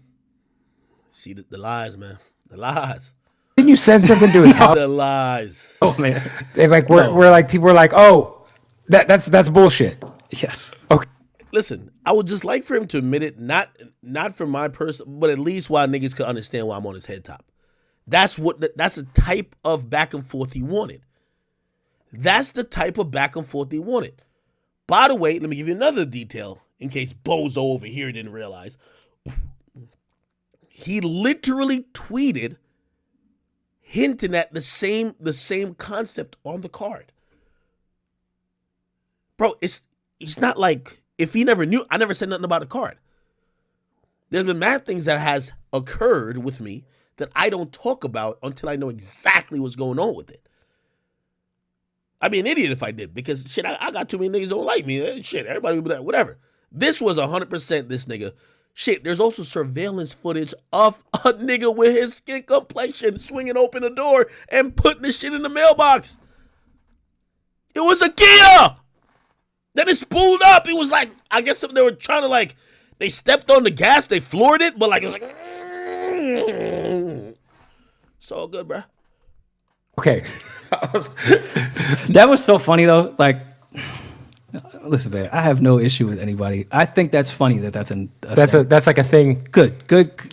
See the lies, man. The lies. Didn't you send something to his house? The lies. Oh man, they like we're like people were like, oh, that's bullshit. Yes. Okay. Listen, I would just like for him to admit it, not for my person, but at least why niggas could understand why I'm on his head top. That's the type of back and forth he wanted. That's the type of back and forth he wanted. By the way, let me give you another detail in case Bozo over here didn't realize. He literally tweeted hinting at the same concept on the card. Bro, it's not like if he never knew, I never said nothing about the card. There's been mad things that has occurred with me that I don't talk about until I know exactly what's going on with it. I'd be an idiot if I did, because shit, I got too many niggas who don't like me. Shit, everybody would be like, whatever. This was 100% this nigga. Shit, there's also surveillance footage of a nigga with his skin complexion swinging open the door and putting the shit in the mailbox. It was a Kia! Then it spooled up. It was like, I guess they were trying to like, they stepped on the gas, they floored it, but like, it was like, it's all good, bro. Okay. That was so funny though. Like, listen, man, I have no issue with anybody. I think that's funny that's like a thing. Good.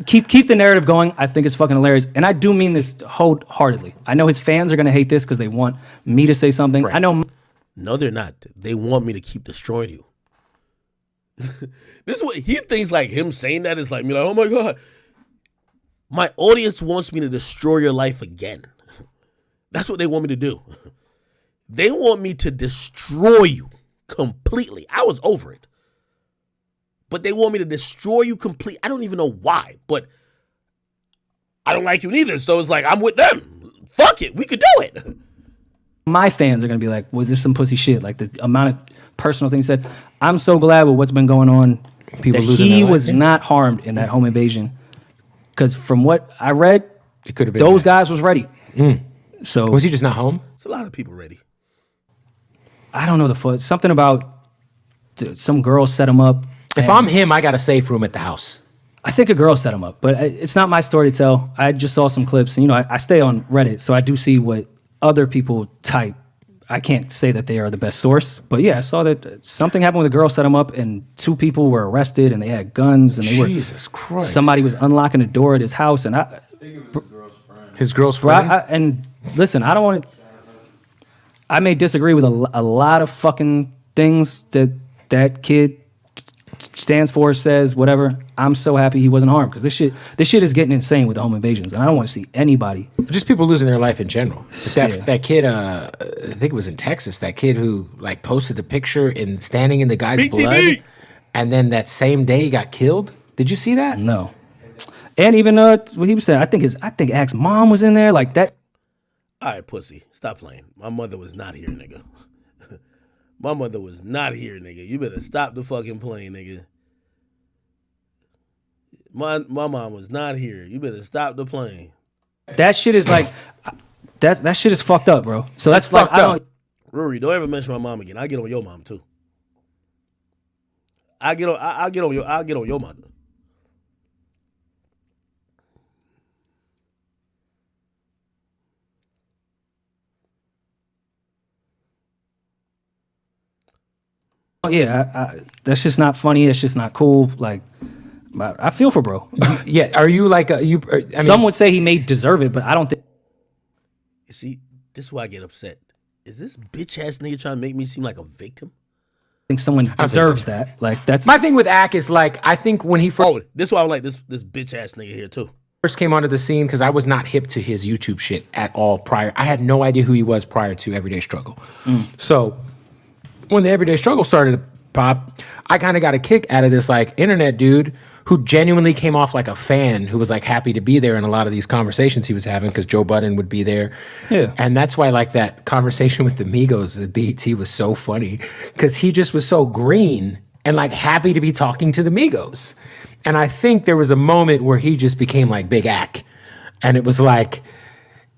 Keep the narrative going. I think it's fucking hilarious, and I do mean this wholeheartedly. I know his fans are gonna hate this because they want me to say something. Right. I know. No, they're not. They want me to keep destroying you. This is what he thinks. Like him saying that is like me. Like, oh my god, my audience wants me to destroy your life again. That's what they want me to do. They want me to destroy you completely. I was over it. But they want me to destroy you completely. I don't even know why, but I don't like you neither. So it's like, I'm with them. Fuck it. We could do it. My fans are going to be like, was this some pussy shit? Like the amount of personal things said. I'm so glad with what's been going on. People that he was not harmed in that home invasion. Because from what I read, It could have been those guys was ready. So was he just not home? It's a lot of people ready. I don't know the foot. Something about some girl set him up. If I'm him, I got a safe room at the house. I think a girl set him up, but it's not my story to tell. I just saw some clips, and I stay on Reddit, so I do see what other people type. I can't say that they are the best source, but yeah, I saw that something happened with a girl set him up, and 2 people were arrested, and they had guns, and Jesus Christ! Somebody was unlocking the door at his house, and I think it was his girl's friend. His girl's friend. And listen, I don't want to. I may disagree with a lot of fucking things that kid stands for, says, whatever. I'm so happy he wasn't harmed, because this shit is getting insane with the home invasions, and I don't want to see anybody. Just people losing their life in general. That kid, I think it was in Texas. That kid who like posted the picture and standing in the guy's BTB. blood, and then that same day he got killed. Did you see that? No. And even what he was saying, I think Ax's mom was in there, like that. All right, pussy, stop playing. My mother was not here, nigga. My mother was not here, nigga. You better stop the fucking plane, nigga. My mom was not here. You better stop the plane. That shit is like, that shit is fucked up, bro. So that's like, fucked up. Rory, don't ever mention my mom again. I get on your mom too. I get on your mother. Yeah, that's just not funny. It's just not cool. Like, I feel for bro. Yeah, are you like some would say he may deserve it, but I don't think. You see, this is why I get upset. Is this bitch ass nigga trying to make me seem like a victim? I think someone deserves that. Like, that's my thing with Ak is like, I think when he first. Oh, this is why I like this bitch ass nigga here too. First came onto the scene, because I was not hip to his YouTube shit at all prior. I had no idea who he was prior to Everyday Struggle. So when the Everyday Struggle started to pop, I kind of got a kick out of this like internet dude who genuinely came off like a fan, who was like happy to be there in a lot of these conversations he was having, because Joe Budden would be there. Yeah. And that's why like that conversation with the Migos, the BET, was so funny, because he just was so green and like happy to be talking to the Migos. And I think there was a moment where he just became like Big Ak. And it was like,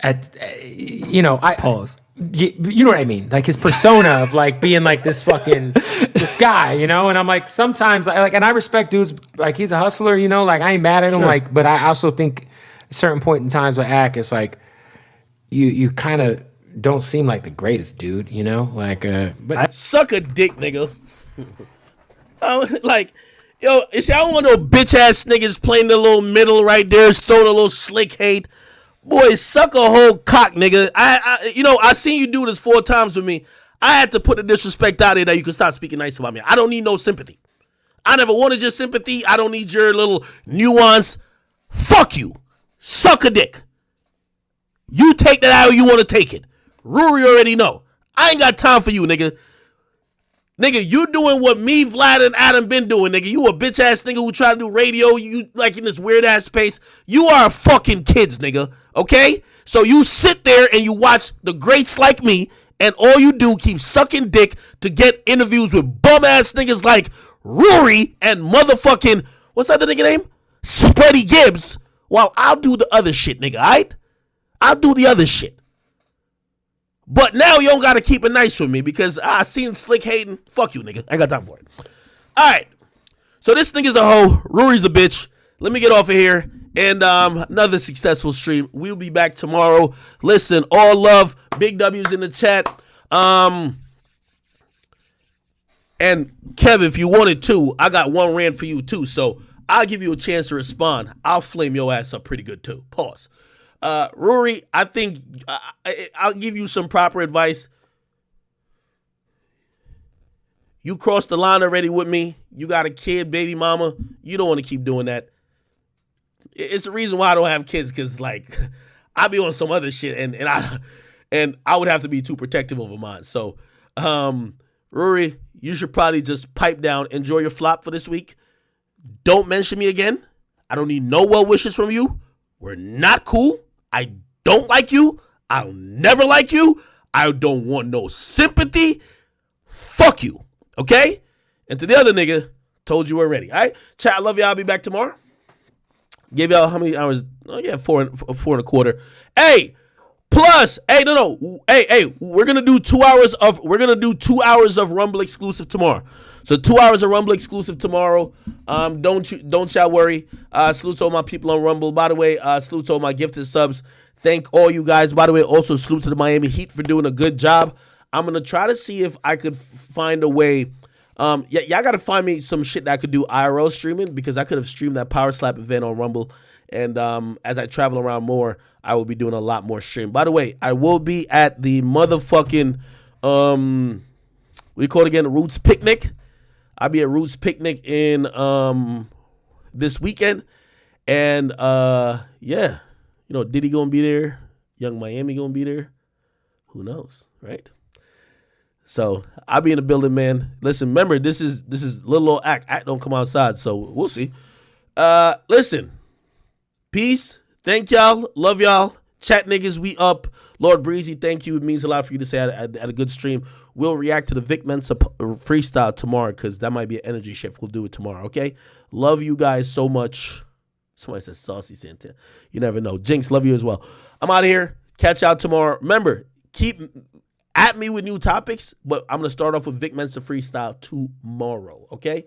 Pause. You know what I mean? Like his persona of like being like this fucking this guy, And I'm like, sometimes and I respect dudes, like he's a hustler, like I ain't mad at him, Sure. like, but I also think at a certain point in times with Ak, it's like you kind of don't seem like the greatest dude, like but Suck a dick, nigga. Like, yo, you see, I don't want no bitch ass niggas playing the little middle right there, throwing a little slick hate. Boy, suck a whole cock, nigga. I seen you do this 4 times with me. I had to put the disrespect out there that you can stop speaking nice about me. I don't need no sympathy. I never wanted your sympathy. I don't need your little nuance. Fuck you. Suck a dick. You take that how you want to take it. Rory already know. I ain't got time for you, nigga. Nigga, you doing what me, Vlad, and Adam been doing, nigga. You a bitch ass nigga who try to do radio, you like in this weird ass space. You are fucking kids, nigga. Okay? So you sit there and you watch the greats like me, and all you do keep sucking dick to get interviews with bum ass niggas like Rory and motherfucking, what's that nigga name? Spready Gibbs. While I'll do the other shit, nigga, alright? I'll do the other shit. But now you don't gotta keep it nice with me, because I seen slick hating. Fuck you, nigga. I ain't got time for it. Alright. So this nigga's a hoe. Rory's a bitch. Let me get off of here. And another successful stream. We'll be back tomorrow. Listen, all love. Big W's in the chat. And Kev, if you wanted to, I got one rant for you too. So I'll give you a chance to respond. I'll flame your ass up pretty good too. Pause. Rory, I think I'll give you some proper advice. You crossed the line already with me. You got a kid, baby mama. You don't want to keep doing that. It's the reason why I don't have kids, because like I be on some other shit, and I would have to be too protective over mine. So, Rory, you should probably just pipe down. Enjoy your flop for this week. Don't mention me again. I don't need no well wishes from you. We're not cool. I don't like you. I'll never like you. I don't want no sympathy. Fuck you. Okay? And to the other nigga, told you already. All right? Chat, I love y'all. I'll be back tomorrow. Give y'all how many hours? Oh yeah, four and a quarter. Hey, plus, hey, no. Hey, we're gonna do 2 hours of Rumble exclusive tomorrow. So 2 hours of Rumble exclusive tomorrow. Don't y'all worry. Salute to all my people on Rumble. By the way, salute to all my gifted subs. Thank all you guys. By the way, also salute to the Miami Heat for doing a good job. I'm gonna try to see if I could find a way. Y'all gotta find me some shit that I could do IRL streaming, because I could have streamed that Power Slap event on Rumble. And as I travel around more, I will be doing a lot more stream. By the way, I will be at the motherfucking we call it again, Roots Picnic. I'll be at Roots Picnic in this weekend. And yeah, you know, Diddy gonna be there, Young Miami gonna be there. Who knows, right? So I'll be in the building, man. Listen, remember, this is little old act. Act don't come outside, so we'll see. Listen, peace. Thank y'all. Love y'all. Chat niggas, we up. Lord Breezy, thank you. It means a lot for you to say I had a good stream. We'll react to the Vic Mensa freestyle tomorrow, because that might be an energy shift. We'll do it tomorrow, okay? Love you guys so much. Somebody says Saucy Santa. You never know. Jinx, love you as well. I'm out of here. Catch y'all tomorrow. Remember, keep at me with new topics, but I'm going to start off with Vic Mensa freestyle tomorrow, okay?